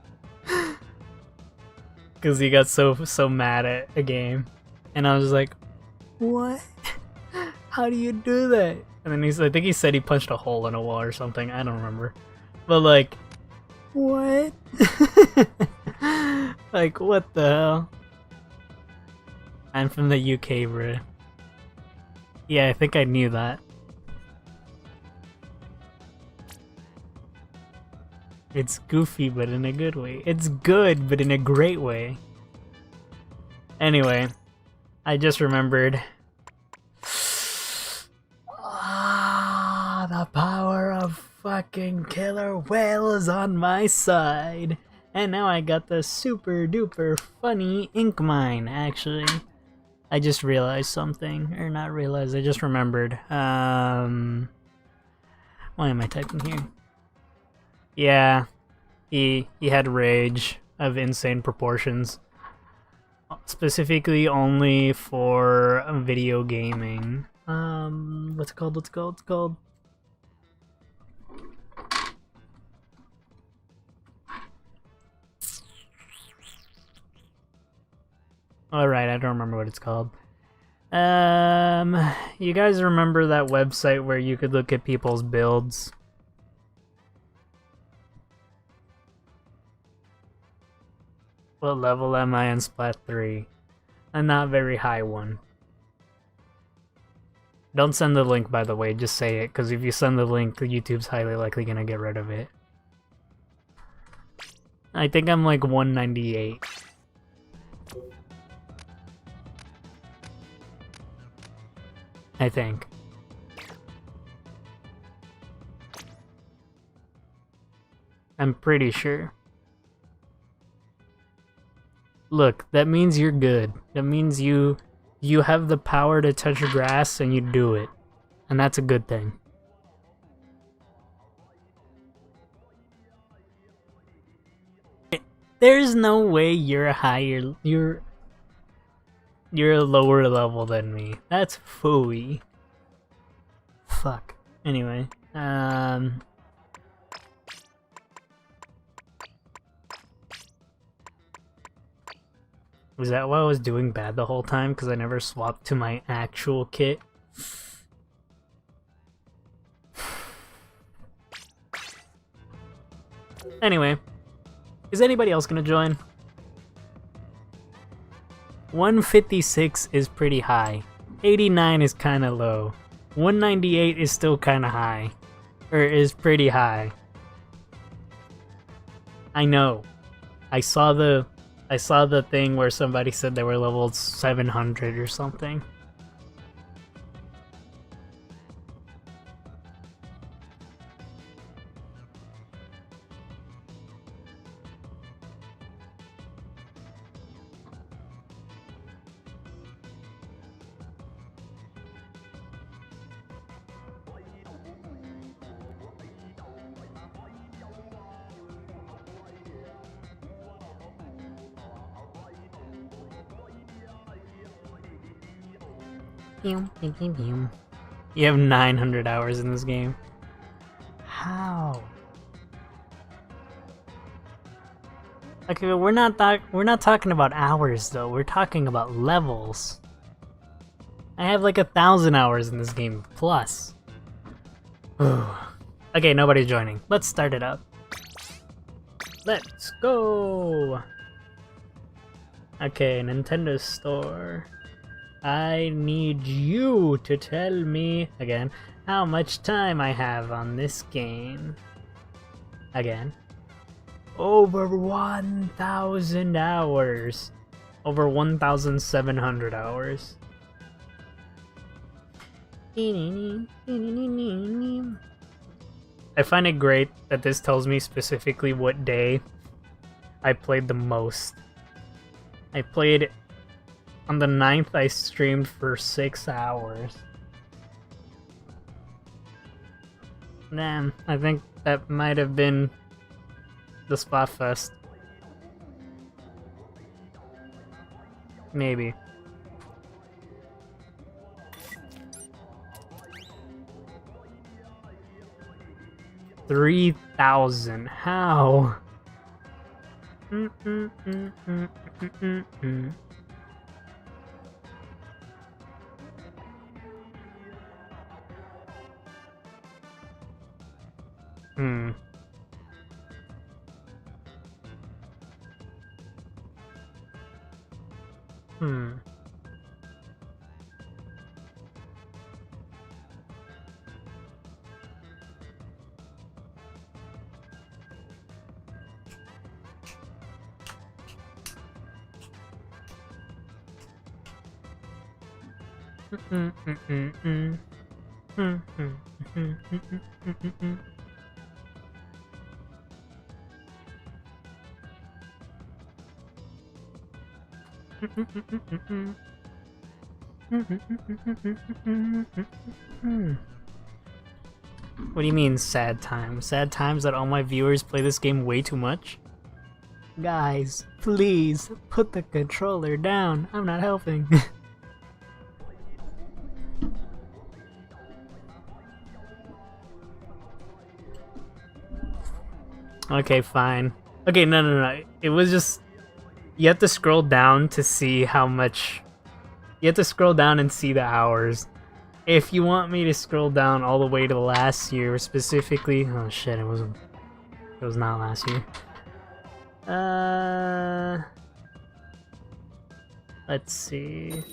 Because he got so mad at a game. And I was like, what? How do you do that? And then I think he said he punched a hole in a wall or something. I don't remember. But like, what? Like, what the hell? I'm from the UK, bro. Yeah, I think I knew that. It's goofy, but in a good way. It's good, but in a great way. Anyway, I just remembered. Ah, the power of fucking Killer Whale is on my side. And now I got the super duper funny ink mine, actually. I just realized something. Or not realized, I just remembered. Why am I typing here? Yeah, he had rage of insane proportions. Specifically only for video gaming. What's it called? What's it called? Alright, I don't remember what it's called. You guys remember that website where you could look at people's builds? What level am I in Splat 3? A not very high one. Don't send the link, by the way, just say it, because if you send the link, YouTube's highly likely gonna get rid of it. I think I'm like 198. I think. I'm pretty sure. Look, that means you're good. That means you have the power to touch grass and you do it. And that's a good thing. There's no way you're higher, you're a lower level than me. That's phooey. Fuck. Anyway, was that why I was doing bad the whole time? Because I never swapped to my actual kit? Anyway, is anybody else gonna join? 156 is pretty high. 89 is kind of low. 198 is still kind of high. Or is pretty high. I know. I saw the thing where somebody said they were leveled 700 or something. You have 900 hours in this game. How? Okay, but we're not talking about hours though. We're talking about levels. I have like 1,000 hours in this game plus. Okay, nobody's joining. Let's start it up. Let's go. Okay, Nintendo Store. I need you to tell me, again, how much time I have on this game. Again. Over 1,000 hours. Over 1,700 hours. I find it great that this tells me specifically what day I played the most. I played on the 9th, I streamed for 6 hours. Damn, I think that might have been the Splatfest. Maybe. $3,000. How? What do you mean sad times? Sad times that all my viewers play this game way too much? Guys, please put the controller down. I'm not helping. Okay, fine. Okay, no. It was just... You have to scroll down to see how much... You have to scroll down and see the hours. If you want me to scroll down all the way to last year, specifically... Oh shit, it was not last year. Let's see...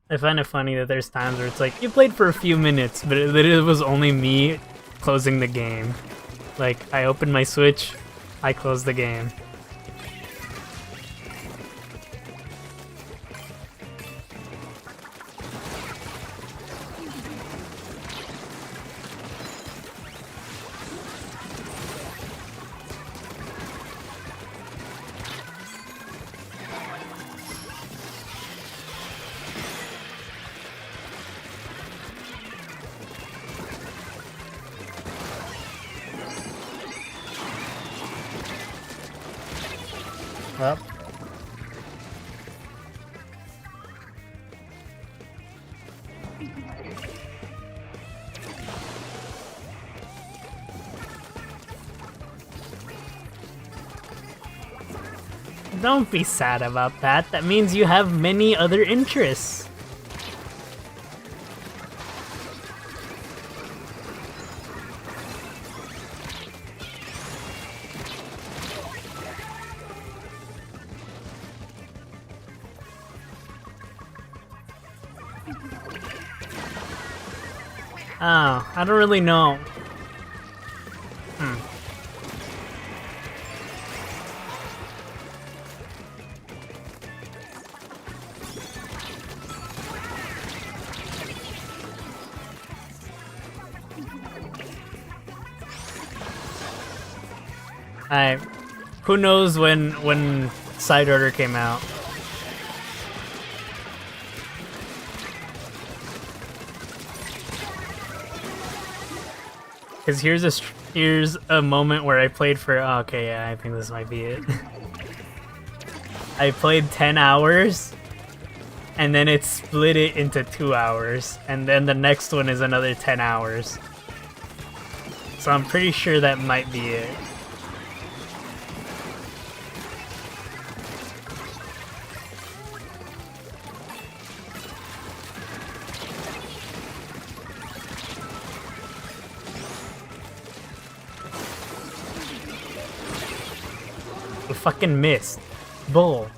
I find it funny that there's times where it's like, you played for a few minutes, but it was only me closing the game. Like, I opened my Switch, I closed the game. Up. don't be sad about that. That means you have many other interests. Oh, I don't really know. Who knows when Side Order came out? Cause here's a moment where I played for okay, yeah, I think this might be it. I played 10 hours and then it split it into 2 hours, and then the next one is another 10 hours. So I'm pretty sure that might be it. Fucking missed. Bull.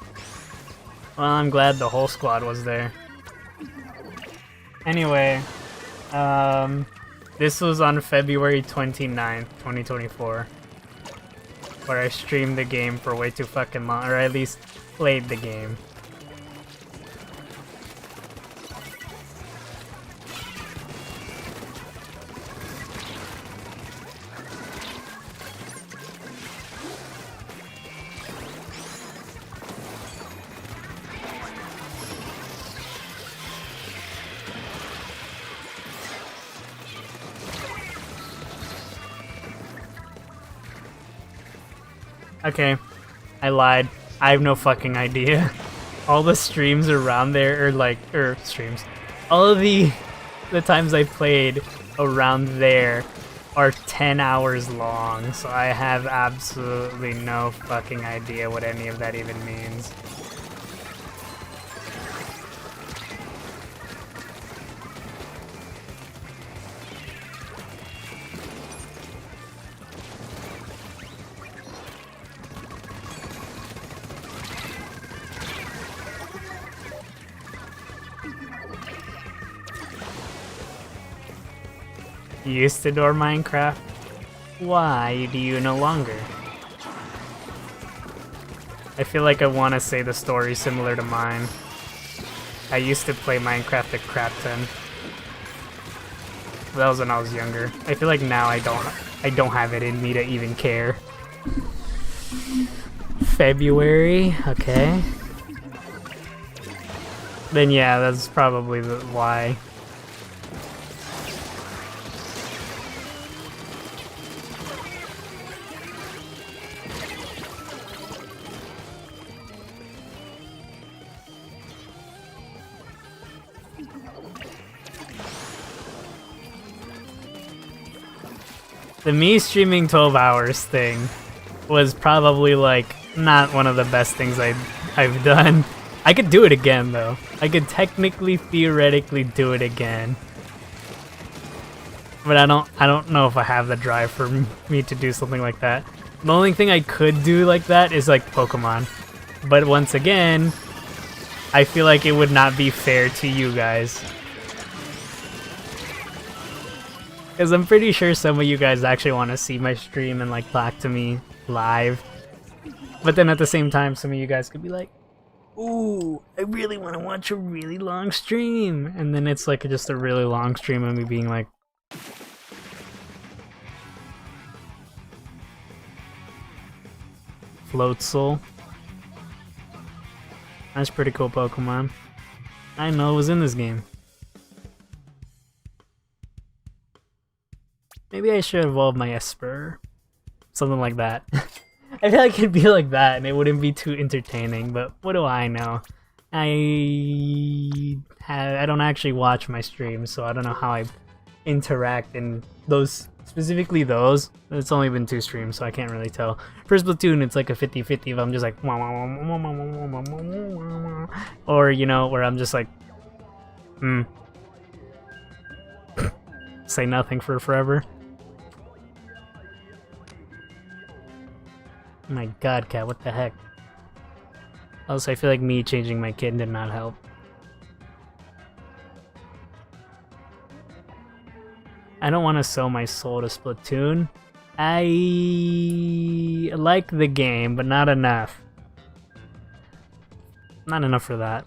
Well, I'm glad the whole squad was there. Anyway, this was on February 29th, 2024, where I streamed the game for way too fucking long, or at least played the game. Okay, I lied. I have no fucking idea. All the streams around there are streams. All of the times I played around there are 10 hours long, so I have absolutely no fucking idea what any of that even means. You used to adore Minecraft? Why do you no longer? I feel like I want to say the story similar to mine. I used to play Minecraft a crap ton. That was when I was younger. I feel like now I don't have it in me to even care. February, okay. Then yeah, that's probably why. The me streaming 12 hours thing was probably like not one of the best things I've done. I could do it again though. I could technically, theoretically do it again. But I don't know if I have the drive for me to do something like that. The only thing I could do like that is like Pokemon. But once again, I feel like it would not be fair to you guys. Because I'm pretty sure some of you guys actually want to see my stream and like talk to me live. But then at the same time, some of you guys could be like, ooh, I really want to watch a really long stream. And then it's like just a really long stream of me being like, Floatzel. That's pretty cool Pokemon. I didn't know it was in this game. Maybe I should evolve my Esper. Something like that. I feel like it'd be like that and it wouldn't be too entertaining, but what do I know? I don't actually watch my streams, so I don't know how I interact in those Specifically those. It's only been 2 streams, so I can't really tell. For Splatoon, it's like a 50-50 if I'm just like... Or, you know, where I'm just like... say nothing for forever. Oh my god, Cat, what the heck? Also, I feel like me changing my kid did not help. I don't want to sell my soul to Splatoon. I like the game, but not enough. Not enough for that.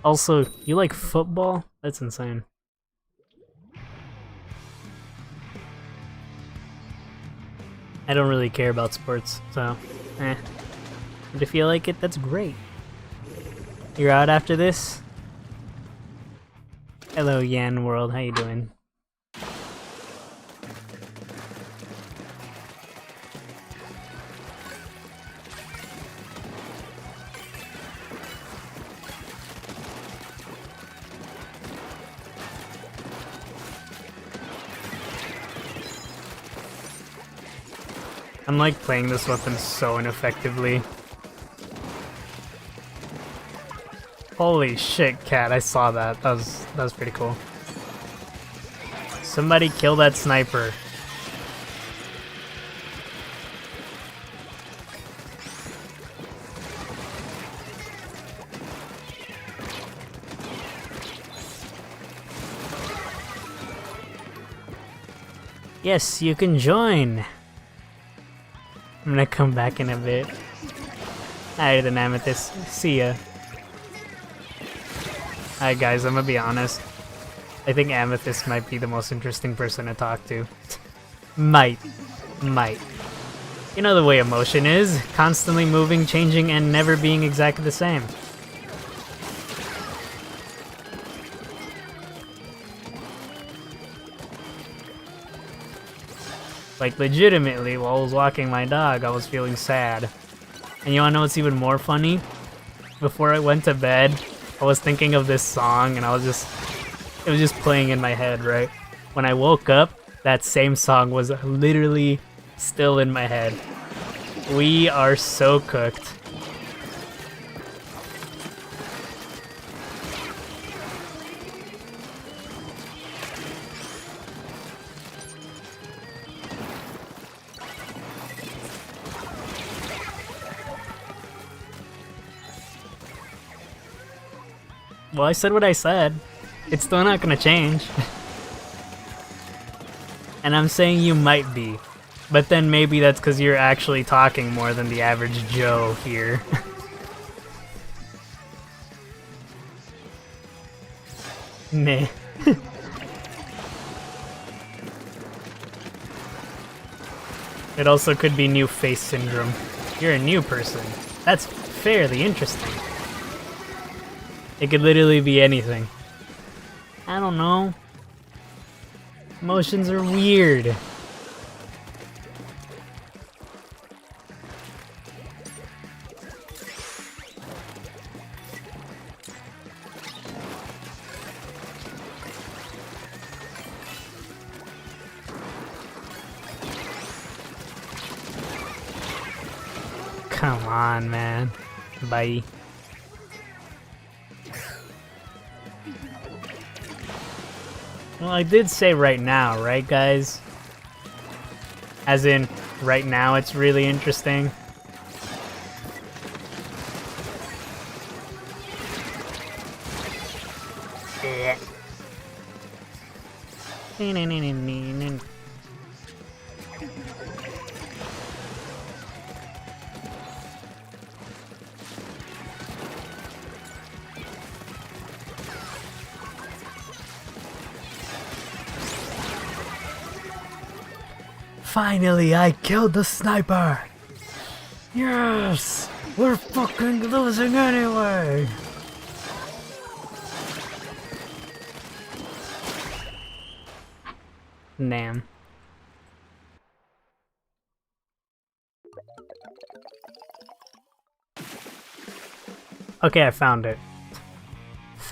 Also, you like football? That's insane. I don't really care about sports, so But if you like it, that's great. You're out after this? Hello, Yan World. How you doing? I'm like playing this weapon so ineffectively. Holy shit, Cat, I saw that. That was pretty cool. Somebody kill that sniper. Yes, you can join. I'm gonna come back in a bit. Alright then, Amethyst. See ya. Alright guys, I'm gonna be honest. I think Amethyst might be the most interesting person to talk to. Might. You know the way emotion is. Constantly moving, changing, and never being exactly the same. Like, legitimately, while I was walking my dog, I was feeling sad. And you wanna know what's even more funny? Before I went to bed, I was thinking of this song, and it was just playing in my head, right? When I woke up, that same song was literally still in my head. We are so cooked. Well, I said what I said. It's still not gonna change. And I'm saying you might be. But then maybe that's because you're actually talking more than the average Joe here. Meh. It also could be new face syndrome. You're a new person. That's fairly interesting. It could literally be anything. I don't know. Emotions are weird. Come on, man. Bye. Well, I did say right now, right, guys? As in, right now it's really interesting. Finally, I killed the sniper! Yes! We're fucking losing anyway! Damn. Okay, I found it.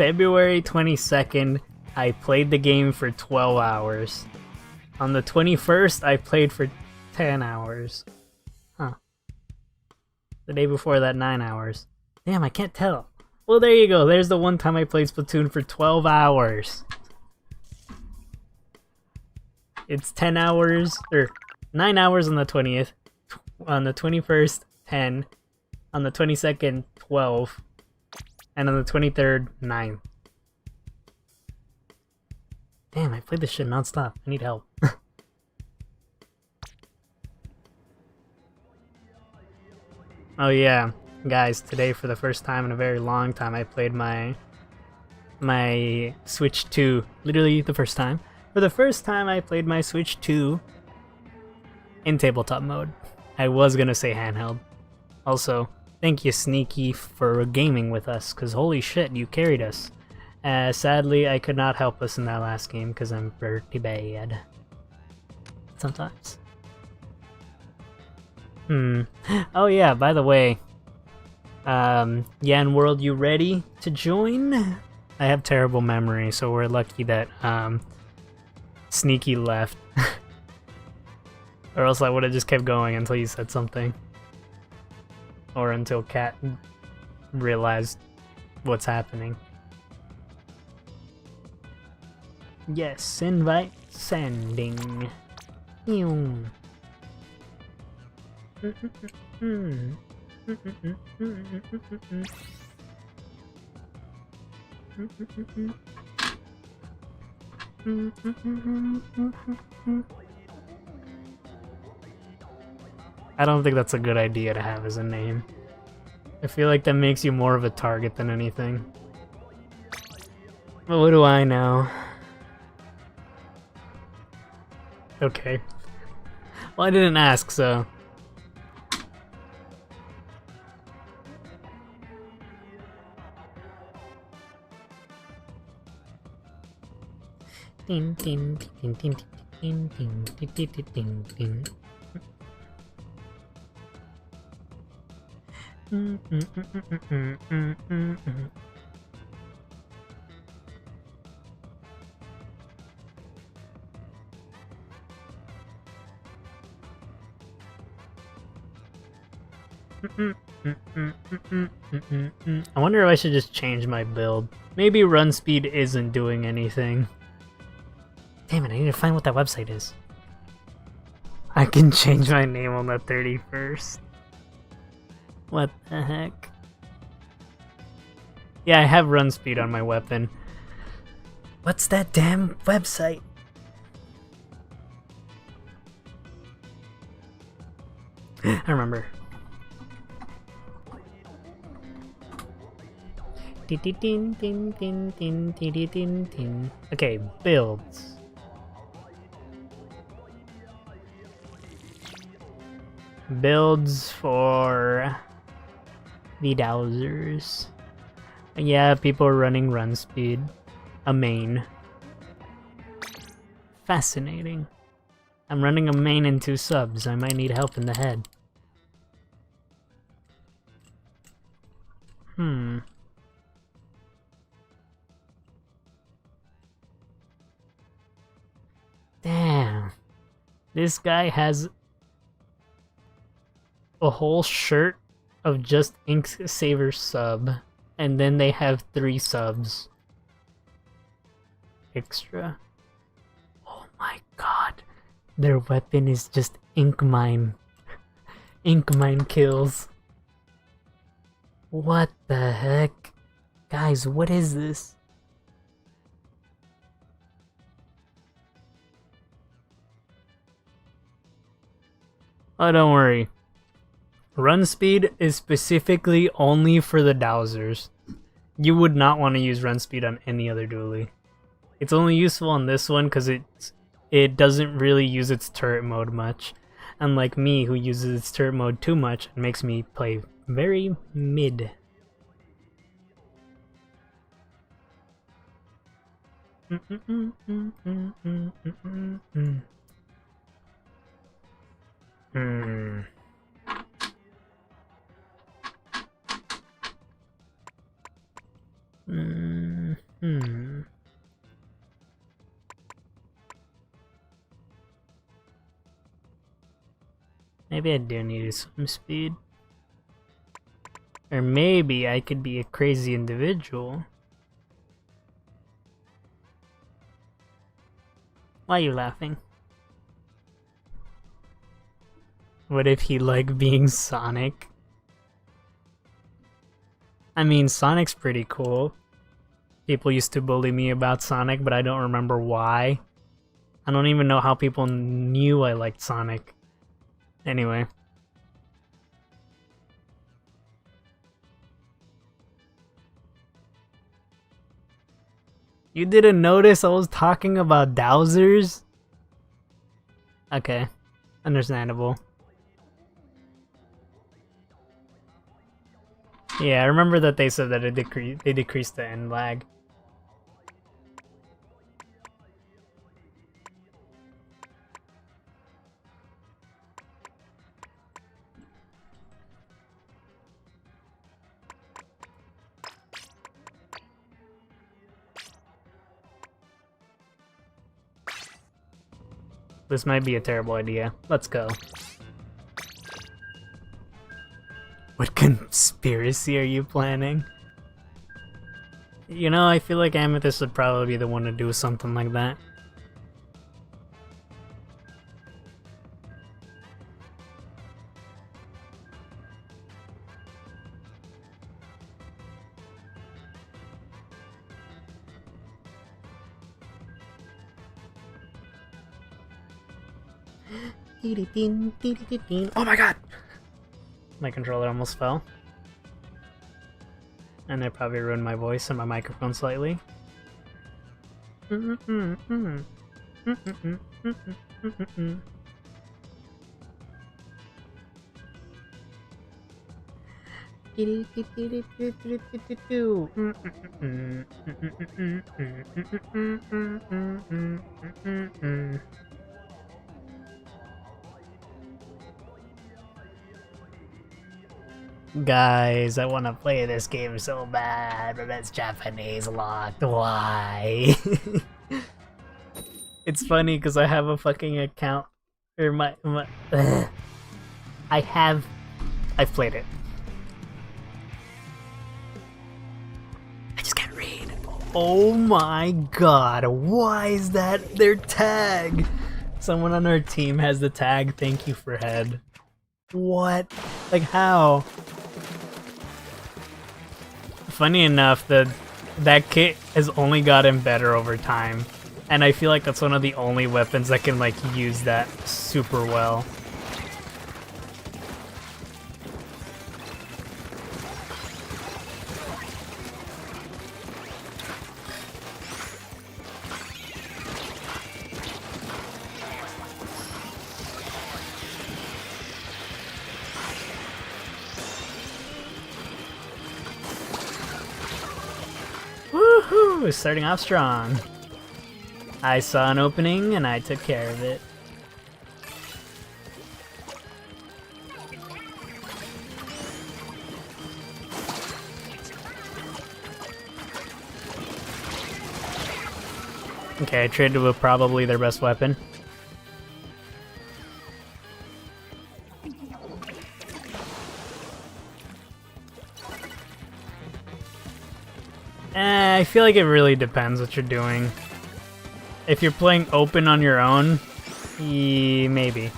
February 22nd, I played the game for 12 hours. On the 21st, I played for 10 hours. Huh. The day before that, 9 hours. Damn, I can't tell. Well, there you go. There's the one time I played Splatoon for 12 hours. It's 10 hours, or 9 hours on the 20th. On the 21st, 10. On the 22nd, 12. And on the 23rd, 9. Damn, I played this shit non-stop. I need help. Oh yeah, guys, today for the first time in a very long time I played my Switch 2. Literally the first time. For the first time I played my Switch 2 in tabletop mode. I was gonna say handheld. Also, thank you Sneaky for gaming with us, cause holy shit, you carried us. Sadly, I could not help us in that last game because I'm pretty bad. Sometimes. Oh yeah, by the way, Yan World, you ready to join? I have terrible memory, so we're lucky that Sneaky left. Or else I would have just kept going until you said something. Or until Cat realized what's happening. Yes, invite sending. Ew. I don't think that's a good idea to have as a name. I feel like that makes you more of a target than anything. But what do I know? Okay. Well, I didn't ask, so... Ding ding ding ding ding ding ding ding ding ding. I wonder if I should just change my build. Maybe run speed isn't doing anything. Damn it, I need to find what that website is. I can change my name on the 31st. What the heck? Yeah, I have run speed on my weapon. What's that damn website? I remember. Okay, builds. Builds for the dowsers. Yeah, people are running run speed. A main. Fascinating. I'm running a main and 2 subs. I might need help in the head. Damn. This guy has a whole shirt of just Inksaver sub, and then they have 3 subs extra. Oh my god, their weapon is just ink mine. Ink mine kills. What the heck? Guys, what is this? Oh, don't worry. Run speed is specifically only for the dowsers. You would not want to use run speed on any other dually. It's only useful on this one because it doesn't really use its turret mode much. Unlike me, who uses its turret mode too much, it makes me play very mid. Maybe I do need some speed. Or maybe I could be a crazy individual. Why are you laughing? What if he liked being Sonic? I mean, Sonic's pretty cool. People used to bully me about Sonic, but I don't remember why. I don't even know how people knew I liked Sonic. Anyway. You didn't notice I was talking about dowsers? Okay. Understandable. Yeah, I remember that they said that they decreased the end lag. This might be a terrible idea. Let's go. What conspiracy are you planning? You know, I feel like Amethyst would probably be the one to do something like that. Oh my god! My controller almost fell. And I probably ruined my voice and my microphone slightly. Guys, I want to play this game so bad, but it's Japanese locked. Why? It's funny because I have a fucking account. Or I've played it. I just can't read. Oh my god, why is that their tag? Someone on our team has the tag, thank you for head. What? Like how? Funny enough, that kit has only gotten better over time. And I feel like that's one of the only weapons that can like use that super well. Woohoo! Starting off strong. I saw an opening and I took care of it. Okay, I traded with probably their best weapon. I feel like it really depends what you're doing. If you're playing open on your own, maybe.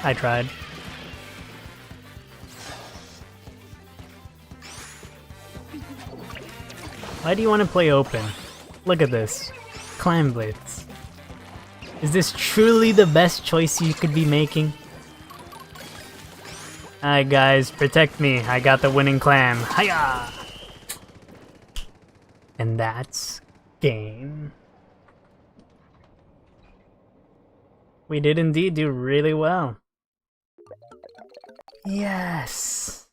I tried. Why do you want to play open? Look at this. Clam Blitz. Is this truly the best choice you could be making? Alright guys, protect me. I got the winning clam. Hiya! And that's game. We did indeed do really well. Yes!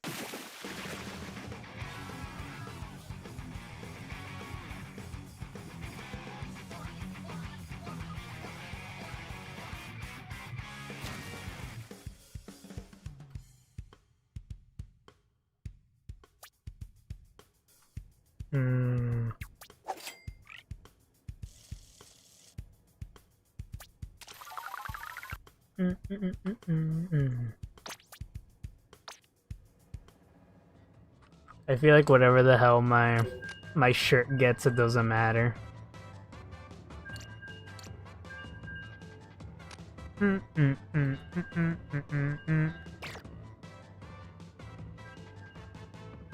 Hmm. I feel like whatever the hell my shirt gets, it doesn't matter.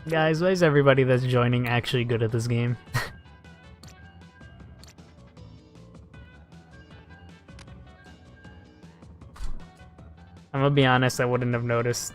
Guys, why is everybody that's joining actually good at this game? I'm gonna be honest, I wouldn't have noticed.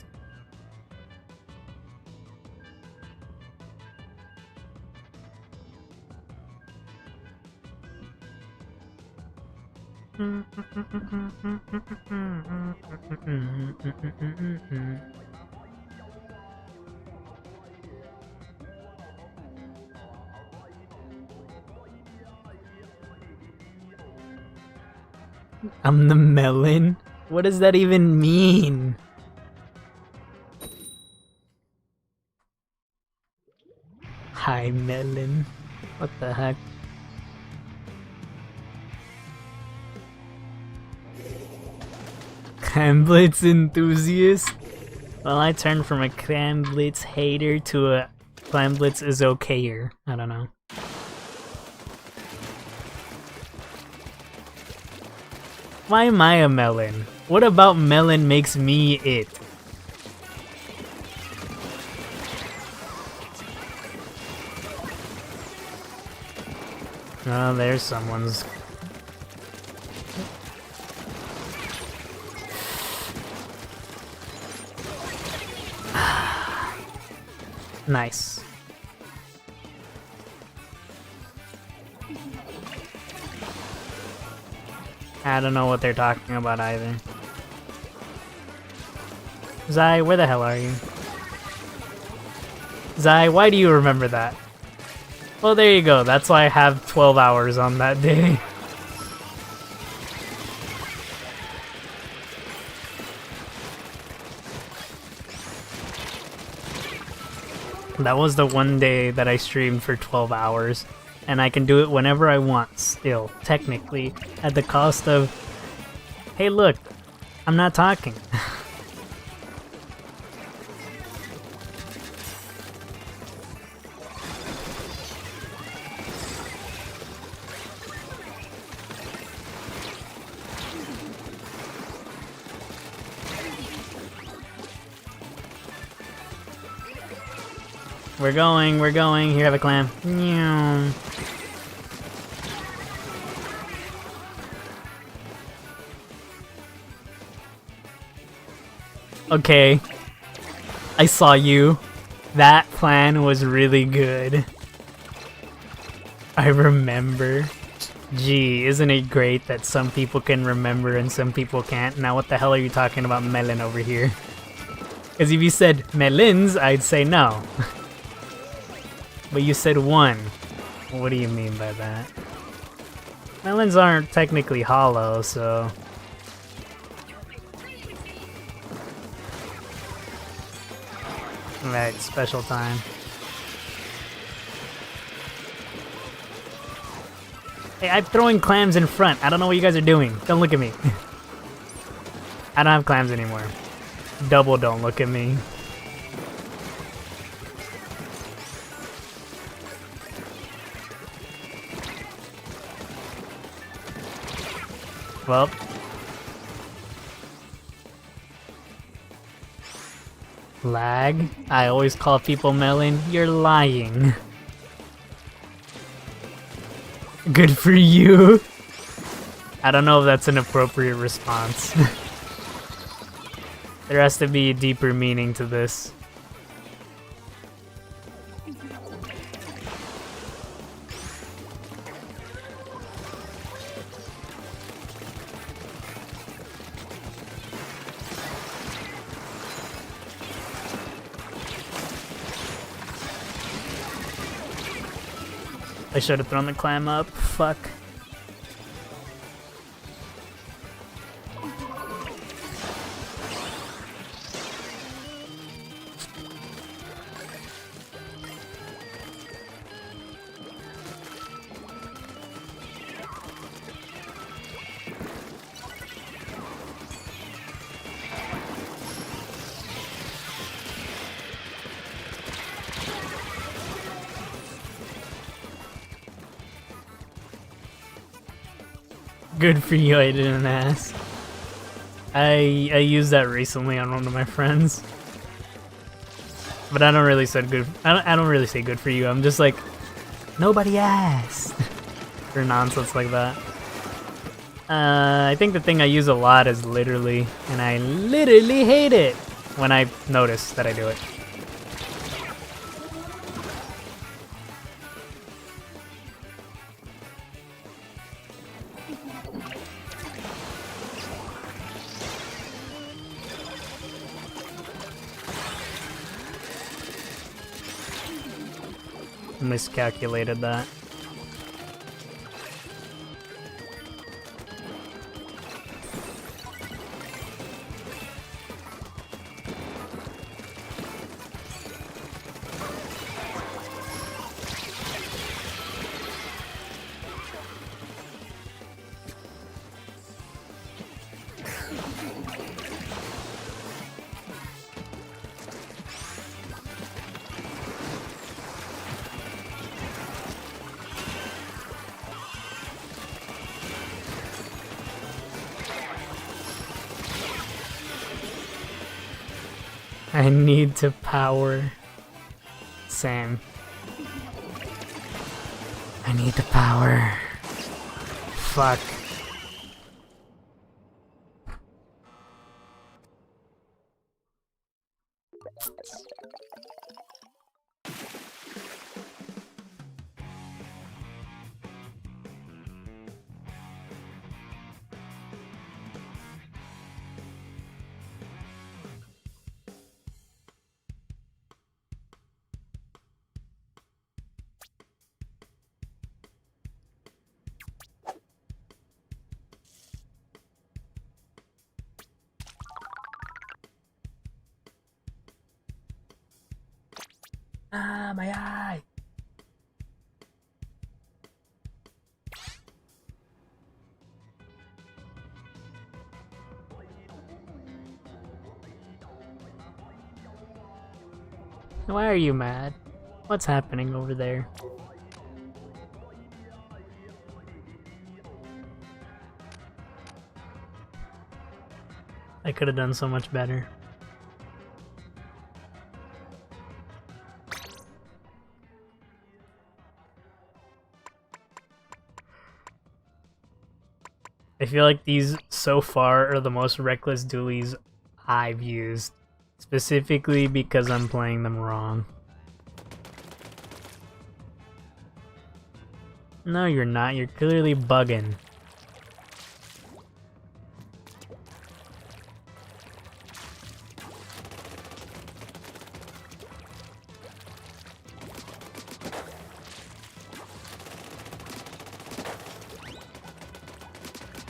I'm the melon? What does that even mean? Hi, melon. What the heck? Cramblitz enthusiast? Well, I turned from a Cramblitz hater to a Cramblitz is okayer. I don't know. Why am I a melon? What about melon makes me it? Oh, there's someone's. Nice. I don't know what they're talking about either. Zai, where the hell are you? Zai, why do you remember that? Well, there you go. That's why I have 12 hours on that day. That was the one day that I streamed for 12 hours. And I can do it whenever I want still, technically, at the cost of, hey look, I'm not talking. We're going, here, have a clam. Meow. Okay, I saw you. That plan was really good. I remember. Gee, isn't it great that some people can remember and some people can't? Now what the hell are you talking about melon over here? Because if you said melons, I'd say no. But you said one. What do you mean by that? Melons aren't technically hollow, so... Right, special time. Hey, I'm throwing clams in front. I don't know what you guys are doing. Don't look at me. I don't have clams anymore. Double don't look at me. Well. Lag? I always call people melon. You're lying. Good for you. I don't know if that's an appropriate response. There has to be a deeper meaning to this. I should have thrown the clam up. Fuck. Good for you, I didn't ask. I used that recently on one of my friends. But I don't really say good. I don't really say good for you. I'm just like, nobody asked. Or nonsense like that. I think the thing I use a lot is literally, and I literally hate it when I notice that I do it. Miscalculated that. I need to power Sam. I need to power. Fuck. Ah, my eye! Why are you mad? What's happening over there? I could have done so much better. I feel like these so far are the most reckless dualies I've used. Specifically because I'm playing them wrong. No, you're not. You're clearly bugging.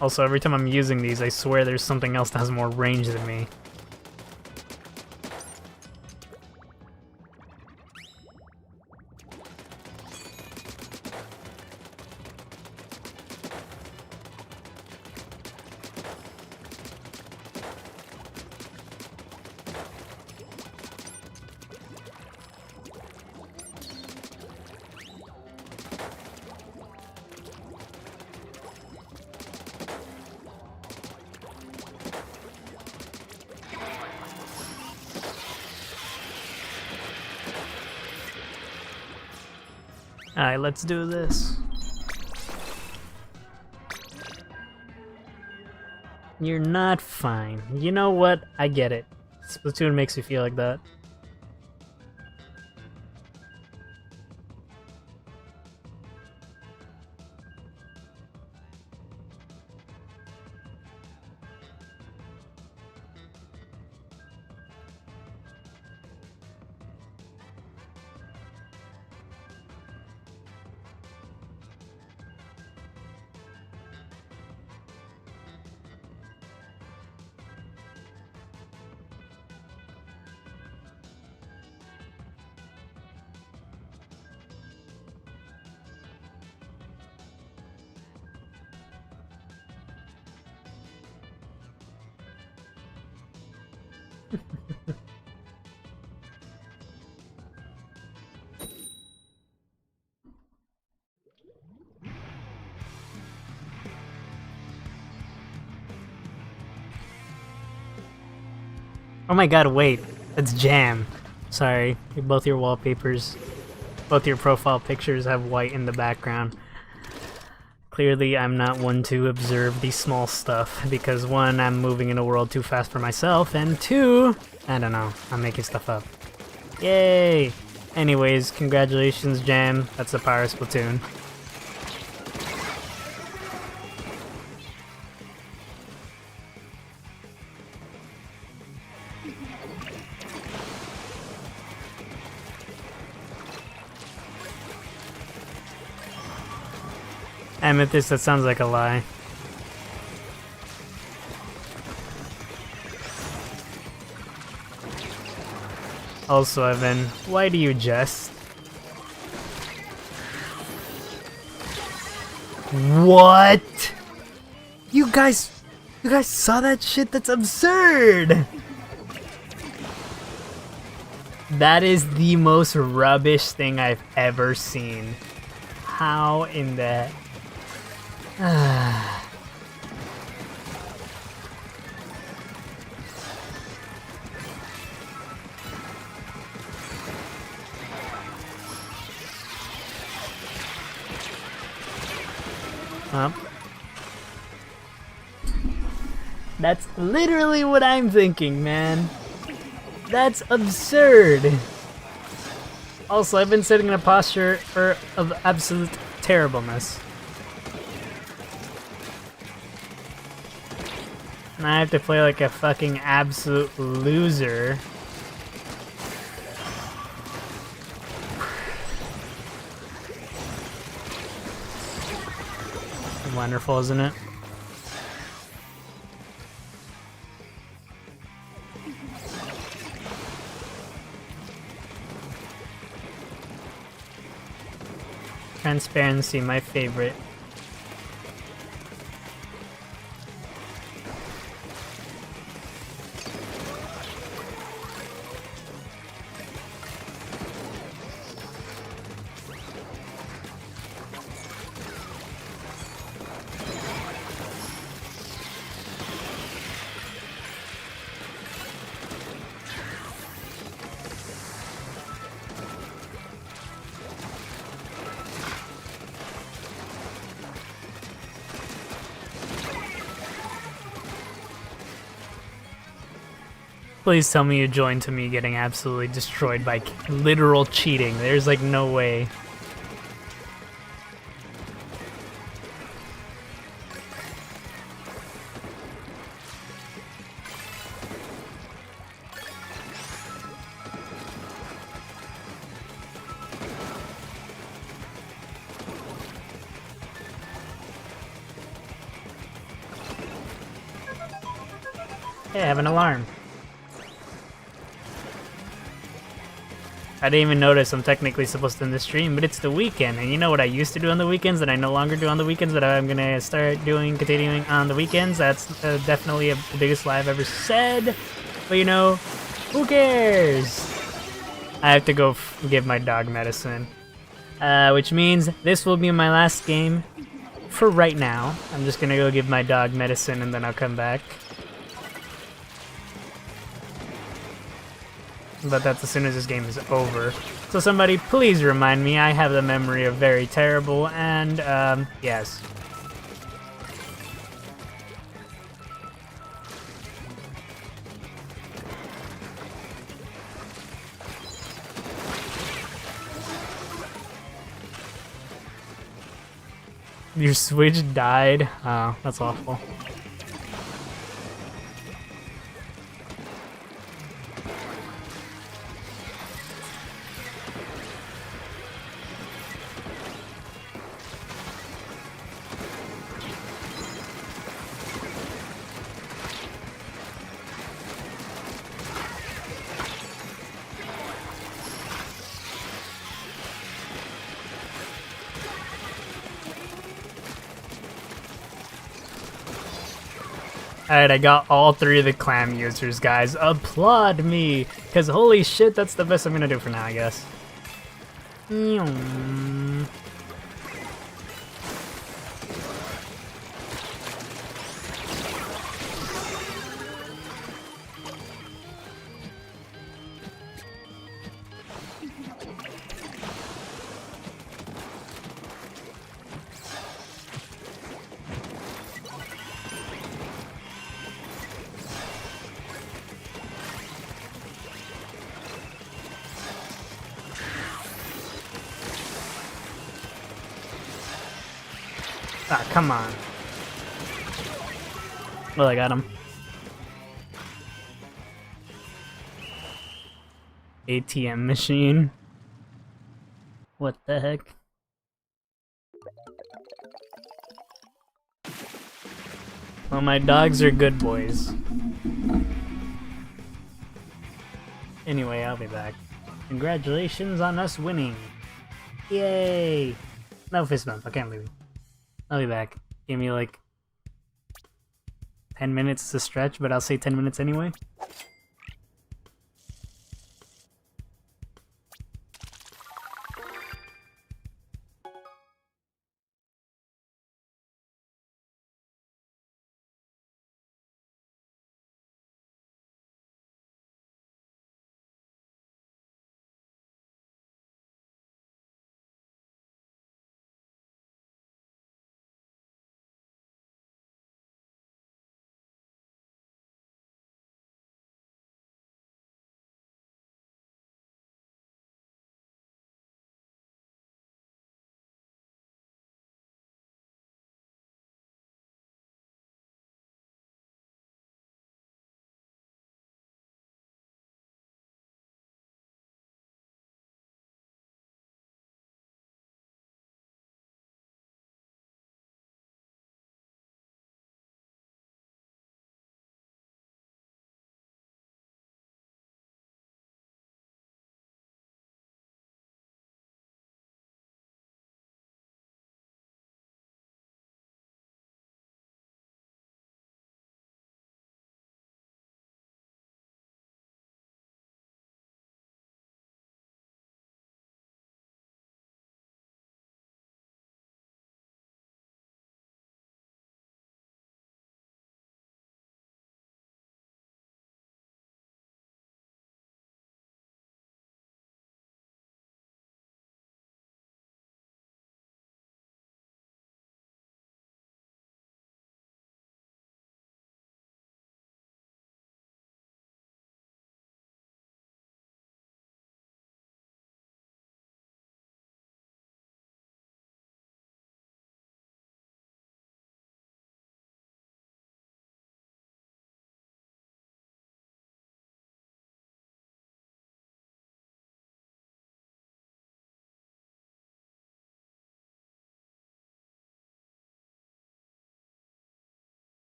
Also, every time I'm using these, I swear there's something else that has more range than me. Alright, let's do this. You're not fine. You know what? I get it. Splatoon makes you feel like that. Oh my god, wait. That's Jam. Sorry, both your wallpapers, both your profile pictures have white in the background. Clearly, I'm not one to observe the small stuff, because one, I'm moving in a world too fast for myself, and two, I don't know, I'm making stuff up. Yay! Anyways, congratulations, Jam. That's the power of Splatoon. Amethyst, that sounds like a lie. Also, Evan, why do you jest? What? You guys saw that shit? That's absurd! That is the most rubbish thing I've ever seen. How in the... That's literally what I'm thinking, man. That's absurd. Also, I've been sitting in a posture of absolute terribleness. And I have to play like a fucking absolute loser. Wonderful, isn't it? Transparency, my favorite. Please tell me you joined to me getting absolutely destroyed by literal cheating. There's like no way. Hey, I have an alarm. I didn't even notice I'm technically supposed to end the stream, but it's the weekend, and you know what I used to do on the weekends that I no longer do on the weekends that I'm gonna start continuing on the weekends? That's definitely the biggest lie I've ever said, but you know, who cares? I have to go give my dog medicine, which means this will be my last game for right now. I'm just gonna go give my dog medicine and then I'll come back. But that's as soon as this game is over. So somebody please remind me. I have the memory of very terrible, and yes. Your Switch died? Oh, that's awful. Alright, I got all 3 of the clam users, guys. Applaud me! Because holy shit, that's the best I'm gonna do for now, I guess. Ah, come on. Well, I got him. ATM machine. What the heck? Well, my dogs are good boys. Anyway, I'll be back. Congratulations on us winning. Yay! No fist bump, I can't believe it. I'll be back. Give me like 10 minutes to stretch, but I'll say 10 minutes anyway.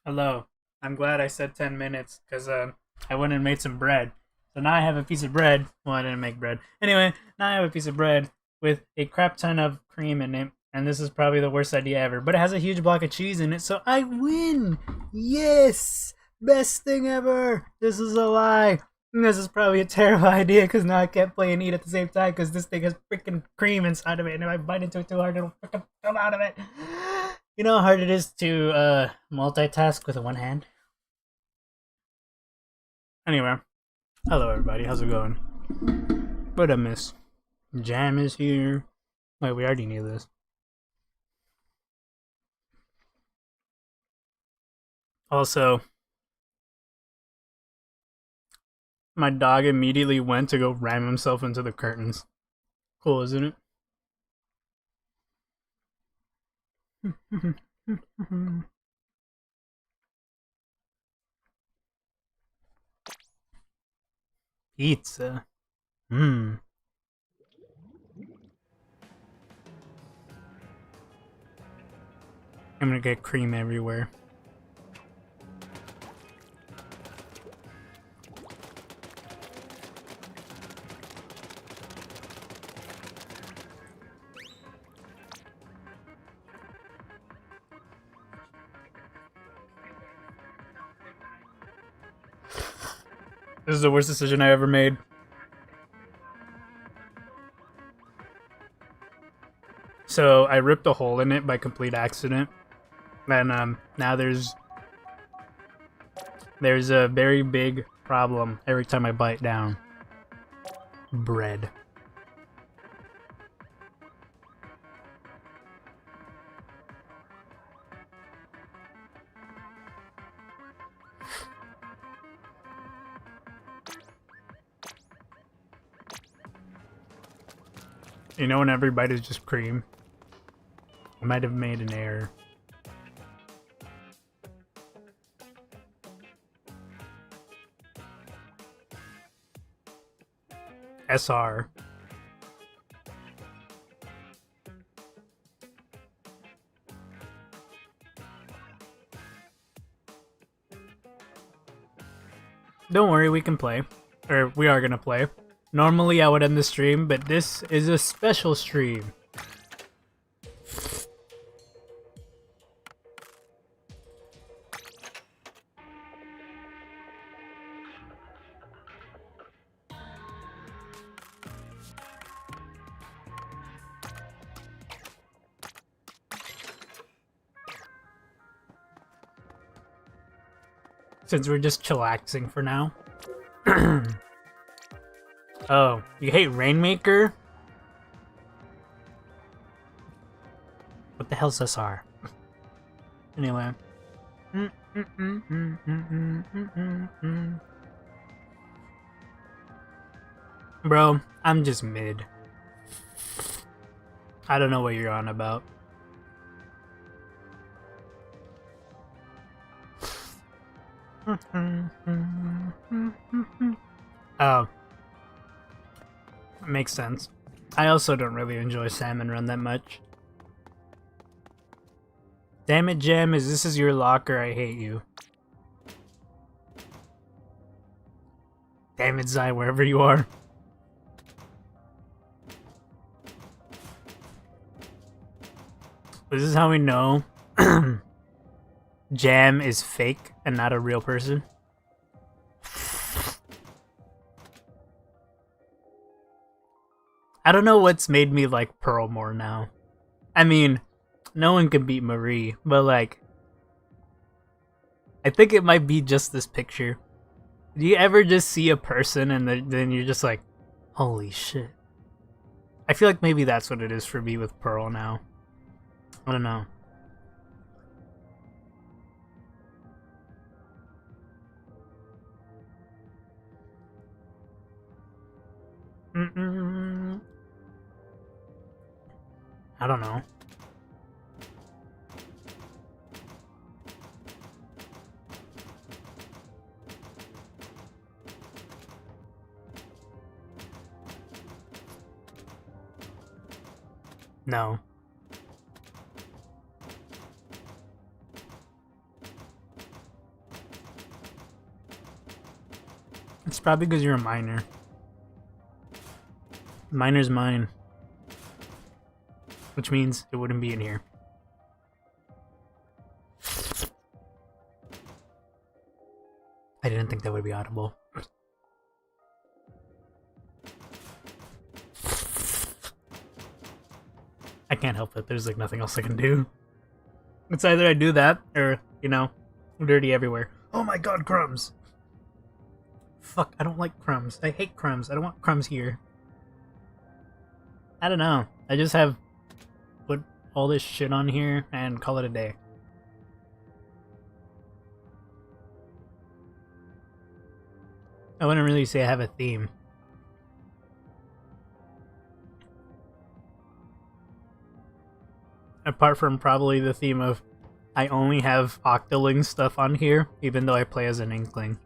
Hello. I'm glad I said 10 minutes because I went and made some bread. So now I have a piece of bread. Well, I didn't make bread. Anyway, now I have a piece of bread with a crap ton of cream in it. And this is probably the worst idea ever. But it has a huge block of cheese in it, so I win! Yes! Best thing ever! This is a lie. This is probably a terrible idea because now I can't play and eat at the same time because this thing has freaking cream inside of it. And if I bite into it too hard, it'll freaking come out of it. You know how hard it is to multitask with one hand? Anyway, hello everybody, how's it going? What up, miss? Jam is here. Wait, we already knew this. Also, my dog immediately went to go ram himself into the curtains. Cool, isn't it? Pizza. Mmm. I'm gonna get cream everywhere. This is the worst decision I ever made. So I ripped a hole in it by complete accident. And now there's a very big problem every time I bite down. Bread. You know when every bite is just cream? I might have made an error. SR. Don't worry, we can play. Or we are gonna play. Normally I would end the stream, but this is a special stream. Since we're just chillaxing for now. Oh, you hate Rainmaker? What the hell's SR? Anyway. Bro, I'm just mid. I don't know what you're on about. Oh. Makes sense. I also don't really enjoy Salmon Run that much. Damn it, Jam, this is your locker, I hate you. Damn it, Zai, wherever you are. This is how we know Jam is fake and not a real person. I don't know what's made me like Pearl more now. I mean, no one can beat Marie, but like, I think it might be just this picture. Do you ever just see a person and then you're just like, holy shit? I feel like maybe that's what it is for me with Pearl now. I don't know. I don't know. No. It's probably because you're a minor. Miner's mine. Which means it wouldn't be in here. I didn't think that would be audible. I can't help it. There's like nothing else I can do. It's either I do that or, you know, dirty everywhere. Oh my god, crumbs! Fuck, I don't like crumbs. I hate crumbs. I don't want crumbs here. I don't know. I just have put all this shit on here and call it a day. I wouldn't really say I have a theme. Apart from probably the theme of I only have Octoling stuff on here, even though I play as an Inkling.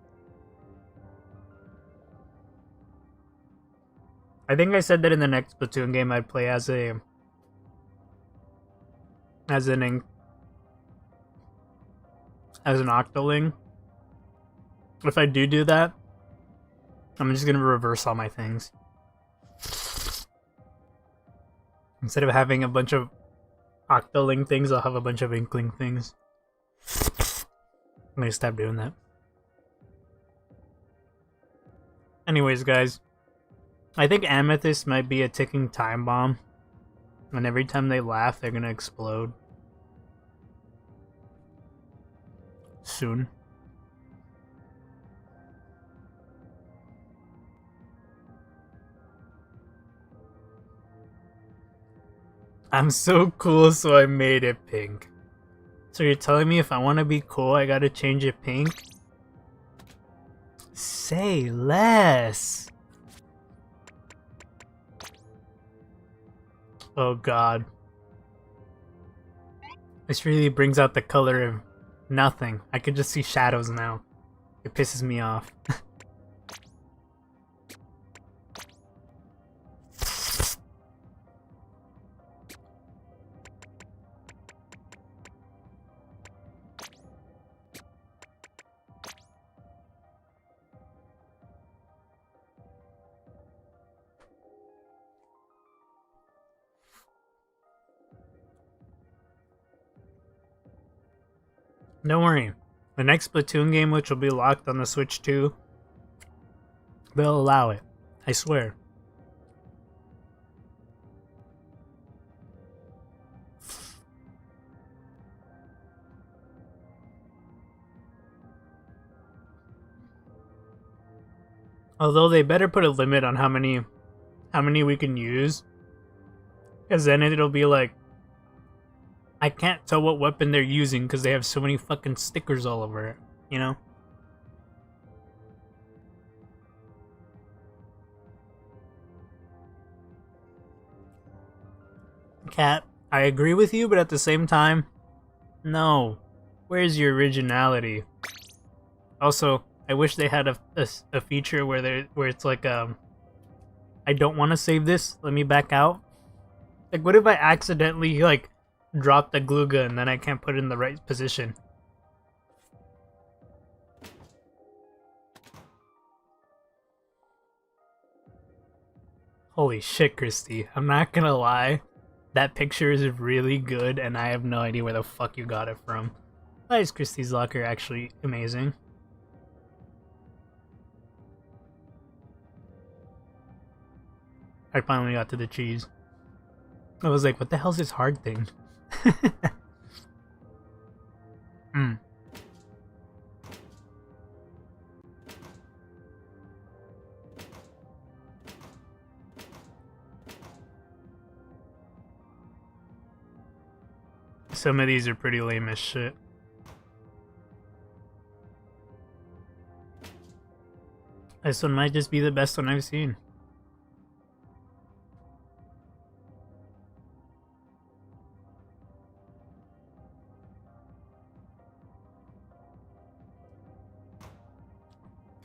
I think I said that in the next Splatoon game I'd play as an Octoling. If I do that, I'm just gonna reverse all my things. Instead of having a bunch of Octoling things, I'll have a bunch of Inkling things. I'm gonna stop doing that. Anyways, guys, I think Amethyst might be a ticking time bomb. And every time they laugh, they're gonna explode. Soon. I'm so cool, so I made it pink. So you're telling me if I want to be cool, I gotta change it pink? Say less! Oh god. This really brings out the color of nothing. I could just see shadows now. It pisses me off. Don't worry. The next Splatoon game, which will be locked on the Switch 2, they'll allow it. I swear. Although they better put a limit on how many we can use. Because then it'll be like, I can't tell what weapon they're using because they have so many fucking stickers all over it, you know? Cat, I agree with you, but at the same time, no. Where's your originality? Also, I wish they had a feature where it's like, I don't want to save this, let me back out. Like, what if I accidentally, like, drop the glue gun and then I can't put it in the right position? Holy shit, Christy. I'm not gonna lie. That picture is really good and I have no idea where the fuck you got it from. Why is Christy's locker actually amazing? I finally got to the cheese. I was like, what the hell's this hard thing? Some of these are pretty lame as shit. This one might just be the best one I've seen.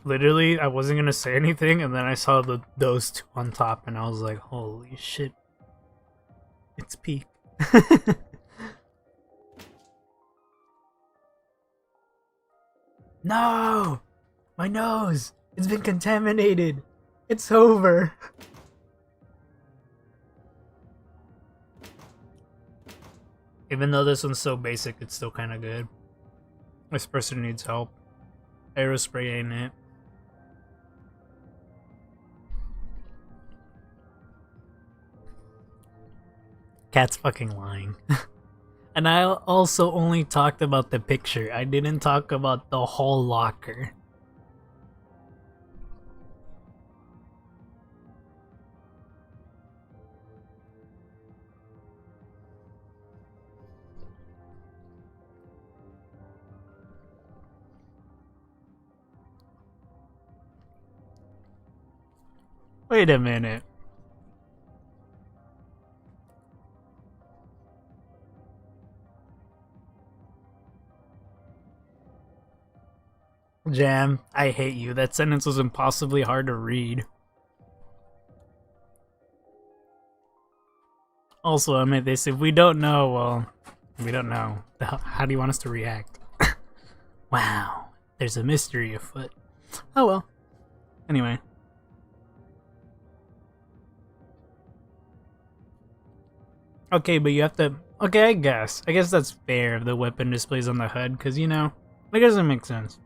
Literally, I wasn't gonna say anything, and then I saw those two on top, and I was like, holy shit. It's peak. No! My nose! It's been contaminated. It's over. Even though this one's so basic, it's still kind of good. This person needs help. Aerospray ain't it. Cat's fucking lying. And I also only talked about the picture. I didn't talk about the whole locker. Wait a minute. Jam, I hate you. That sentence was impossibly hard to read. Also, I mean this, if we don't know, well, we don't know. How do you want us to react? Wow, there's a mystery afoot. Oh well. Anyway. Okay, but you have to... Okay, I guess that's fair if the weapon displays on the HUD, because, you know, that doesn't make sense.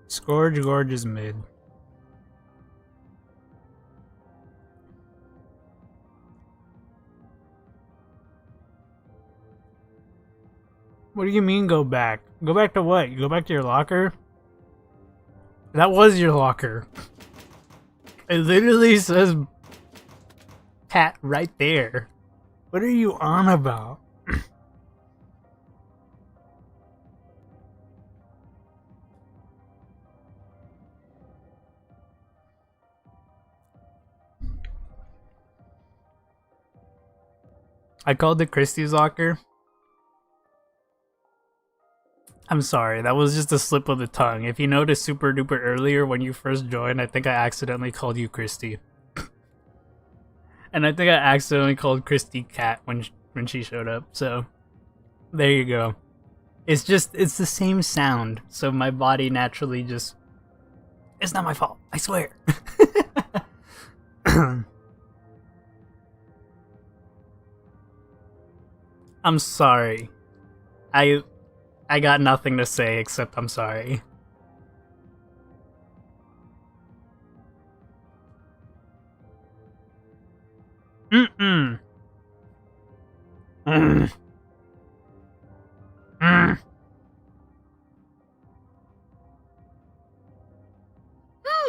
Scourge Gorge is mid. What do you mean go back? Go back to what? You go back to your locker? That was your locker. It literally says Pat right there. What are you on about? I called it Christie's locker. I'm sorry, that was just a slip of the tongue. If you noticed super duper earlier when you first joined, I think I accidentally called you Christy. And I think I accidentally called Christy Cat when she showed up, so there you go. It's the same sound, so my body naturally just... It's not my fault, I swear. I'm sorry. I got nothing to say except I'm sorry. Mm-mm. Mm. Mm.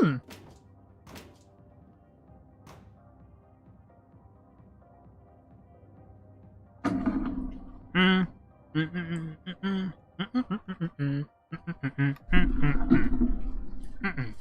Mm. Mm. Mm-mm. Mm-mm. Mm-mm.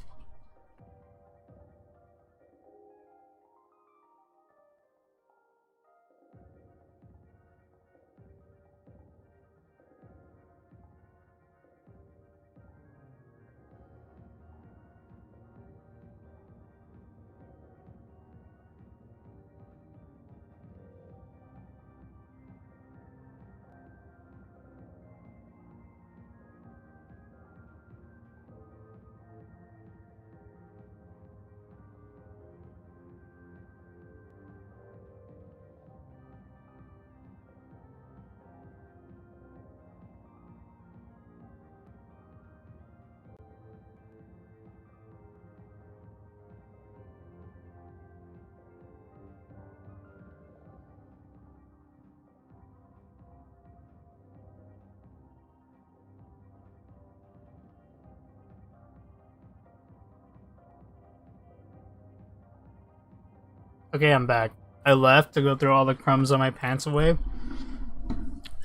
Okay, I'm back. I left to go throw all the crumbs on my pants away.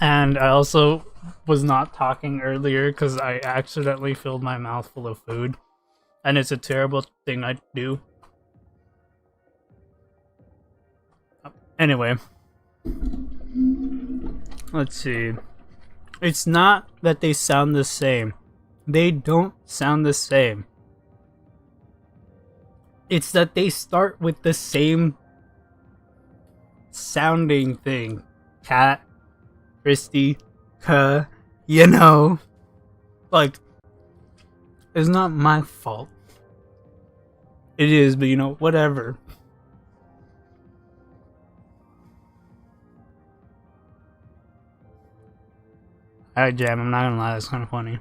And I also was not talking earlier because I accidentally filled my mouth full of food. And it's a terrible thing I do. Anyway. Let's see. It's not that they sound the same. They don't sound the same. It's that they start with the same sounding thing. Cat, Christy, you know, like, it's not my fault. It is, but you know, whatever. Alright, Jam, I'm not gonna lie, that's kind of funny.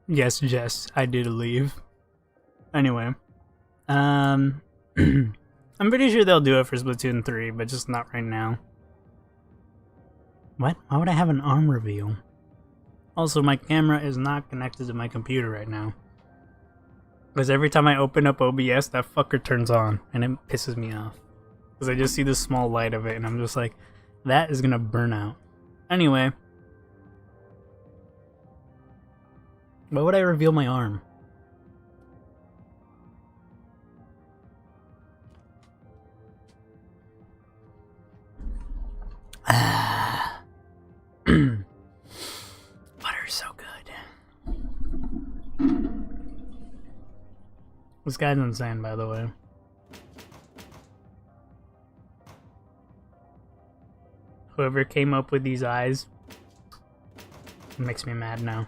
Yes, Jess, I did leave. Anyway, I'm pretty sure they'll do it for Splatoon 3, but just not right now. What? Why would I have an arm reveal? Also, my camera is not connected to my computer right now. Because every time I open up OBS, that fucker turns on, and it pisses me off. Because I just see the small light of it, and I'm just like, that is gonna burn out. Anyway. Why would I reveal my arm? Butter's so good. This guy's insane, by the way. Whoever came up with these eyes makes me mad now.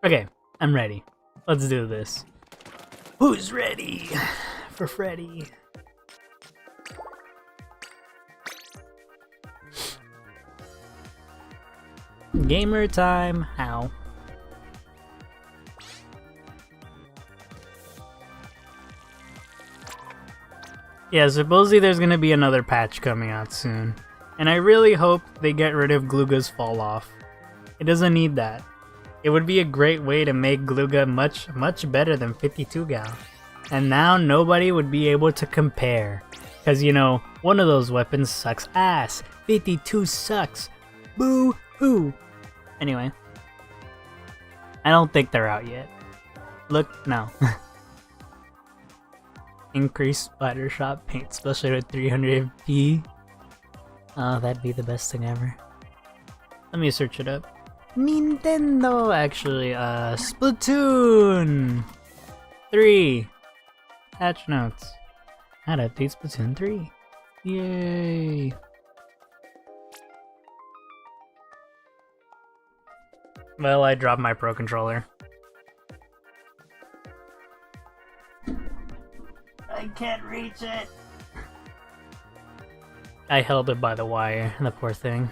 Okay, I'm ready. Let's do this. Who's ready for Freddy? Gamer time, how? Yeah, supposedly there's gonna be another patch coming out soon. And I really hope they get rid of Gluga's fall off. It doesn't need that. It would be a great way to make Gluga much better than 52 Gal. And now nobody would be able to compare. Cause you know, one of those weapons sucks ass. 52 sucks. Boo hoo. Anyway. I don't think they're out yet. Look, no. Increase spider shot paint, especially with 300p. Oh, that'd be the best thing ever. Let me search it up. Nintendo, actually, Splatoon 3 patch notes. How to update Splatoon 3. Yay! Well, I dropped my Pro Controller. I can't reach it! I held it by the wire, the poor thing.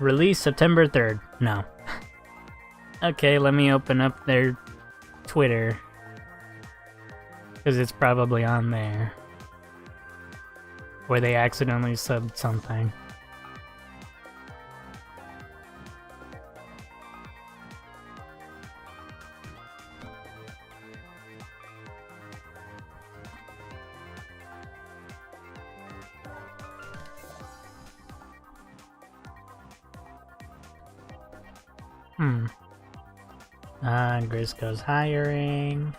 Release September 3rd. No. Okay, let me open up their Twitter. Because it's probably on there. Where they accidentally subbed something. Grisco's hiring.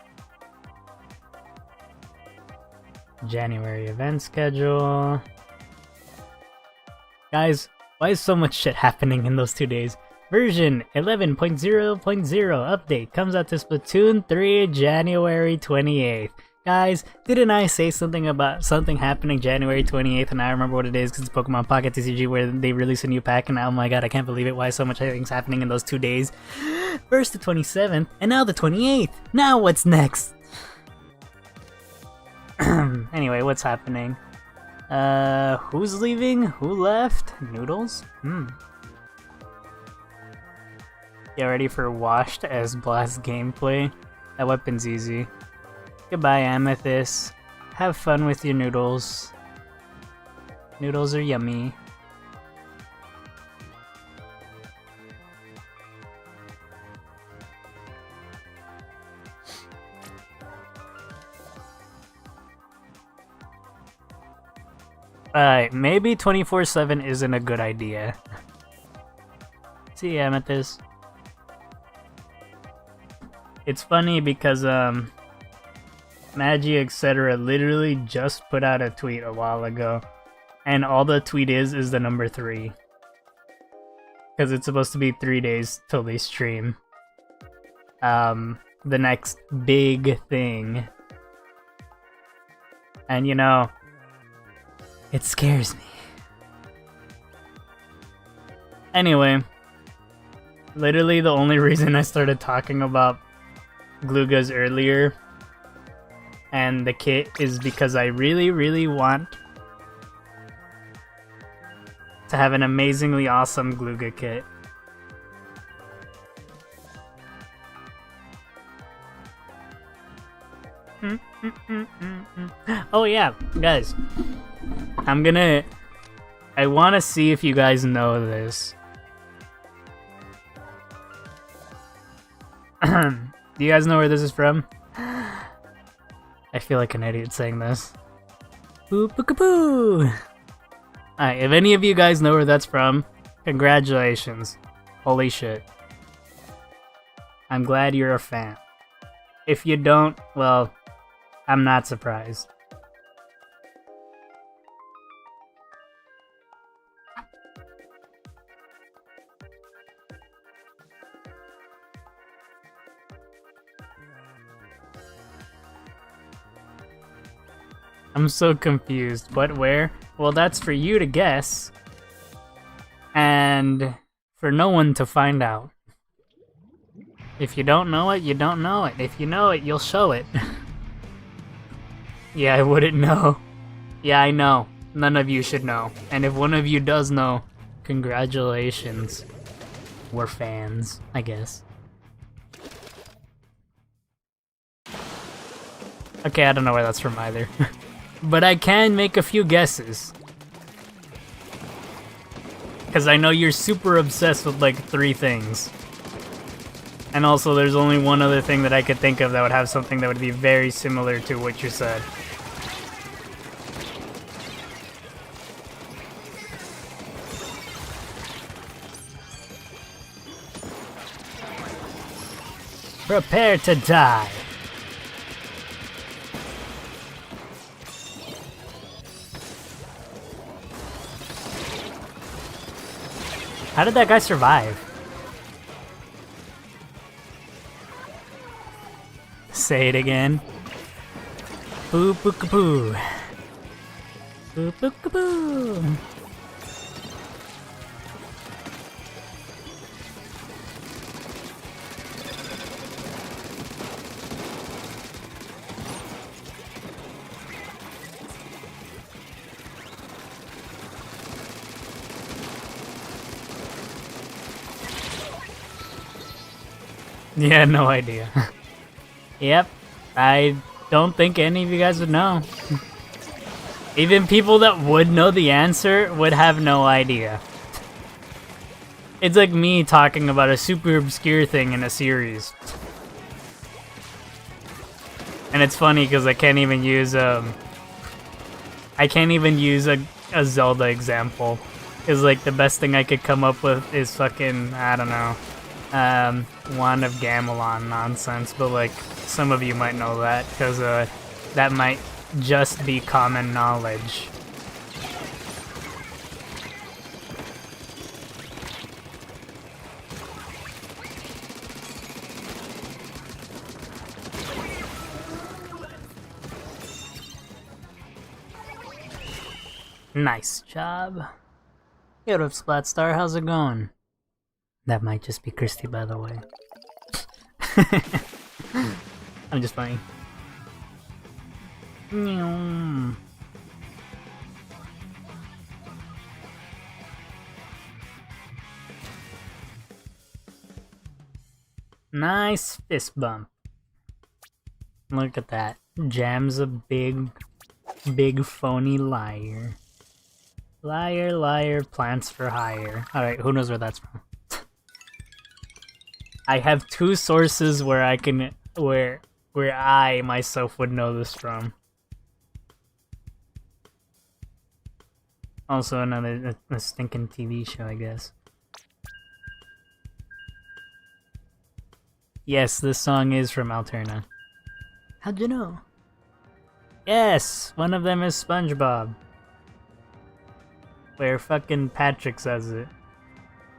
January event schedule. Guys, why is so much shit happening in those 2 days? Version 11.0.0 update comes out to Splatoon 3 January 28th. Guys, didn't I say something about something happening January 28th, and I remember what it is because it's Pokemon Pocket TCG where they release a new pack, and oh my god, I can't believe it, why so much things happening in those 2 days. First the 27th, and now the 28th. Now what's next? Anyway, what's happening? Who's leaving? Who left? Noodles? Get ready for Washed as Blast gameplay. That weapon's easy. Goodbye, Amethyst. Have fun with your noodles. Noodles are yummy. Maybe 24/7 isn't a good idea. See, Amethyst. It's funny because, Magi etc. literally just put out a tweet a while ago. And all the tweet is the number 3. Because it's supposed to be 3 days till they stream. The next big thing. And you know, it scares me. Anyway, literally the only reason I started talking about Glugas earlier and the kit is because I really want to have an amazingly awesome Gluga kit. Oh yeah, guys. I want to see if you guys know this. Do you guys know where this is from? I feel like an idiot saying this. Boop-a-ka-boo! Alright, if any of you guys know where that's from, congratulations. Holy shit. I'm glad you're a fan. If you don't, well, I'm not surprised. I'm so confused. What, where? Well, that's for you to guess. And for no one to find out. If you don't know it, you don't know it. If you know it, you'll show it. Yeah, I wouldn't know. Yeah, I know. None of you should know. And if one of you does know, congratulations. We're fans, I guess. Okay, I don't know where that's from either. But I can make a few guesses. Because I know you're super obsessed with like 3 things. And also there's only one other thing that I could think of that would have something that would be very similar to what you said. Prepare to die. How did that guy survive? Say it again. Boo boo boo. Boo boo boo. Yeah, no idea. Yep, I don't think any of you guys would know. Even people that would know the answer would have no idea. It's like me talking about a super obscure thing in a series. And it's funny because I can't even use a Zelda example. Because like the best thing I could come up with is fucking, I don't know, Wand of Gamelon nonsense, but like some of you might know that because that might just be common knowledge. Nice job. Yo, up, Splatstar, how's it going? That might just be Christy, by the way. I'm just playing. Nice fist bump. Look at that. Jam's a big phony liar. Liar, liar, plants for hire. Alright, who knows where that's from? I have 2 sources where I can where I myself would know this from. Also another a stinking TV show, I guess. Yes, this song is from Alterna. How'd you know? Yes, one of them is SpongeBob. Where fucking Patrick says it.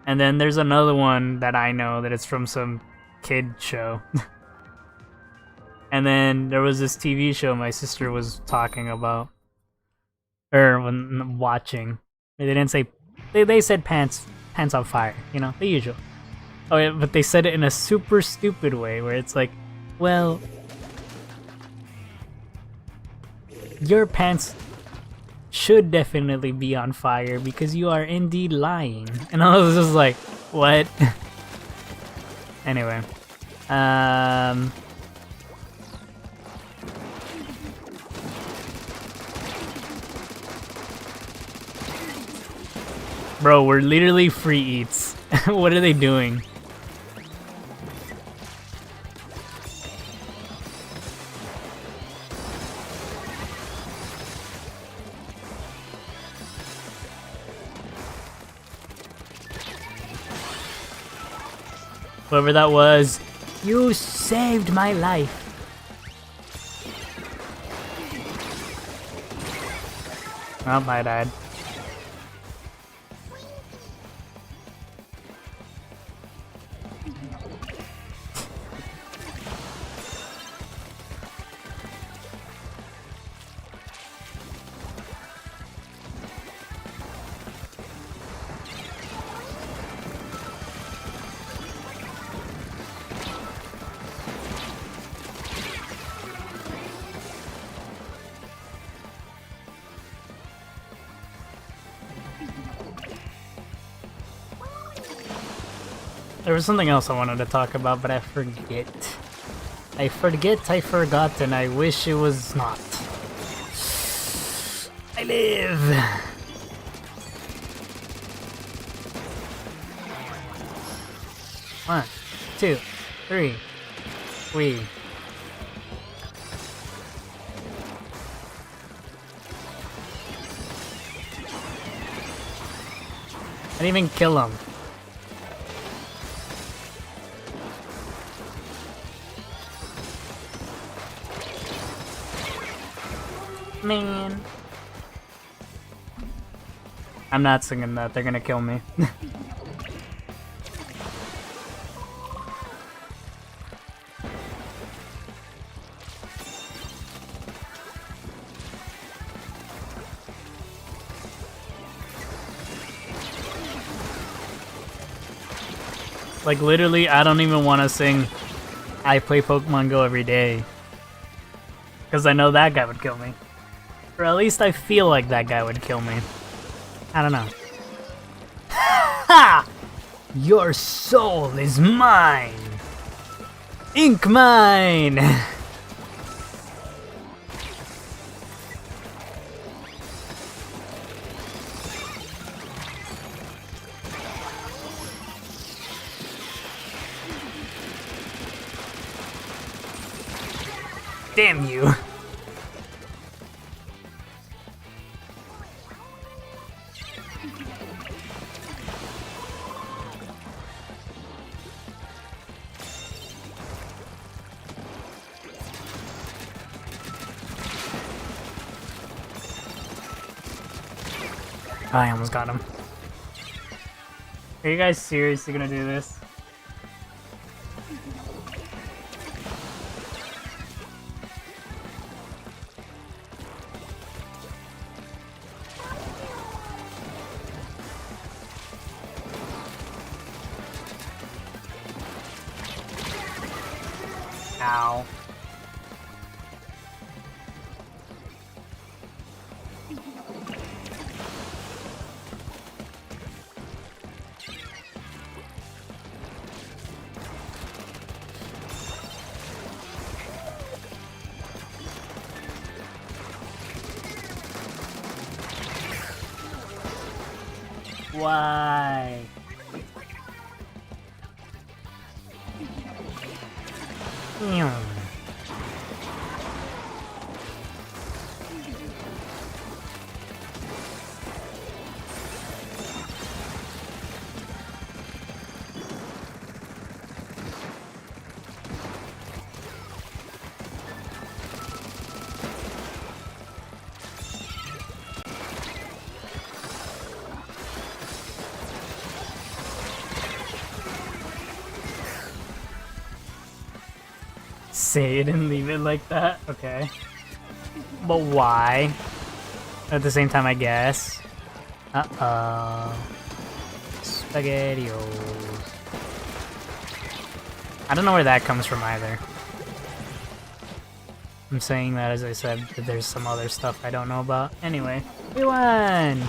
And then there's another one that I know that it's from some kid show. And then there was this TV show my sister was talking about. Or when watching. They didn't say... They said pants on fire, you know, the usual. Oh yeah, but they said it in a super stupid way where it's like, well... Your pants should definitely be on fire because you are indeed lying. And I was just like, what? Anyway. Bro, we're literally free eats. What are they doing? Whoever that was, you saved my life. Oh, I died. There was something else I wanted to talk about, but I forget. I forgot, and I wish it was not. I live! 1, 2, 3. We. I didn't even kill him. Man. I'm not singing that, they're gonna kill me. Like literally, I don't even want to sing I play Pokemon Go every day. Because I know that guy would kill me. Or at least I feel like that guy would kill me. I don't know. Ha! Your soul is mine! Ink mine! Damn you! I almost got him. Are you guys seriously gonna do this? Ow. Why? say it and leave it like that? Okay. But why? At the same time, I guess. Uh-oh. SpaghettiOs. I don't know where that comes from either. I'm saying that as I said that there's some other stuff I don't know about. Anyway, we won!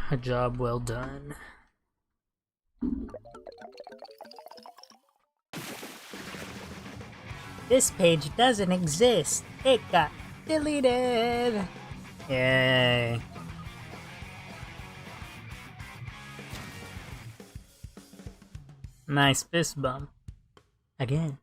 A job well done. This page doesn't exist. It got deleted. Yay. Nice fist bump. Again.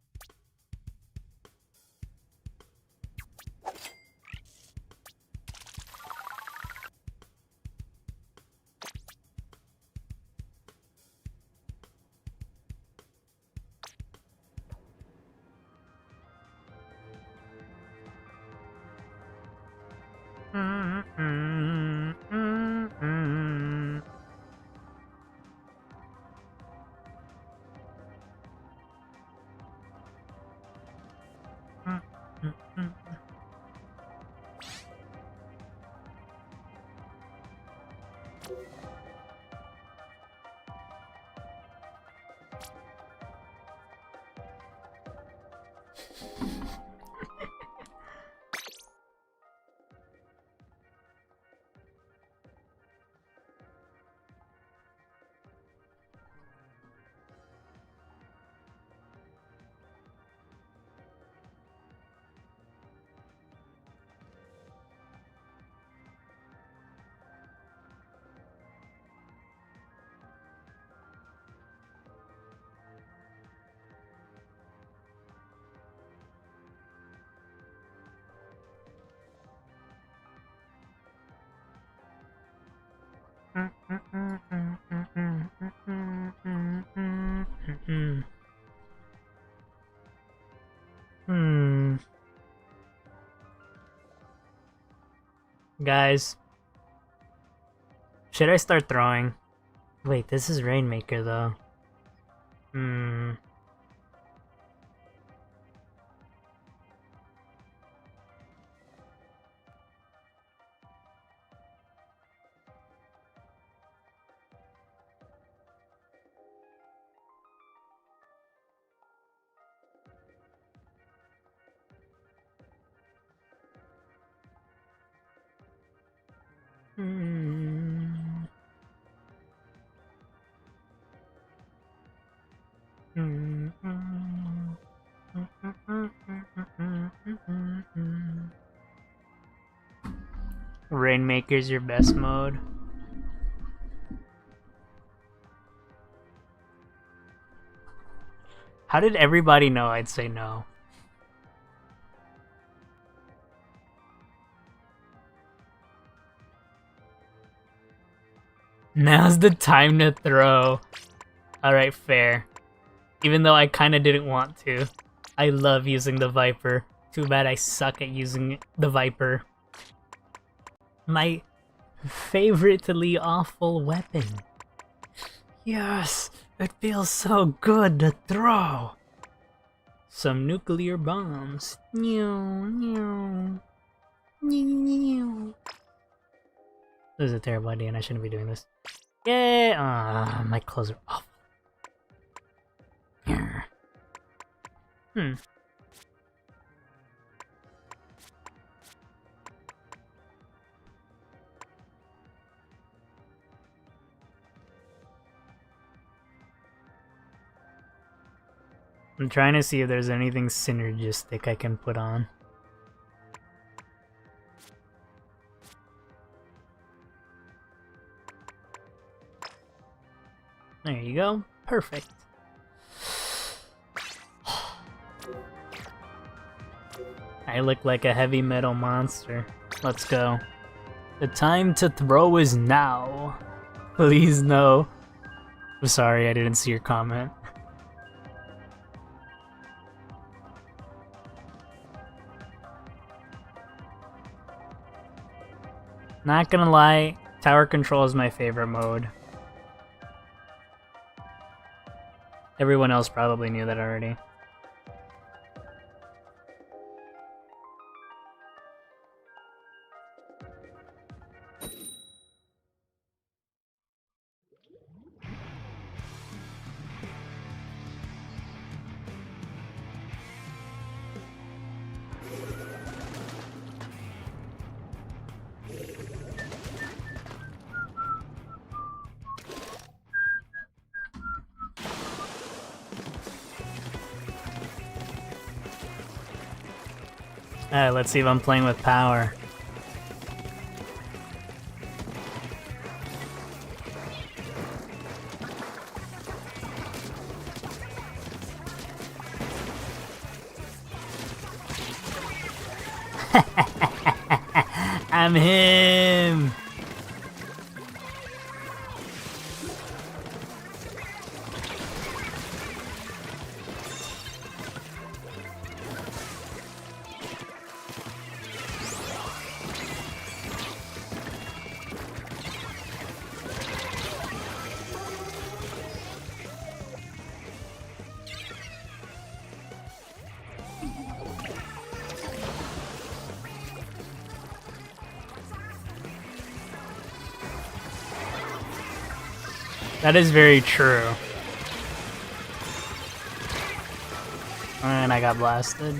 Guys, should I start throwing? Wait, this is Rainmaker though. Rainmaker's your best mode. How did everybody know I'd say no? Now's the time to throw. Alright, fair. Even though I kinda didn't want to. I love using the Viper. Too bad I suck at using the Viper. My favoritely awful weapon. Yes, it feels so good to throw. Some nuclear bombs. This is a terrible idea and I shouldn't be doing this. Yeah, my clothes are awful. I'm trying to see if there's anything synergistic I can put on. There you go. Perfect. I look like a heavy metal monster. Let's go. The time to throw is now. Please no. I'm sorry, I didn't see your comment. Not gonna lie, tower control is my favorite mode. Everyone else probably knew that already. Alright, let's see if I'm playing with power. I'm him! That is very true. And I got blasted.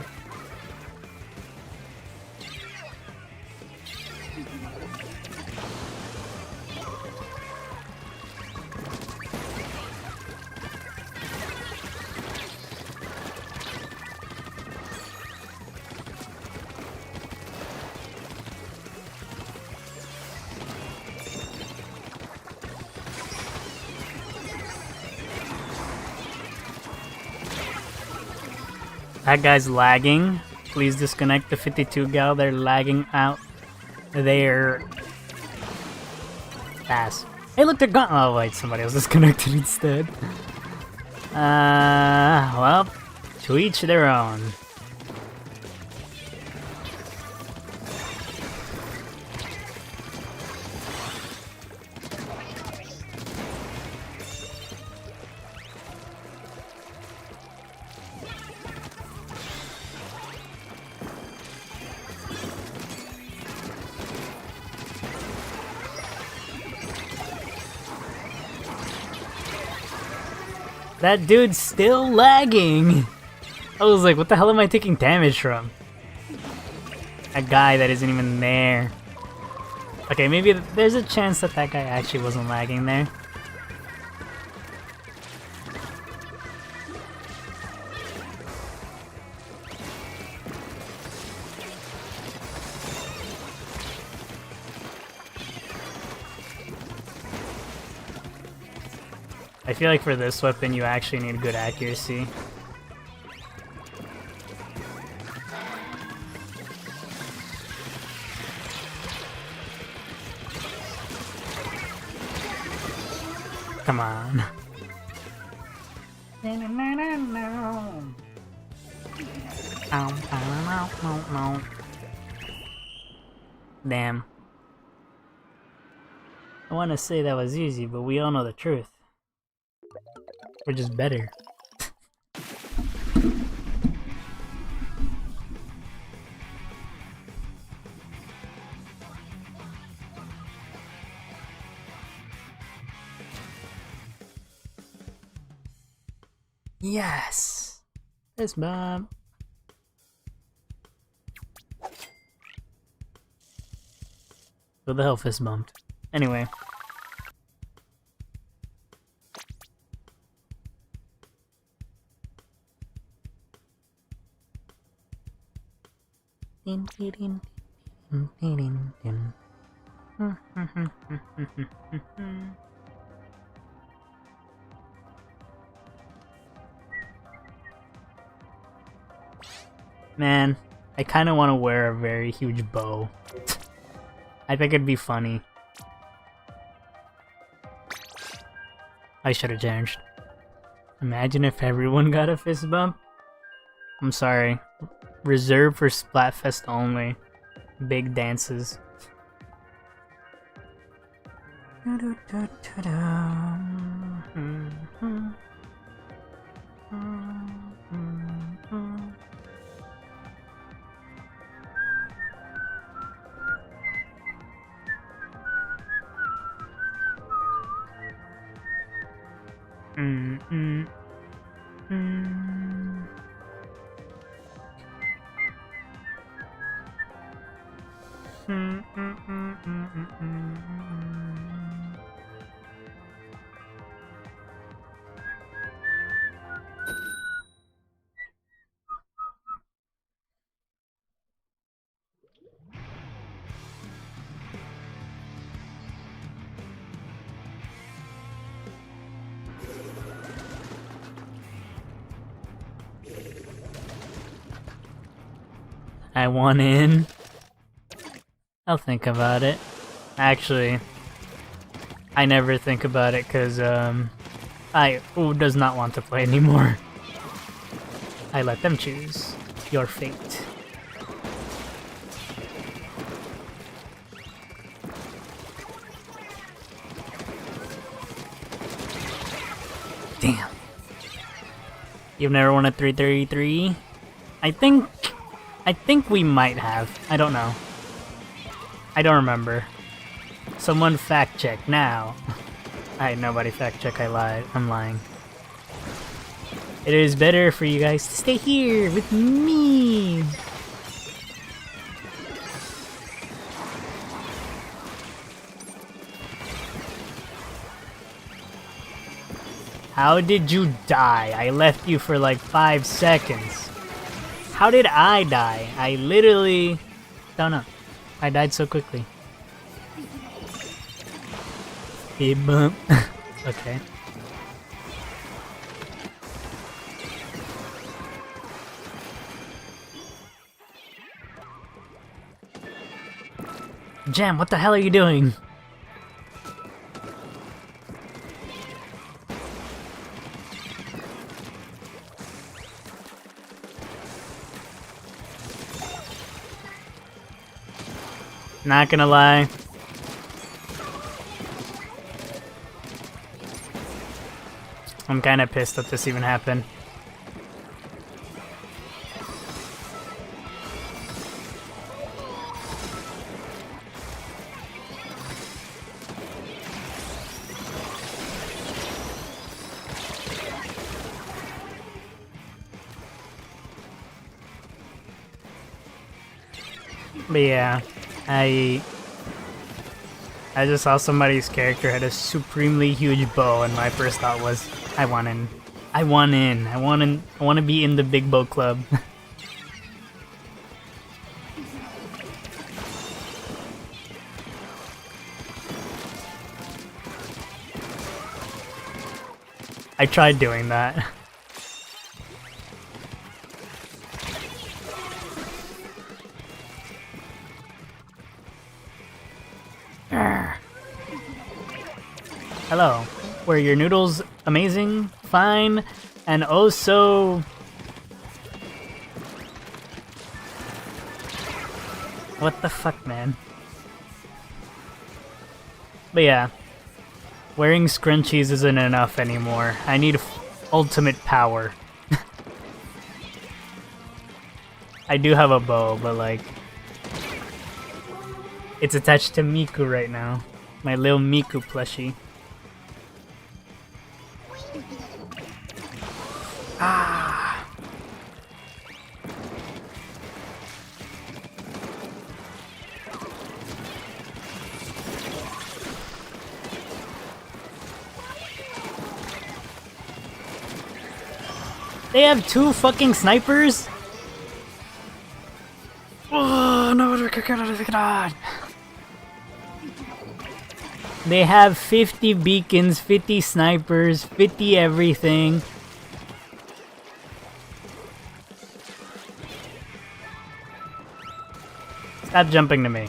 That guy's lagging. Please disconnect the 52 gal. They're lagging out their ass. Hey, look, they're gone. Oh, wait, somebody else disconnected instead. Well, to each their own. That dude's still lagging! I was like, what the hell am I taking damage from? A guy that isn't even there. Okay, maybe there's a chance that that guy actually wasn't lagging there. I feel like for this weapon you actually need good accuracy. Come on. Damn. I want to say that was easy, but we all know the truth. We're just better. Yes! Fist bump. Who the hell fist bumped? Anyway. Man, I kind of want to wear a very huge bow. I think it'd be funny. I should have changed. Imagine if everyone got a fist bump. I'm sorry. Reserved for Splatfest only. Big dances. I want in. I'll think about it. Actually, I never think about it because who does not want to play anymore? I let them choose your fate. Damn. You've never won a 333? I think we might have. I don't know. I don't remember. Someone fact check now. Nobody fact check, I lied. I'm lying. It is better for you guys to stay here with me. How did you die? I left you for like 5 seconds. How did I die? I literally don't know. I died so quickly. Beep bump. Okay. Jam, what the hell are you doing? Not gonna lie. I'm kinda pissed that this even happened. But yeah, I just saw somebody's character had a supremely huge bow, and my first thought was, I want in. I want in. I want to be in the big bow club. I tried doing that. Hello. Were your noodles amazing, fine, and oh so... What the fuck, man? But yeah, wearing scrunchies isn't enough anymore. I need ultimate power. I do have a bow, but like... It's attached to Miku right now. My little Miku plushie. Ah. They have 2 fucking snipers? Oh no, God. They have 50 beacons, 50 snipers, 50 everything. Stop jumping to me.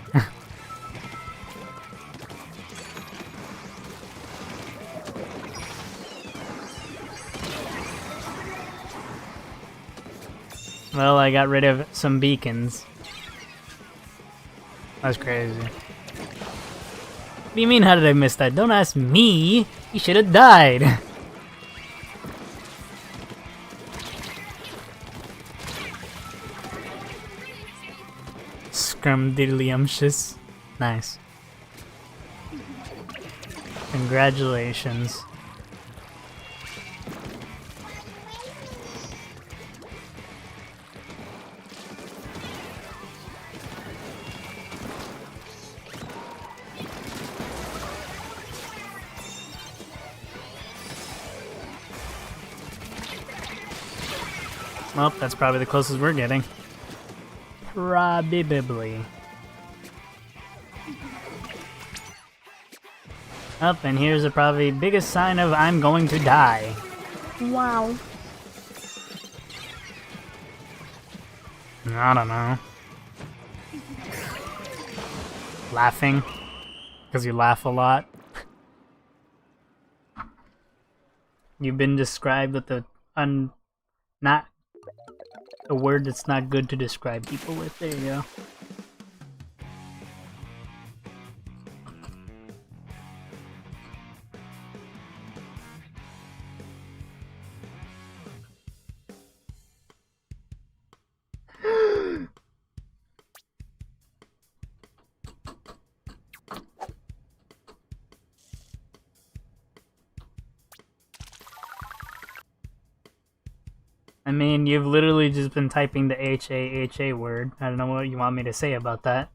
Well, I got rid of some beacons. That's crazy. What do you mean, how did I miss that? Don't ask me! You should have died! Scrumdiddlyumptious. Nice. Congratulations. Well, that's probably the closest we're getting. Probably. Up, and here's the probably biggest sign of I'm going to die. Wow. I don't know. Laughing? Because you laugh a lot? You've been described with not a word that's not good to describe people with. There you go. I mean, you've literally just been typing the H-A-H-A word. I don't know what you want me to say about that.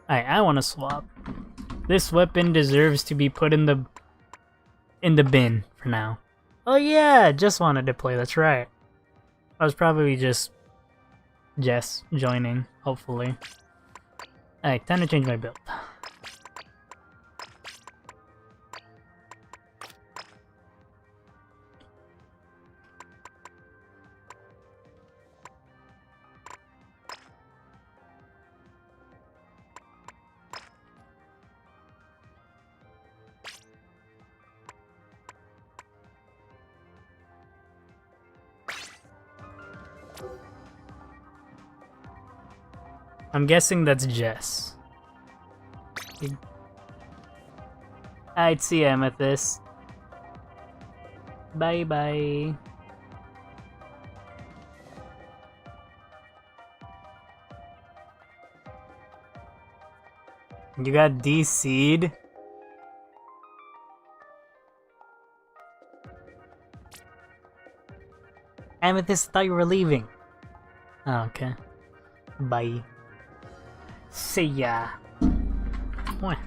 Alright, I want to swap. This weapon deserves to be put in the bin for now. Oh yeah, just wanted to play, that's right. I was probably just Jess joining, hopefully. Alright, time to change my build. I'm guessing that's Jess. I'd see Amethyst. Bye bye. You got DC'd? Amethyst, thought you were leaving. Oh, okay. Bye. See ya. What?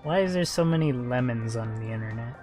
Why is there so many lemons on the internet?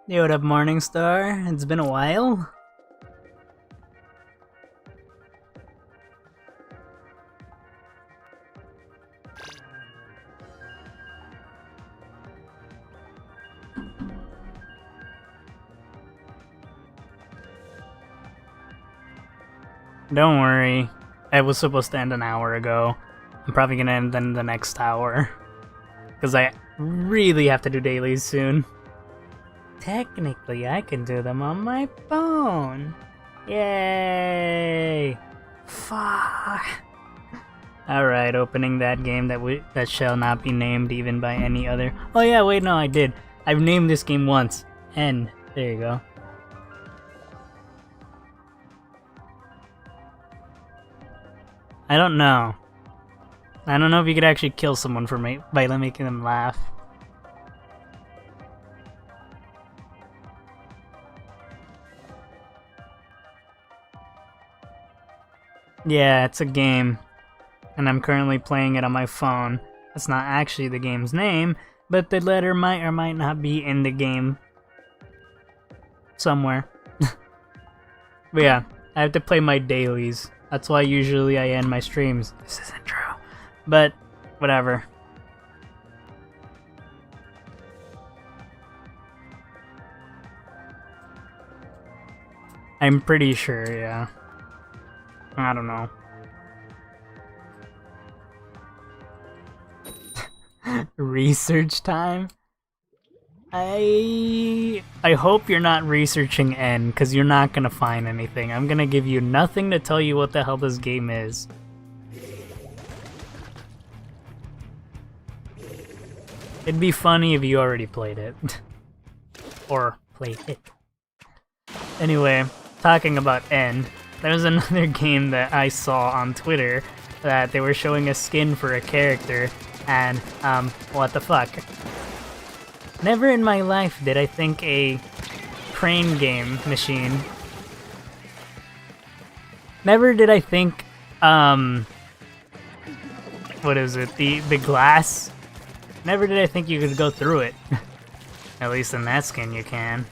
Yo, what up, Morningstar? It's been a while. Don't worry, I was supposed to end an hour ago. I'm probably gonna end in the next hour. Because I really have to do dailies soon. Technically, I can do them on my phone. Yay! Fuck! Alright, opening that game that shall not be named even by any other... Oh yeah, wait, no, I did. I've named this game once. N. There you go. I don't know. I don't know if you could actually kill someone for me by making them laugh. Yeah, it's a game, and I'm currently playing it on my phone. That's not actually the game's name, but the letter might or might not be in the game somewhere. But yeah, I have to play my dailies. That's why usually I end my streams. This isn't true, but whatever. I'm pretty sure, yeah. I don't know. Research time? I hope you're not researching N, because you're not gonna find anything. I'm gonna give you nothing to tell you what the hell this game is. It'd be funny if you already played it. Or played it. Anyway, talking about N, there's another game that I saw on Twitter that they were showing a skin for a character, and, what the fuck. Never in my life did I think a crane game machine. Never did I think, what is it, the glass? Never did I think you could go through it. At least in that skin you can.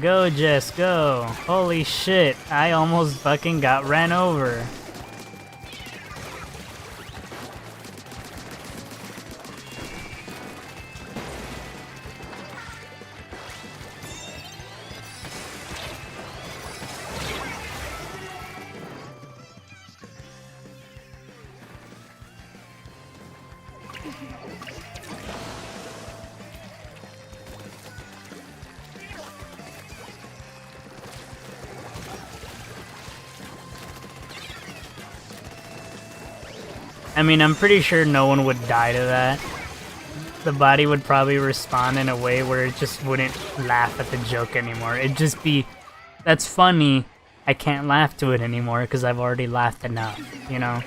Go, Jess, go. Holy shit, I almost fucking got ran over. I mean, I'm pretty sure no one would die to that. The body would probably respond in a way where it just wouldn't laugh at the joke anymore. It'd just be, that's funny, I can't laugh to it anymore because I've already laughed enough, you know?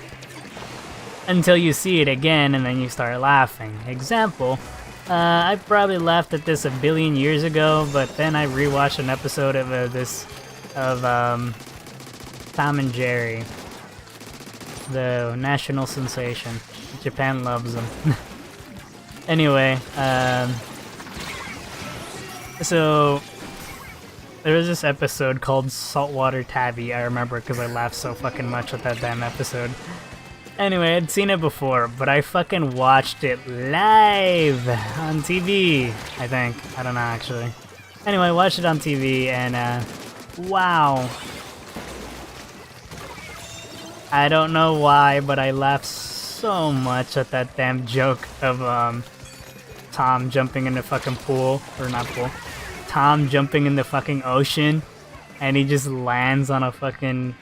Until you see it again and then you start laughing. Example, I probably laughed at this a billion years ago, but then I rewatched an episode of Tom and Jerry. The national sensation. Japan loves them. Anyway, so there was this episode called Saltwater Tabby. I remember because I laughed so fucking much at that damn episode. Anyway, I'd seen it before, but I fucking watched it live on TV, I think. I don't know, actually. Anyway, I watched it on TV, and, wow. I don't know why, but I laughed so much at that damn joke of, Tom jumping in the fucking pool, or not pool, Tom jumping in the fucking ocean, and he just lands on a fucking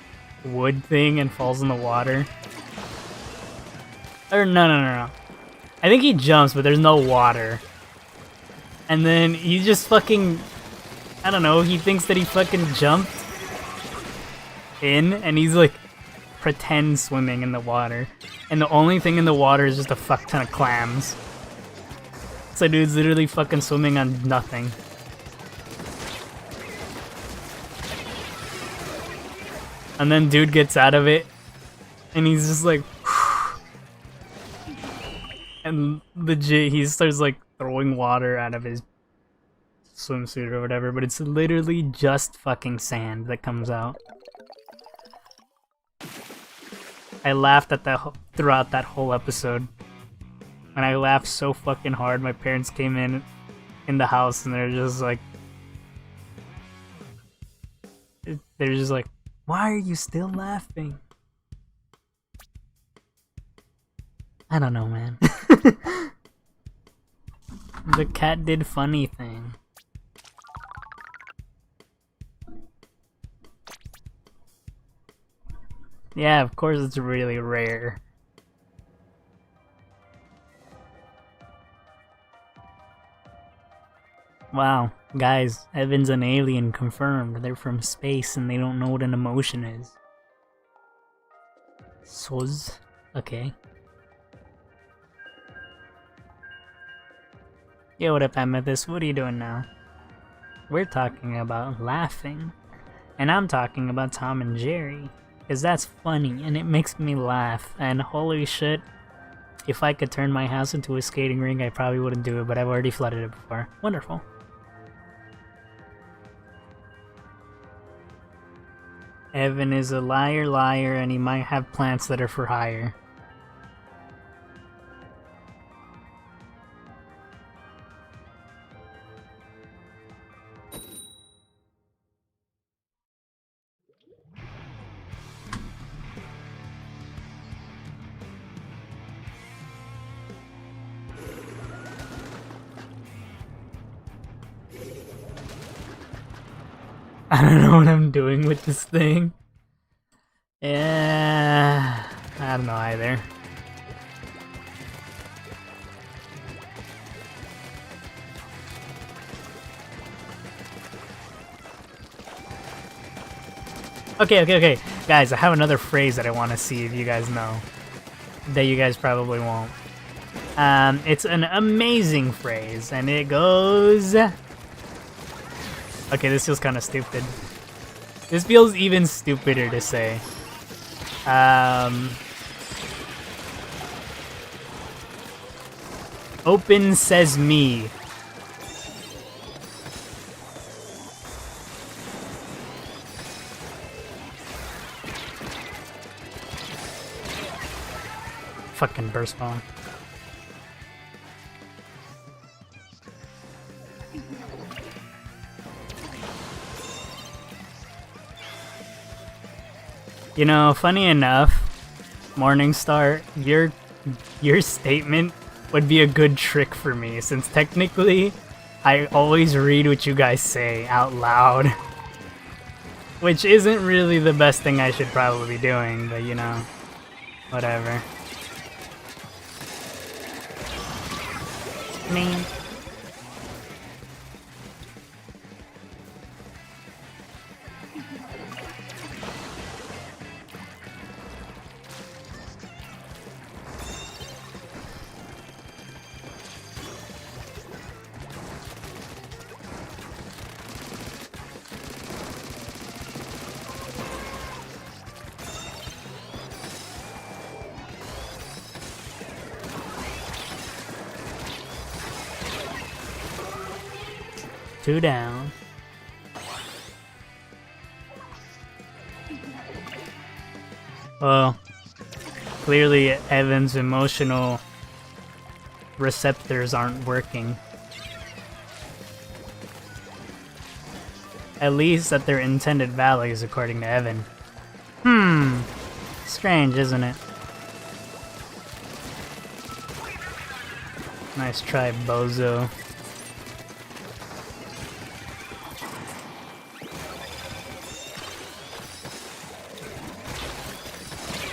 wood thing and falls in the water. Or no. I think he jumps, but there's no water. And then he just fucking, I don't know, he thinks that he fucking jumped in, and he's like, pretend swimming in the water. And the only thing in the water is just a fuck ton of clams. So dude's literally fucking swimming on nothing. And then dude gets out of it, and he's just like, and legit, he starts like throwing water out of his swimsuit or whatever, but it's literally just fucking sand that comes out. I laughed at that throughout that whole episode. And I laughed so fucking hard, my parents came in the house and they're just like, why are you still laughing? I don't know, man. The cat did funny thing. Yeah, of course it's really rare. Wow, guys, Evan's an alien confirmed. They're from space and they don't know what an emotion is. Soz? Okay. Yo, what up, Amethyst? What are you doing now? We're talking about laughing. And I'm talking about Tom and Jerry. Because that's funny and it makes me laugh. And holy shit, if I could turn my house into a skating rink, I probably wouldn't do it, but I've already flooded it before. Wonderful. Evan is a liar, and he might have plants that are for hire. I don't know what I'm doing with this thing. Yeah, I don't know either. Okay. Guys, I have another phrase that I want to see if you guys know. That you guys probably won't. It's an amazing phrase, and it goes... Okay, this feels kind of stupid. This feels even stupider to say. Open says me. Fucking burst bomb. You know, funny enough, Morningstar, your statement would be a good trick for me, since technically I always read what you guys say out loud. Which isn't really the best thing I should probably be doing, but you know, whatever. Man. Two down. Well, clearly Evan's emotional receptors aren't working. At least at their intended values, according to Evan. Strange, isn't it? Nice try, bozo.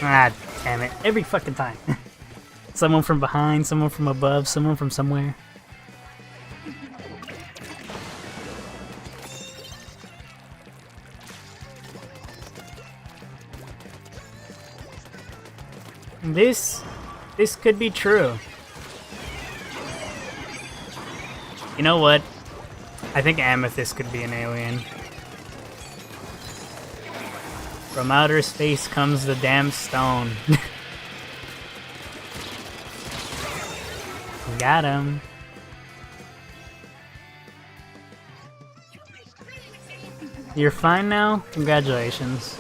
Ah, damn it. Every fucking time. Someone from behind, someone from above, someone from somewhere. This could be true. You know what? I think Amethyst could be an alien. From outer space comes the damn stone. Got him. You're fine now? Congratulations.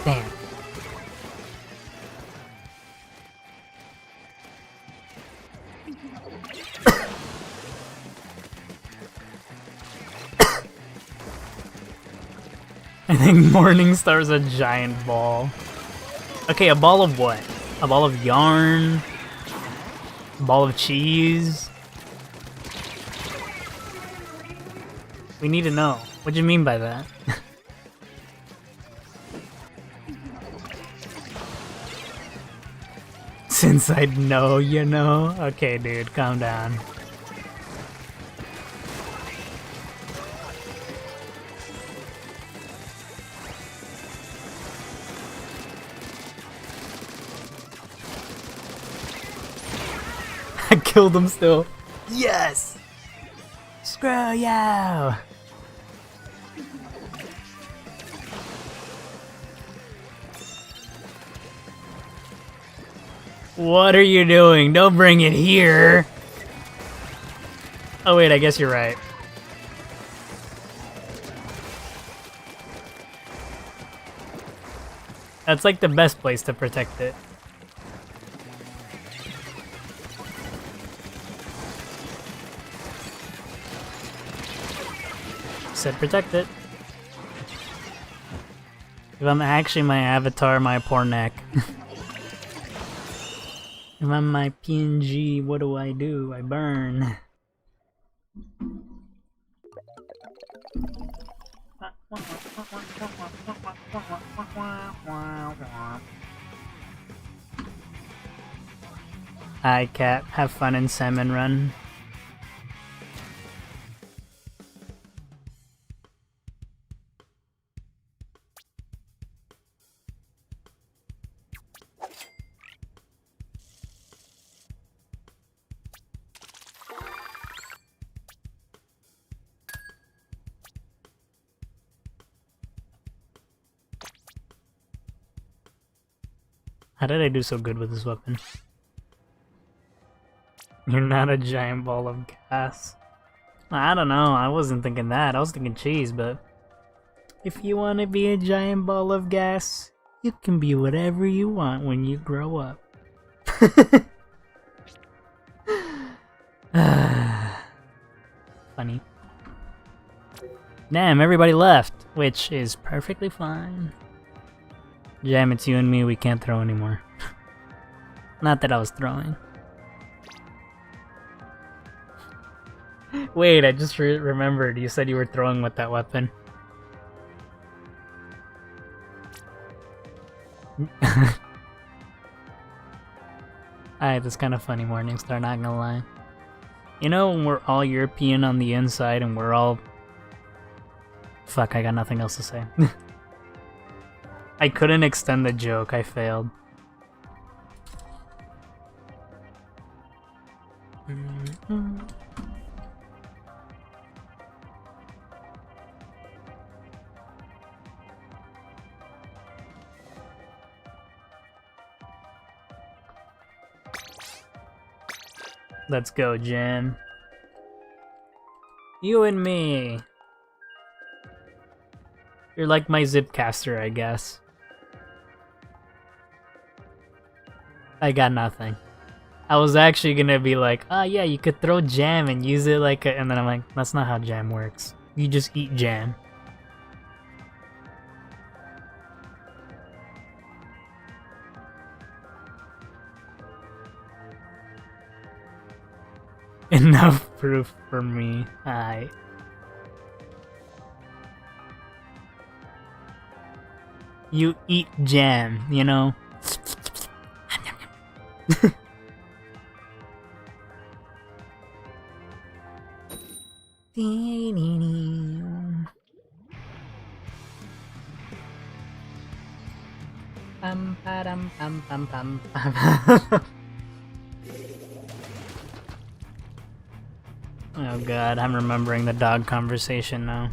Damn. I think Morningstar's a giant ball. Okay, a ball of what? A ball of yarn? A ball of cheese? We need to know. What do you mean by that? Since I'd know, you know? Okay, dude, calm down. I killed him still. Yes! Screw you! What are you doing? Don't bring it here! Oh wait, I guess you're right. That's like the best place to protect it. Said protect it. If I'm actually my avatar, my poor neck. If I'm my PNG, what do? I burn. Hi, cat. Have fun in Salmon Run. How did I do so good with this weapon? You're not a giant ball of gas. I don't know, I wasn't thinking that. I was thinking cheese, but... If you want to be a giant ball of gas, you can be whatever you want when you grow up. Funny. Damn, everybody left, which is perfectly fine. Jam, it's you and me, we can't throw anymore. Not that I was throwing. Wait, I just remembered, you said you were throwing with that weapon. I had this kind of funny Morningstar, not gonna lie. You know when we're all European on the inside and we're all... Fuck, I got nothing else to say. I couldn't extend the joke, I failed. Let's go, Jen. You and me. You're like my Zipcaster, I guess. I got nothing. I was actually gonna be like, oh yeah, you could throw jam and use it like a... And then I'm like, that's not how jam works. You just eat jam. Enough proof for me. Aye. You eat jam, you know? Pam pam pam pam pam pam. Oh god, I'm remembering the dog conversation now.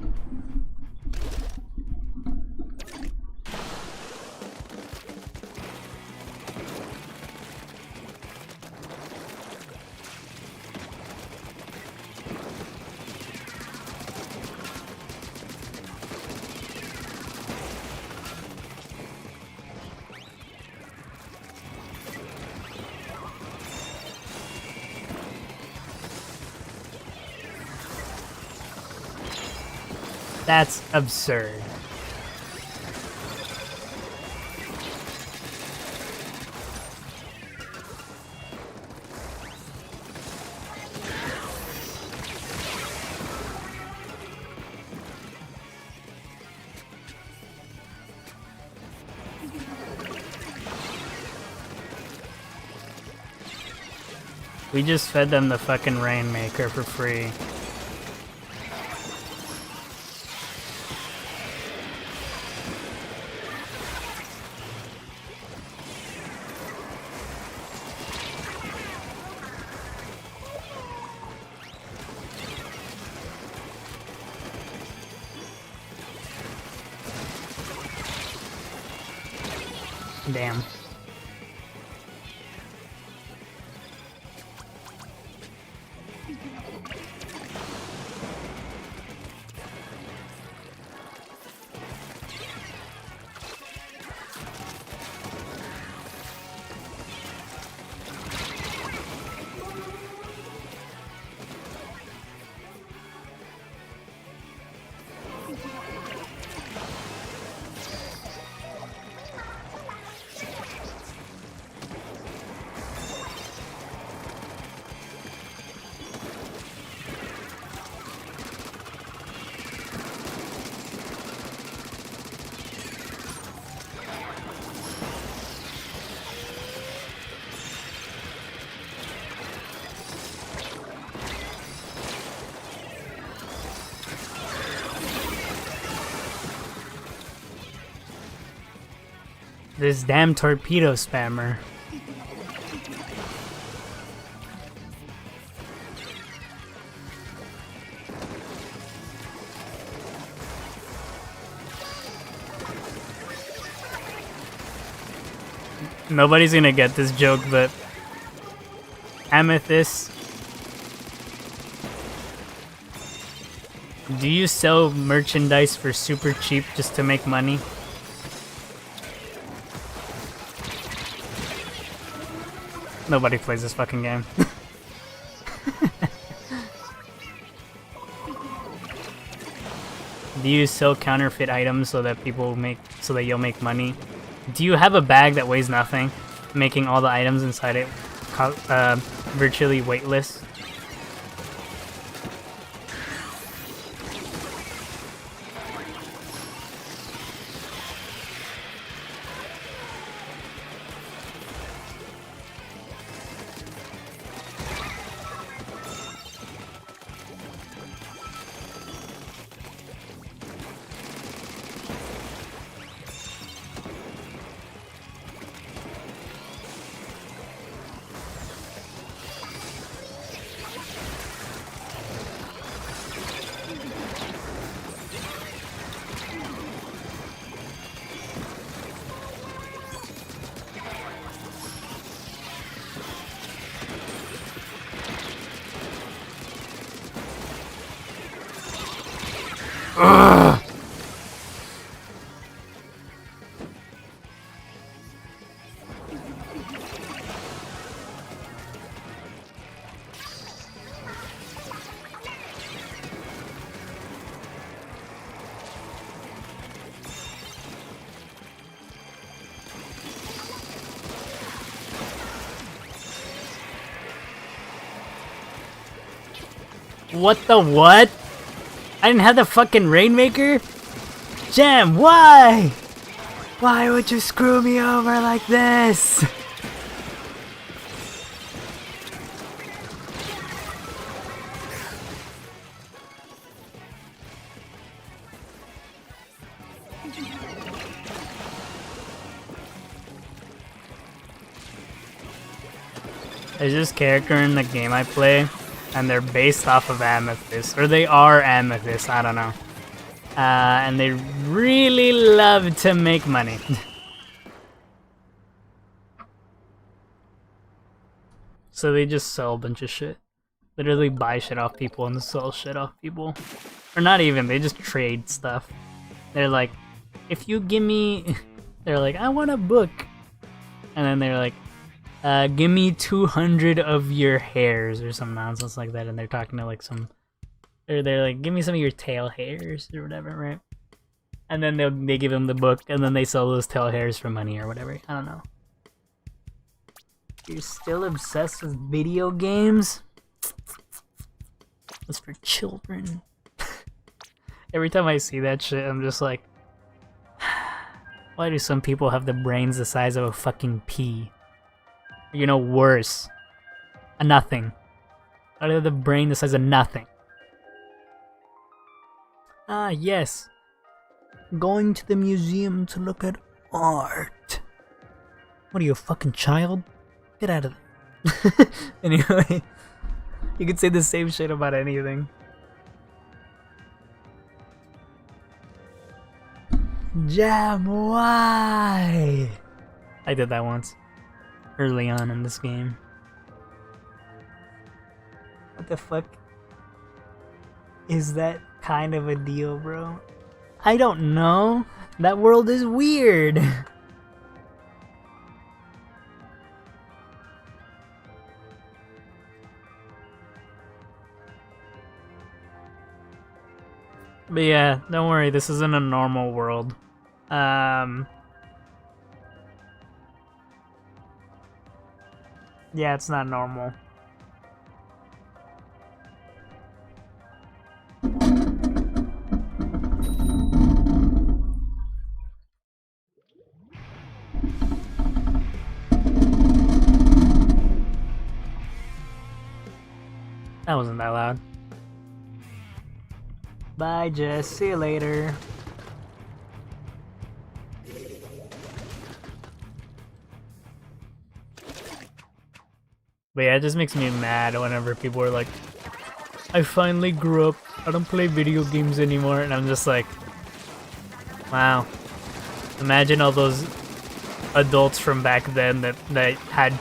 That's absurd. We just fed them the fucking Rainmaker for free. Damn. This damn torpedo spammer. Nobody's gonna get this joke, but Amethyst, do you sell merchandise for super cheap just to make money? Nobody plays this fucking game. Do you sell counterfeit items so that you'll make money? Do you have a bag that weighs nothing, making all the items inside it virtually weightless? Ugh. What the what? I didn't have the fucking Rainmaker? Jam, why? Why would you screw me over like this? There's this character in the game I play, and they're based off of Amethyst, or they are Amethyst, I don't know. And they really love to make money. So they just sell a bunch of shit. Literally buy shit off people and sell shit off people. Or not even, they just trade stuff. They're like, if you give me... They're like, I want a book. And then they're like, give me 200 of your hairs or some nonsense like that. And they're talking to like some... They're like, give me some of your tail hairs or whatever, right? And then they give them the book, and then they sell those tail hairs for money or whatever. I don't know. You're still obsessed with video games? That's for children. Every time I see that shit, I'm just like, why do some people have the brains the size of a fucking pea? You know, worse. A nothing. Why do they have the brain the size of nothing? Ah, yes. Going to the museum to look at art. What are you, a fucking child? Get out of there. Anyway, you could say the same shit about anything. Jam, why? I did that once. Early on in this game. What the fuck? Is that kind of a deal, bro? I don't know. That world is weird. But yeah, don't worry, this isn't a normal world. Yeah, it's not normal. That wasn't that loud. Bye, Jess. See you later. But yeah, it just makes me mad whenever people are like, I finally grew up, I don't play video games anymore, and I'm just like, wow. Imagine all those adults from back then that had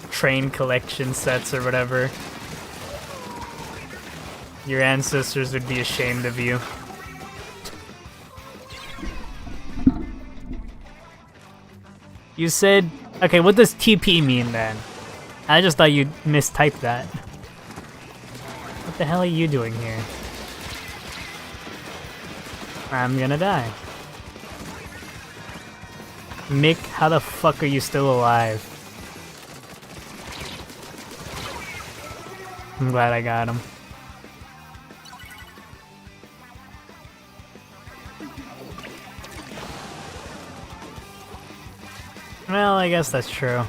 train collection sets or whatever. Your ancestors would be ashamed of you. You said, okay, what does TP mean then? I just thought you mistyped that. What the hell are you doing here? I'm gonna die. Mick, how the fuck are you still alive? I'm glad I got him. Well, I guess that's true.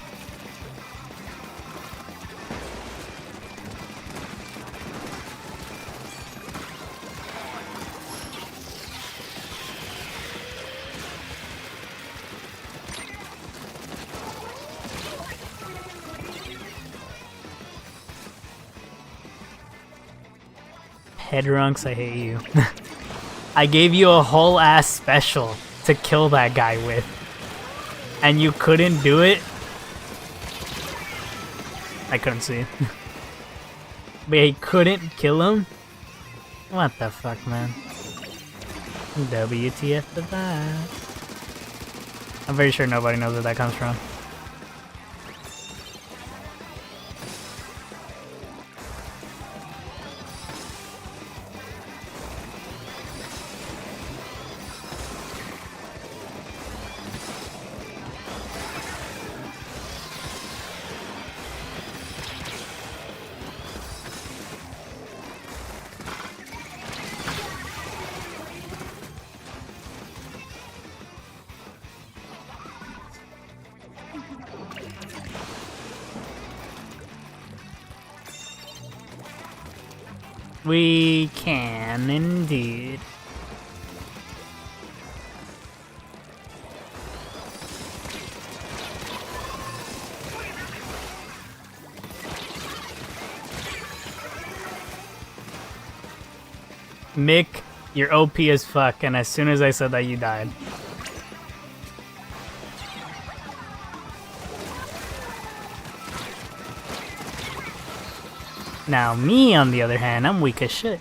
Headrunks, I hate you. I gave you a whole ass special to kill that guy with. And you couldn't do it? I couldn't see it. But he couldn't kill him? What the fuck, man? WTF for that? I'm very sure nobody knows where that comes from. We can indeed. Mick, you're OP as fuck, and as soon as I said that, you died. Now me, on the other hand, I'm weak as shit.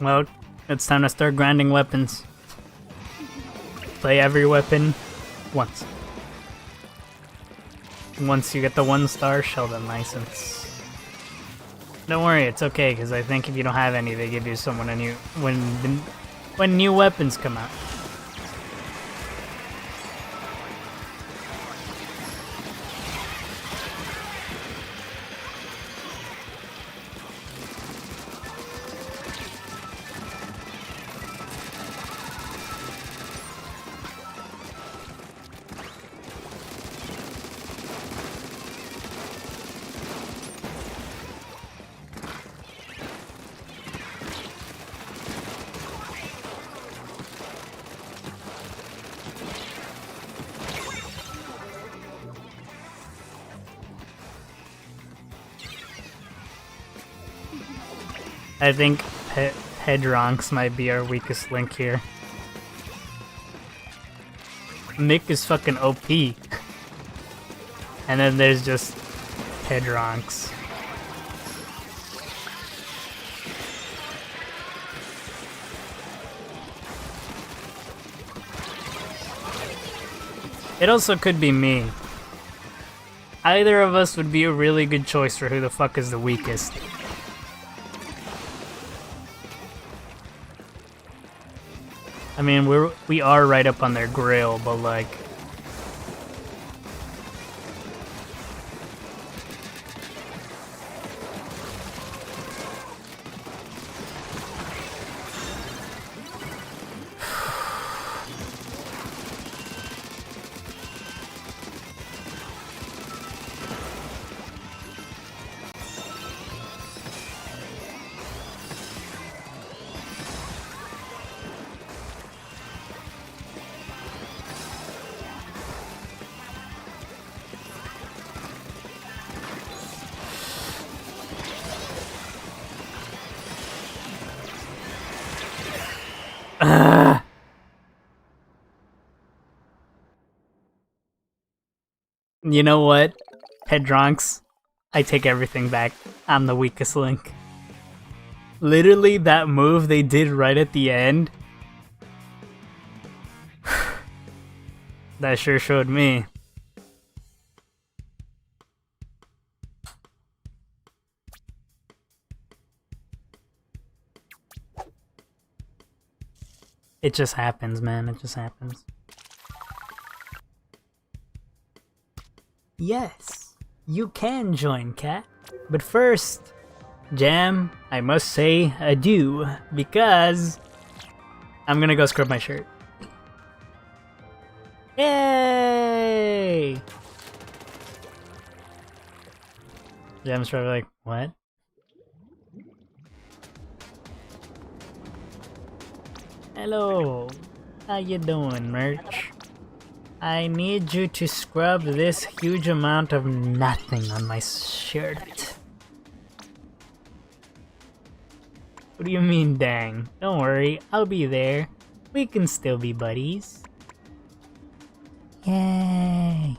Well, it's time to start grinding weapons. Play every weapon once. Once you get the 1-star, Sheldon license. Don't worry, it's okay, because I think if you don't have any, they give you someone a new when new weapons come out. I think Hedronx might be our weakest link here. Mick is fucking OP. And then there's just Hedronx. It also could be me. Either of us would be a really good choice for who the fuck is the weakest. I mean, we are right up on their grill, but like... You know what? Hedronx, I take everything back. I'm the weakest link. Literally, that move they did right at the end. That sure showed me. It just happens, man. It just happens. Yes, you can join, Cat. But first, Jam, I must say adieu, because I'm gonna go scrub my shirt. Yay! Jam's probably like, what? Hello, how you doing, merch? I need you to scrub this huge amount of nothing on my shirt. What do you mean, dang? Don't worry, I'll be there. We can still be buddies. Yay!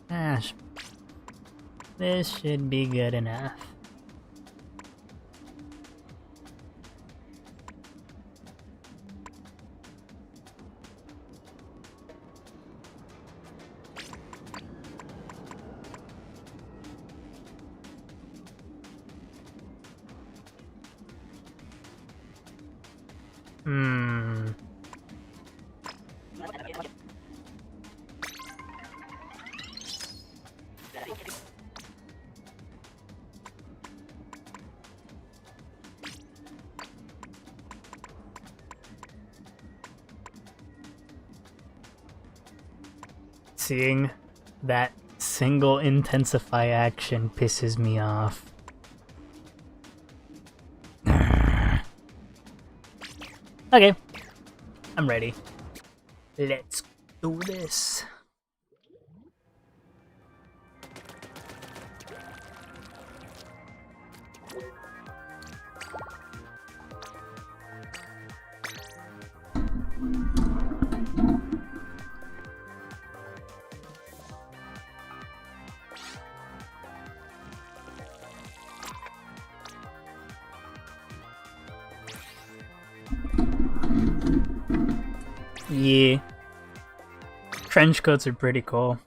Gosh. This should be good enough. Seeing that single intensify action pisses me off. Okay, I'm ready. Let's do this. Yeah. Trench coats are pretty cool.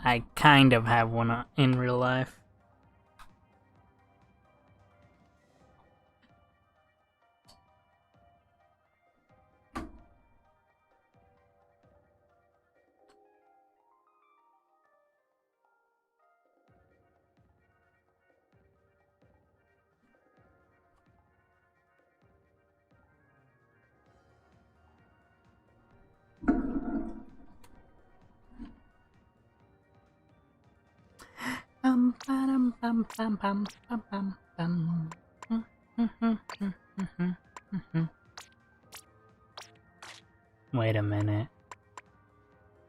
I kind of have one in real life. bum, bum, bum, bum, bum, bum. Wait a minute.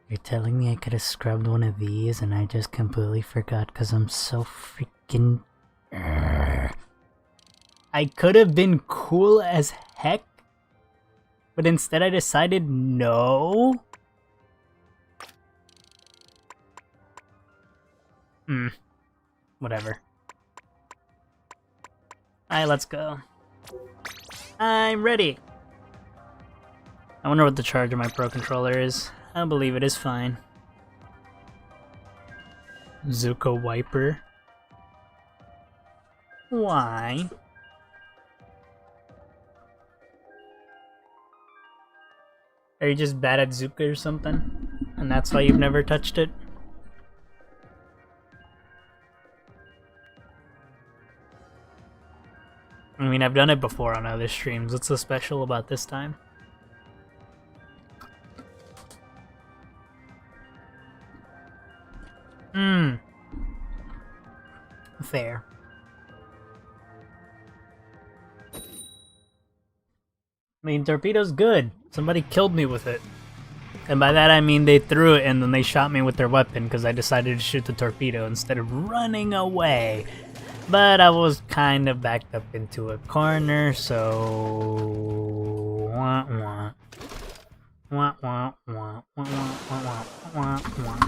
You're telling me I could have scrubbed one of these and I just completely forgot because I'm so freaking... I could have been cool as heck, but instead I decided no? Whatever. Alright, let's go. I'm ready! I wonder what the charge of my Pro Controller is. I believe it is fine. Zuko Wiper. Why? Are you just bad at Zuka or something? And that's why you've never touched it? I mean, I've done it before on other streams. What's so special about this time? Fair. I mean, torpedo's good. Somebody killed me with it. And by that I mean they threw it and then they shot me with their weapon because I decided to shoot the torpedo instead of running away. But I was kind of backed up into a corner, so... Wah, wah. Wah, wah, wah, wah, wah, wah, wah, wah.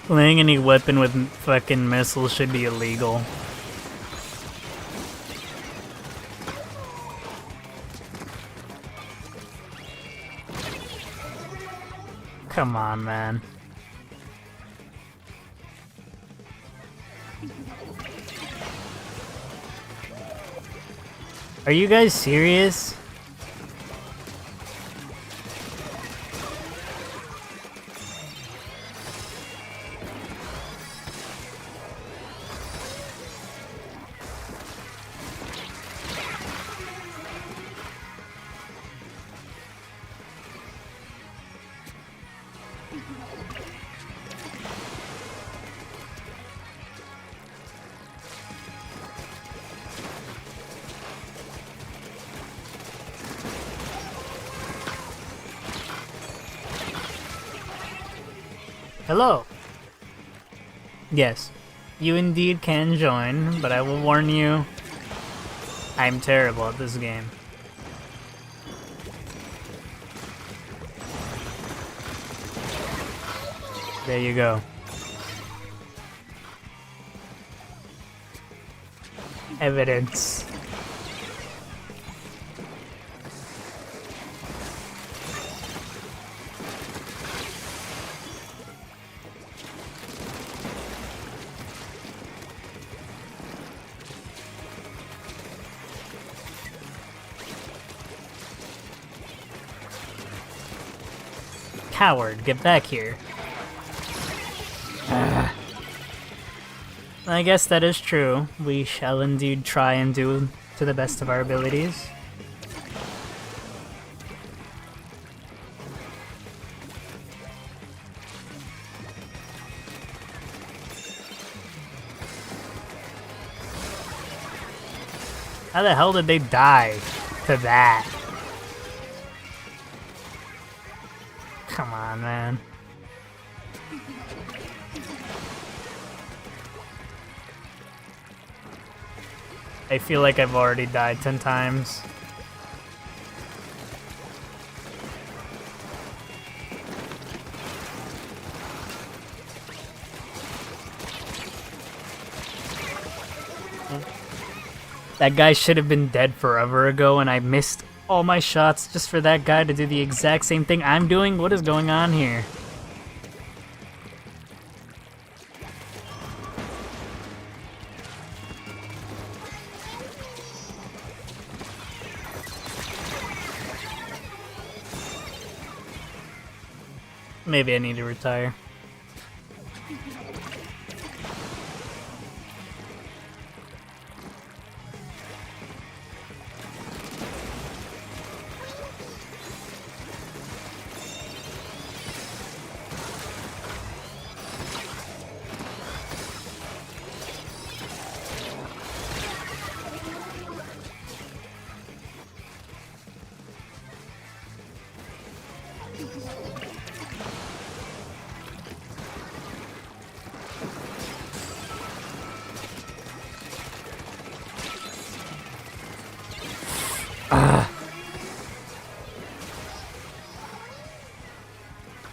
Playing any weapon with fucking missiles should be illegal. Come on, man. Are you guys serious? Hello. Yes, you indeed can join, but I will warn you, I'm terrible at this game. There you go. Evidence. Coward, get back here. I guess that is true. We shall indeed try and do to the best of our abilities. How the hell did they die to that? Come on, man. I feel like I've already died 10 times. That guy should have been dead forever ago, and I missed all my shots just for that guy to do the exact same thing I'm doing? What is going on here? Maybe I need to retire.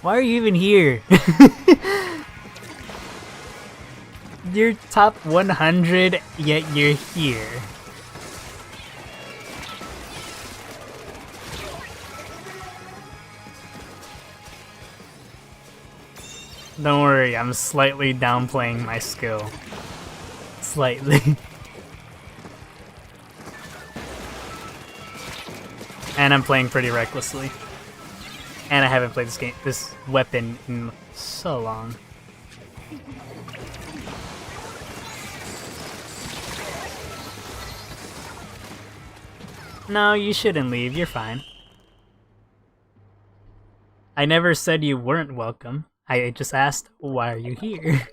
Why are you even here? You're top 100, yet you're here. Don't worry, I'm slightly downplaying my skill. Slightly. And I'm playing pretty recklessly. And I haven't played this weapon in so long. No, you shouldn't leave, you're fine. I never said you weren't welcome. I just asked, why are you here?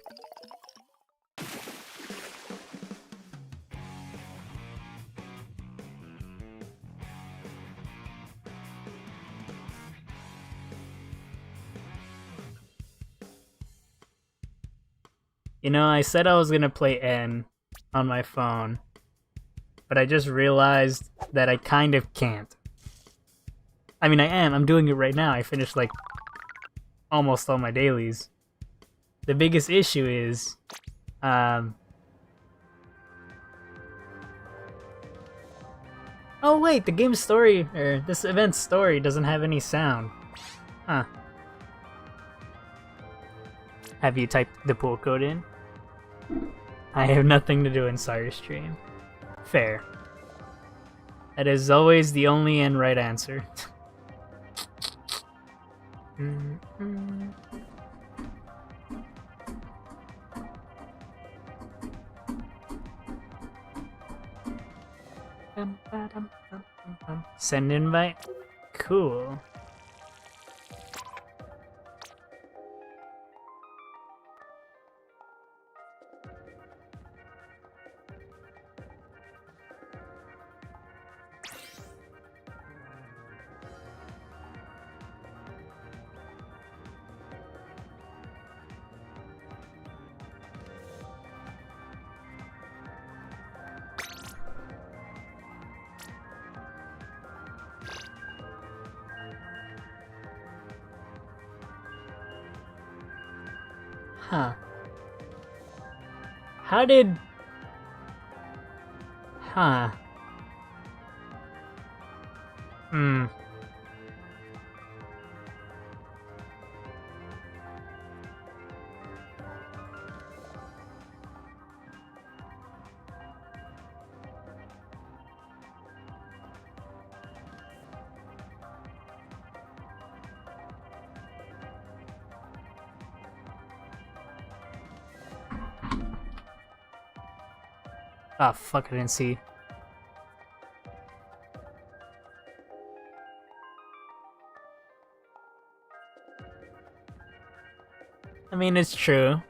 You know, I said I was gonna play N on my phone, but I just realized that I kind of can't. I mean, I am. I'm doing it right now. I finished, like, almost all my dailies. The biggest issue is, oh wait, the game's story, or this event's story doesn't have any sound. Huh. Have you typed the pool code in? I have nothing to do inside your stream. Fair. That is always the only and right answer. Send invite? Cool. Huh. How did... Huh. Ah, fuck, I didn't see. I mean, it's true.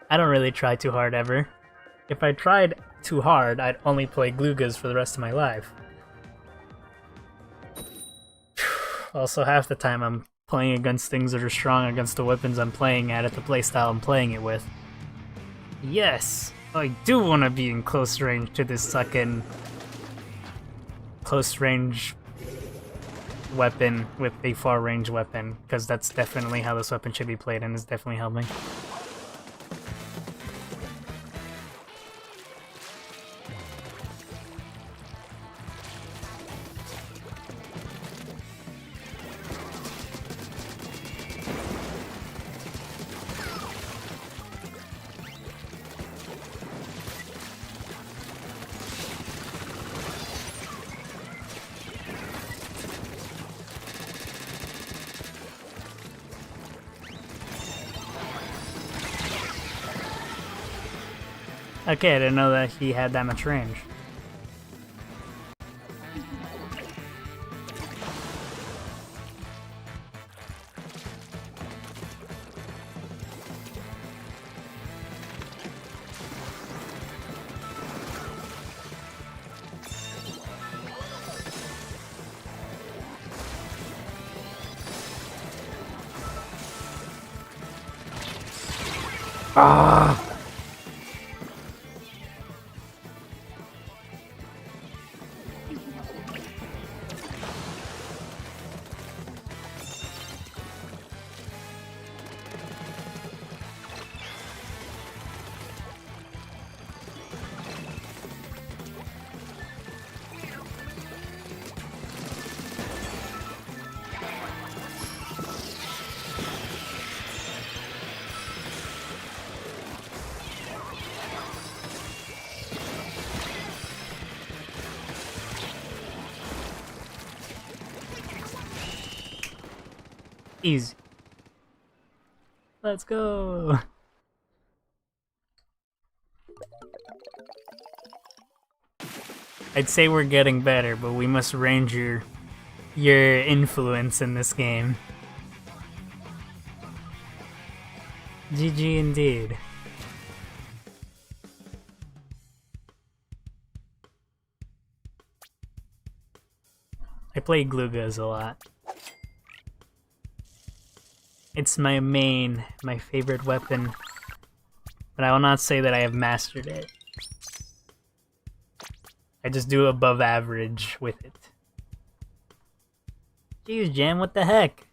I don't really try too hard ever. If I tried too hard, I'd only play Glugas for the rest of my life. Also, half the time I'm playing against things that are strong against the weapons I'm playing at the playstyle I'm playing it with. Yes! I do want to be in close range to this fucking close range weapon with a far range weapon, because that's definitely how this weapon should be played and is definitely helping. Okay, I didn't know that he had that much range. Ah! Easy. Let's go. I'd say we're getting better, but we must range your influence in this game. GG indeed. I play Glugas a lot. It's my main, my favorite weapon, but I will not say that I have mastered it. I just do above average with it. Jeez, Jam, what the heck?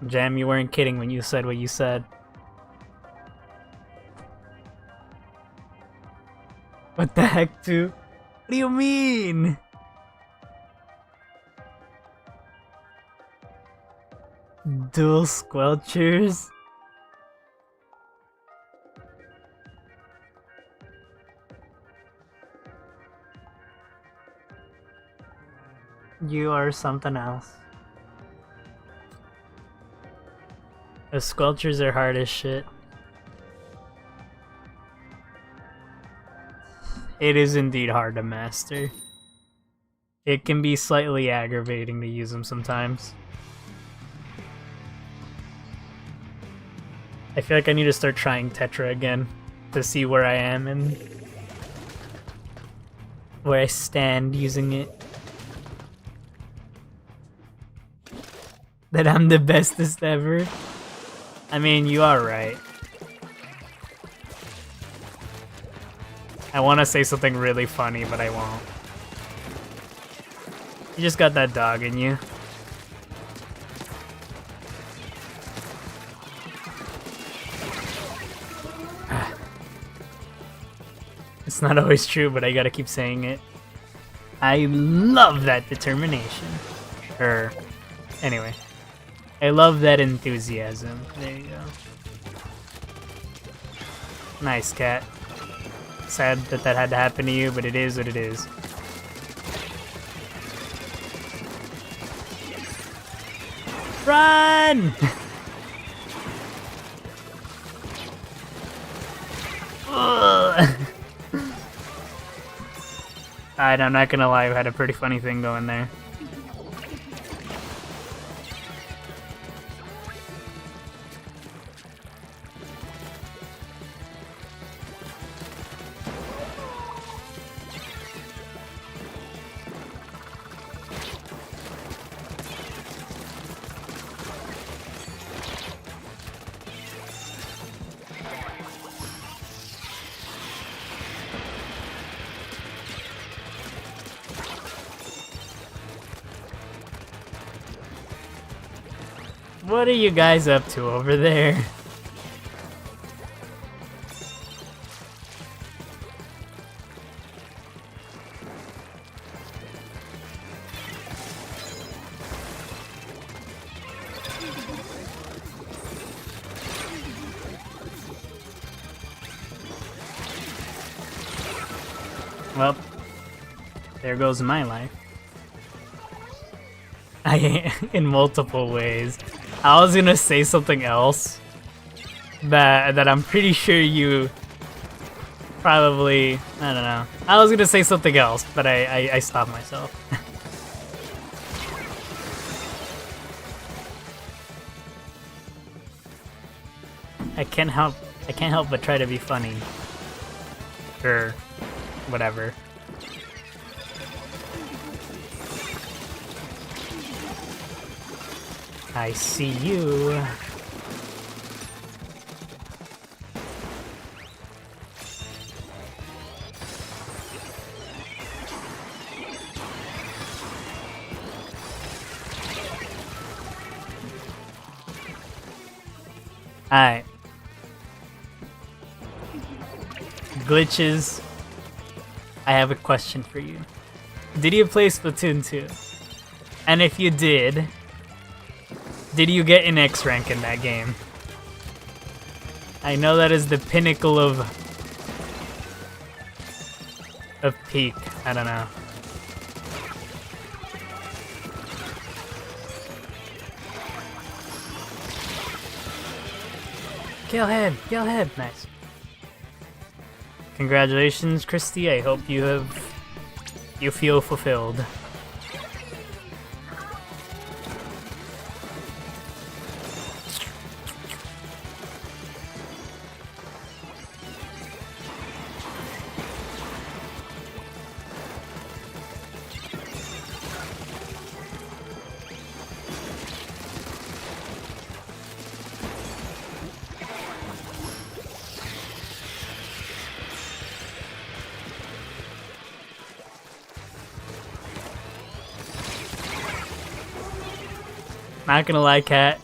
Jam, you weren't kidding when you said what you said. What the heck, too? What do you mean? Dual squelchers? You are something else. The squelchers are hard as shit. It is indeed hard to master. It can be slightly aggravating to use them sometimes. I feel like I need to start trying Tetra again to see where I am and where I stand using it. That I'm the bestest ever. I mean, you are right. I want to say something really funny, but I won't. You just got that dog in you. It's not always true, but I gotta keep saying it. I love that determination. Anyway. I love that enthusiasm. There you go. Nice, cat. Sad that that had to happen to you, but it is what it is. Run! I'm not gonna lie, we had a pretty funny thing going there. What are you guys up to over there? Well, there goes my life. In multiple ways. I was gonna say something else that I'm pretty sure you probably, I don't know. I was gonna say something else, but I stopped myself. I can't help but try to be funny. Or whatever. I see you. Alright. Glitches. I have a question for you. Did you play Splatoon 2? And if you did you get an X rank in that game? I know that is the pinnacle of peak. I don't know. Kill him! Kill him! Nice. Congratulations, Christy. I hope you feel fulfilled. Not gonna lie, Cat.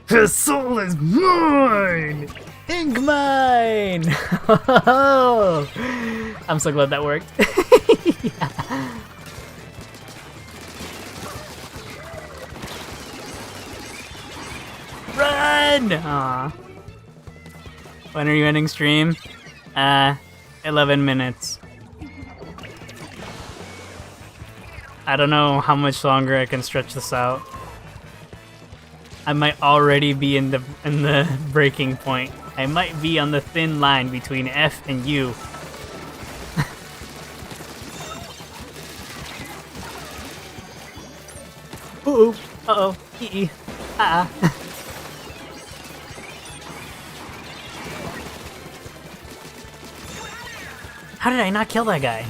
His soul is mine! Ink mine! I'm so glad that worked. Yeah. Run! Aww. When are you ending stream? 11 minutes. I don't know how much longer I can stretch this out. I might already be in the breaking point. I might be on the thin line between F and U. Ooh, uh-oh, ee, ah. How did I not kill that guy?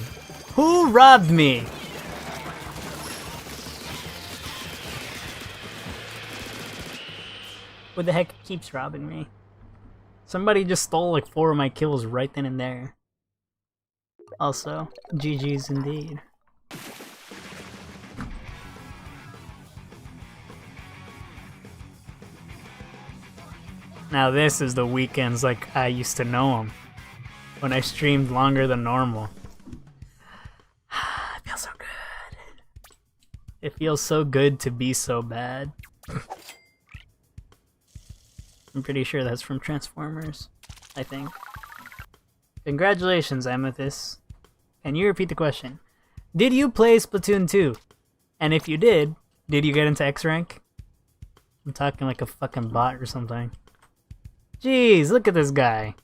Who robbed me? Who the heck keeps robbing me? Somebody just stole like 4 of my kills right then and there. Also, GG's indeed. Now this is the weekends like I used to know them. When I streamed longer than normal. It feels so good. It feels so good to be so bad. I'm pretty sure that's from Transformers, I think. Congratulations, Amethyst. Can you repeat the question? Did you play Splatoon 2? And if you did you get into X rank? I'm talking like a fucking bot or something. Jeez, look at this guy.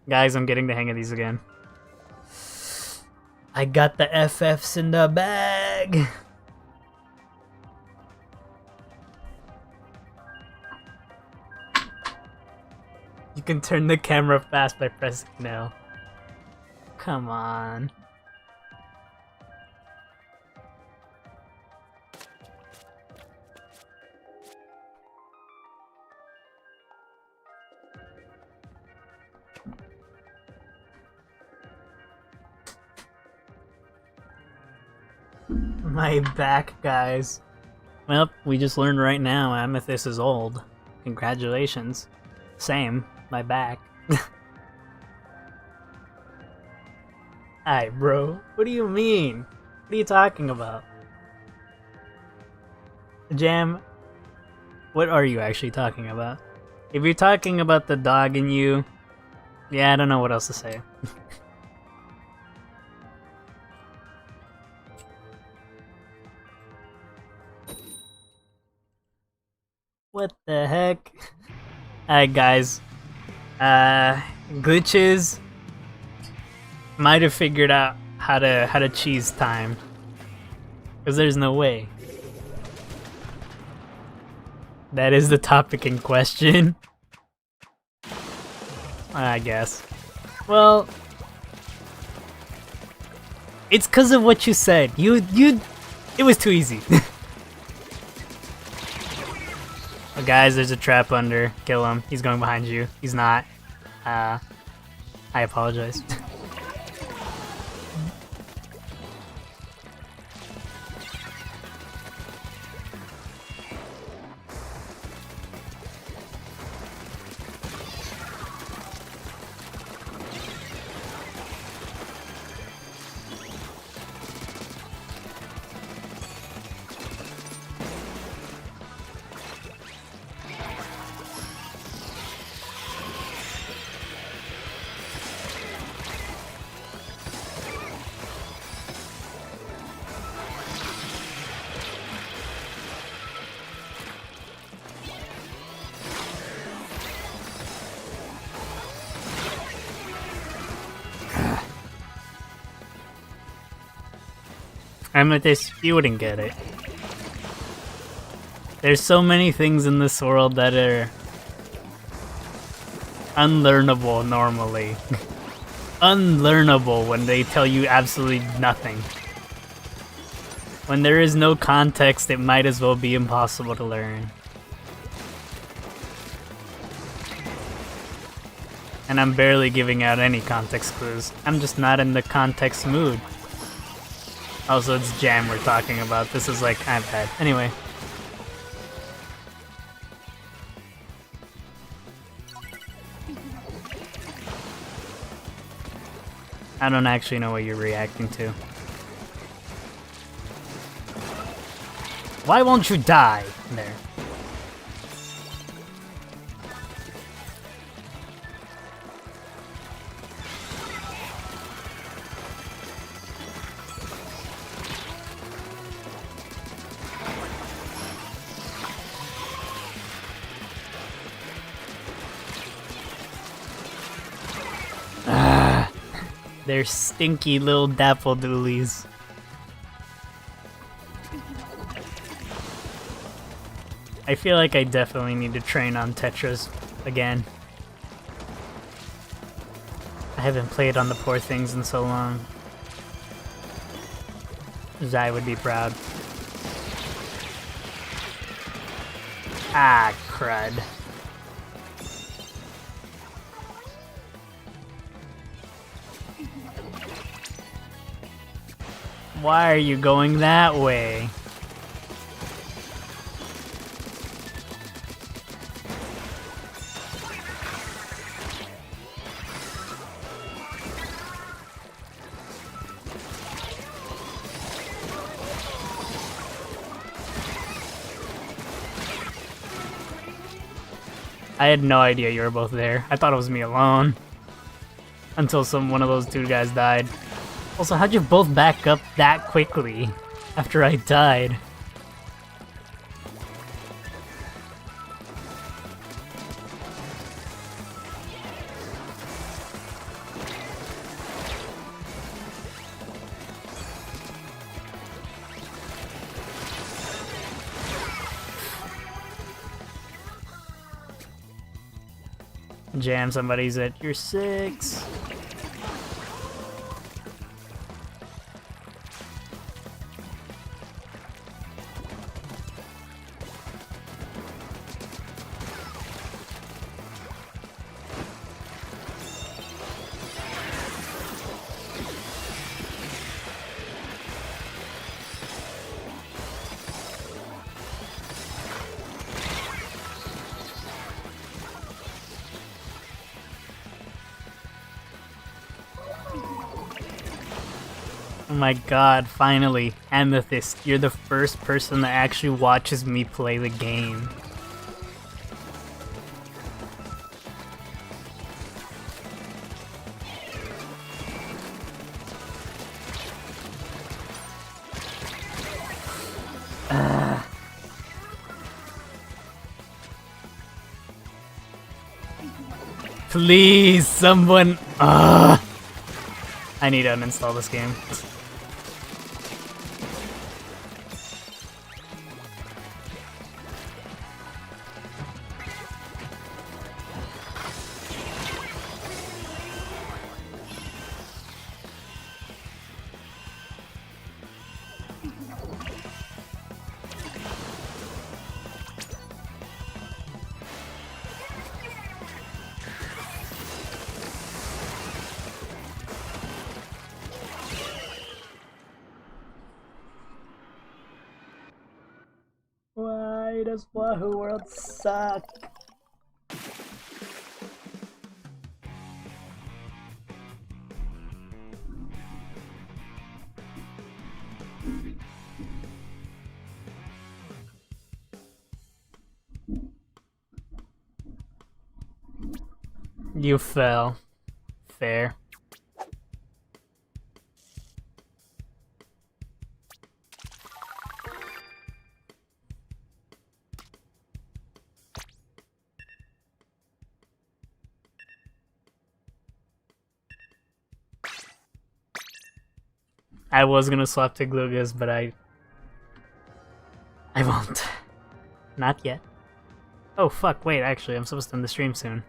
Guys, I'm getting the hang of these again. I got the FFs in the bag. You can turn the camera fast by pressing L. Come on. My back, guys. Well, we just learned right now Amethyst is old. Congratulations. Same. My back. Alright, bro. What do you mean? What are you talking about? Jam, what are you actually talking about? If you're talking about the dog in you, yeah, I don't know what else to say. What the heck? Alright guys. Glitches might have figured out how to cheese time. Cause there's no way. That is the topic in question. I guess. Well, it's cause of what you said. It was too easy. Oh, guys, there's a trap under. Kill him. He's going behind you. He's not. I apologize. I'm like this, you wouldn't get it. There's so many things in this world that are unlearnable normally. Unlearnable when they tell you absolutely nothing. When there is no context, it might as well be impossible to learn. And I'm barely giving out any context clues. I'm just not in the context mood. Also, it's Jam we're talking about. This is like iPad. Anyway. I don't actually know what you're reacting to. Why won't you die? There. They're stinky little dapple doolies. I feel like I definitely need to train on Tetras again. I haven't played on the poor things in so long. Zai would be proud. Ah, crud. Why are you going that way? I had no idea you were both there. I thought it was me alone. Until one of those two guys died. Also, how'd you both back up that quickly after I died? Jam, somebody's at your 6. Oh my god, finally, Amethyst, you're the first person that actually watches me play the game. Please, someone. I need to uninstall this game. Why does Wahoo World suck? You fell. Fair. I was gonna swap to Glugas, but I won't. Not yet. Oh fuck, wait, actually, I'm supposed to end the stream soon.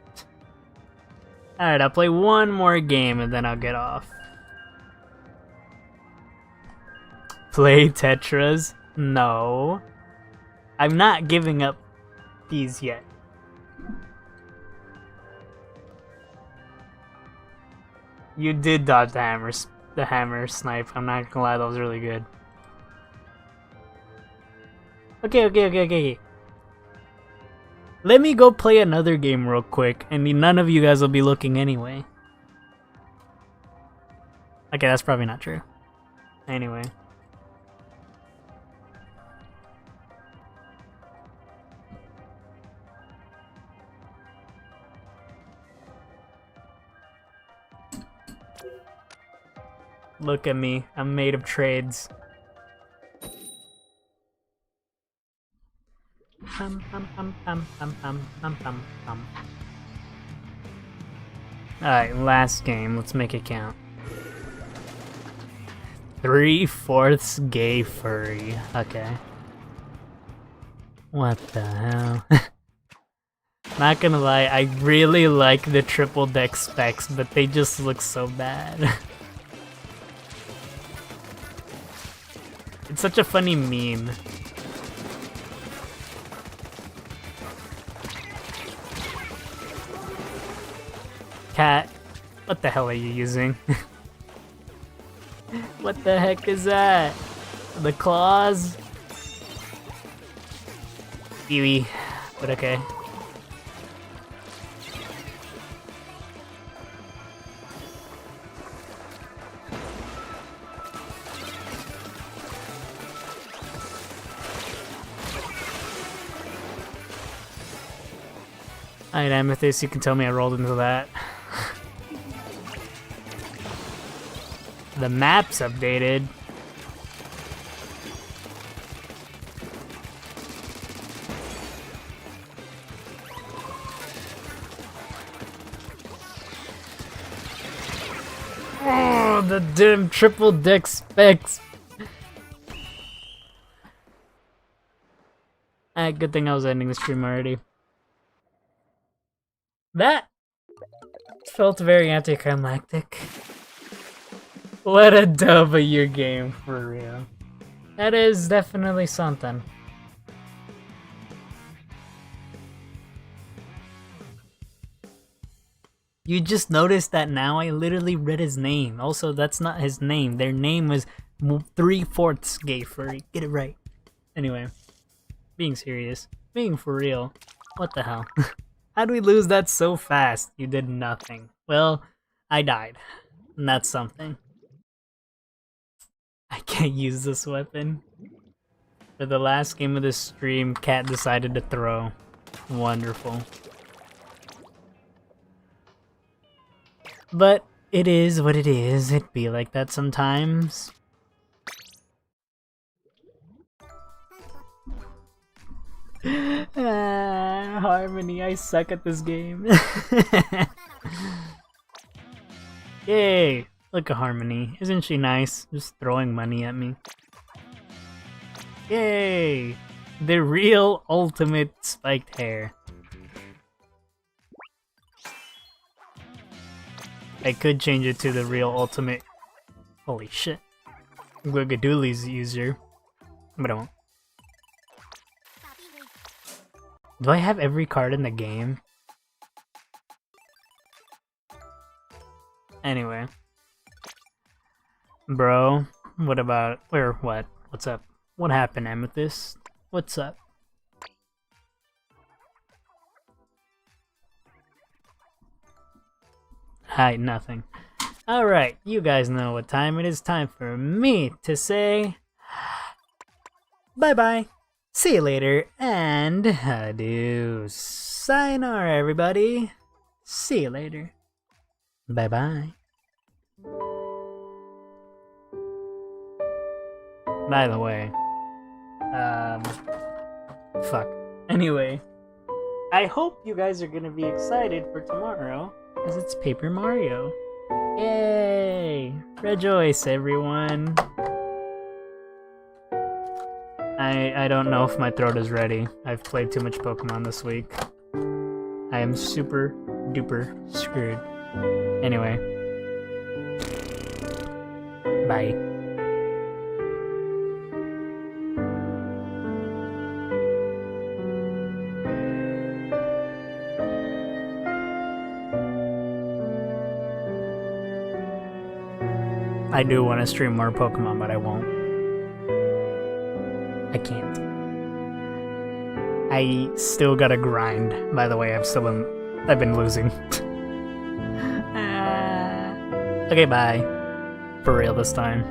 Alright, I'll play one more game and then I'll get off. Play Tetras? No. I'm not giving up these yet. You did dodge the hammer snipe. I'm not gonna lie, that was really good. Okay. Let me go play another game real quick, and none of you guys will be looking anyway. Okay, that's probably not true. Anyway. Look at me, I'm made of trades. Alright, last game. Let's make it count. 3/4 gay furry. Okay. What the hell? Not gonna lie, I really like the triple deck specs, but they just look so bad. It's such a funny meme. Cat, what the hell are you using? What the heck is that? The claws? Ewy, but okay. Alright, Amethyst, you can tell me I rolled into that. The map's updated. Oh, the damn triple deck specs. Good thing I was ending the stream already. That felt very anticlimactic. What a dub of your game, for real. That is definitely something. You just noticed that now? I literally read his name. Also, that's not his name. Their name was 3/4 gay furry. Get it right. Anyway, being serious. Being for real. What the hell? How'd we lose that so fast? You did nothing. Well, I died. And that's something. I can't use this weapon. For the last game of the stream, Cat decided to throw. Wonderful. But it is what it is. It be like that sometimes. Harmony, I suck at this game. Yay! Look at Harmony. Isn't she nice? Just throwing money at me. Yay! The real ultimate spiked hair. I could change it to the real ultimate. Holy shit. Gloogadoolies user. But I won't. Do I have every card in the game? Anyway. Bro, what about... Or what? What's up? What happened, Amethyst? What's up? Hi, nothing. Alright, you guys know what time it is. Time for me to say... Bye-bye. See you later, and adieu. Sayonara, everybody. See you later. Bye-bye. By the way, fuck. Anyway, I hope you guys are gonna be excited for tomorrow, because it's Paper Mario. Yay! Rejoice, everyone. I don't know if my throat is ready. I've played too much Pokemon this week. I am super duper screwed. Anyway. Bye. I do want to stream more Pokemon, but I won't. I can't. I still gotta grind. By the way, I've been losing. Okay, bye. For real this time.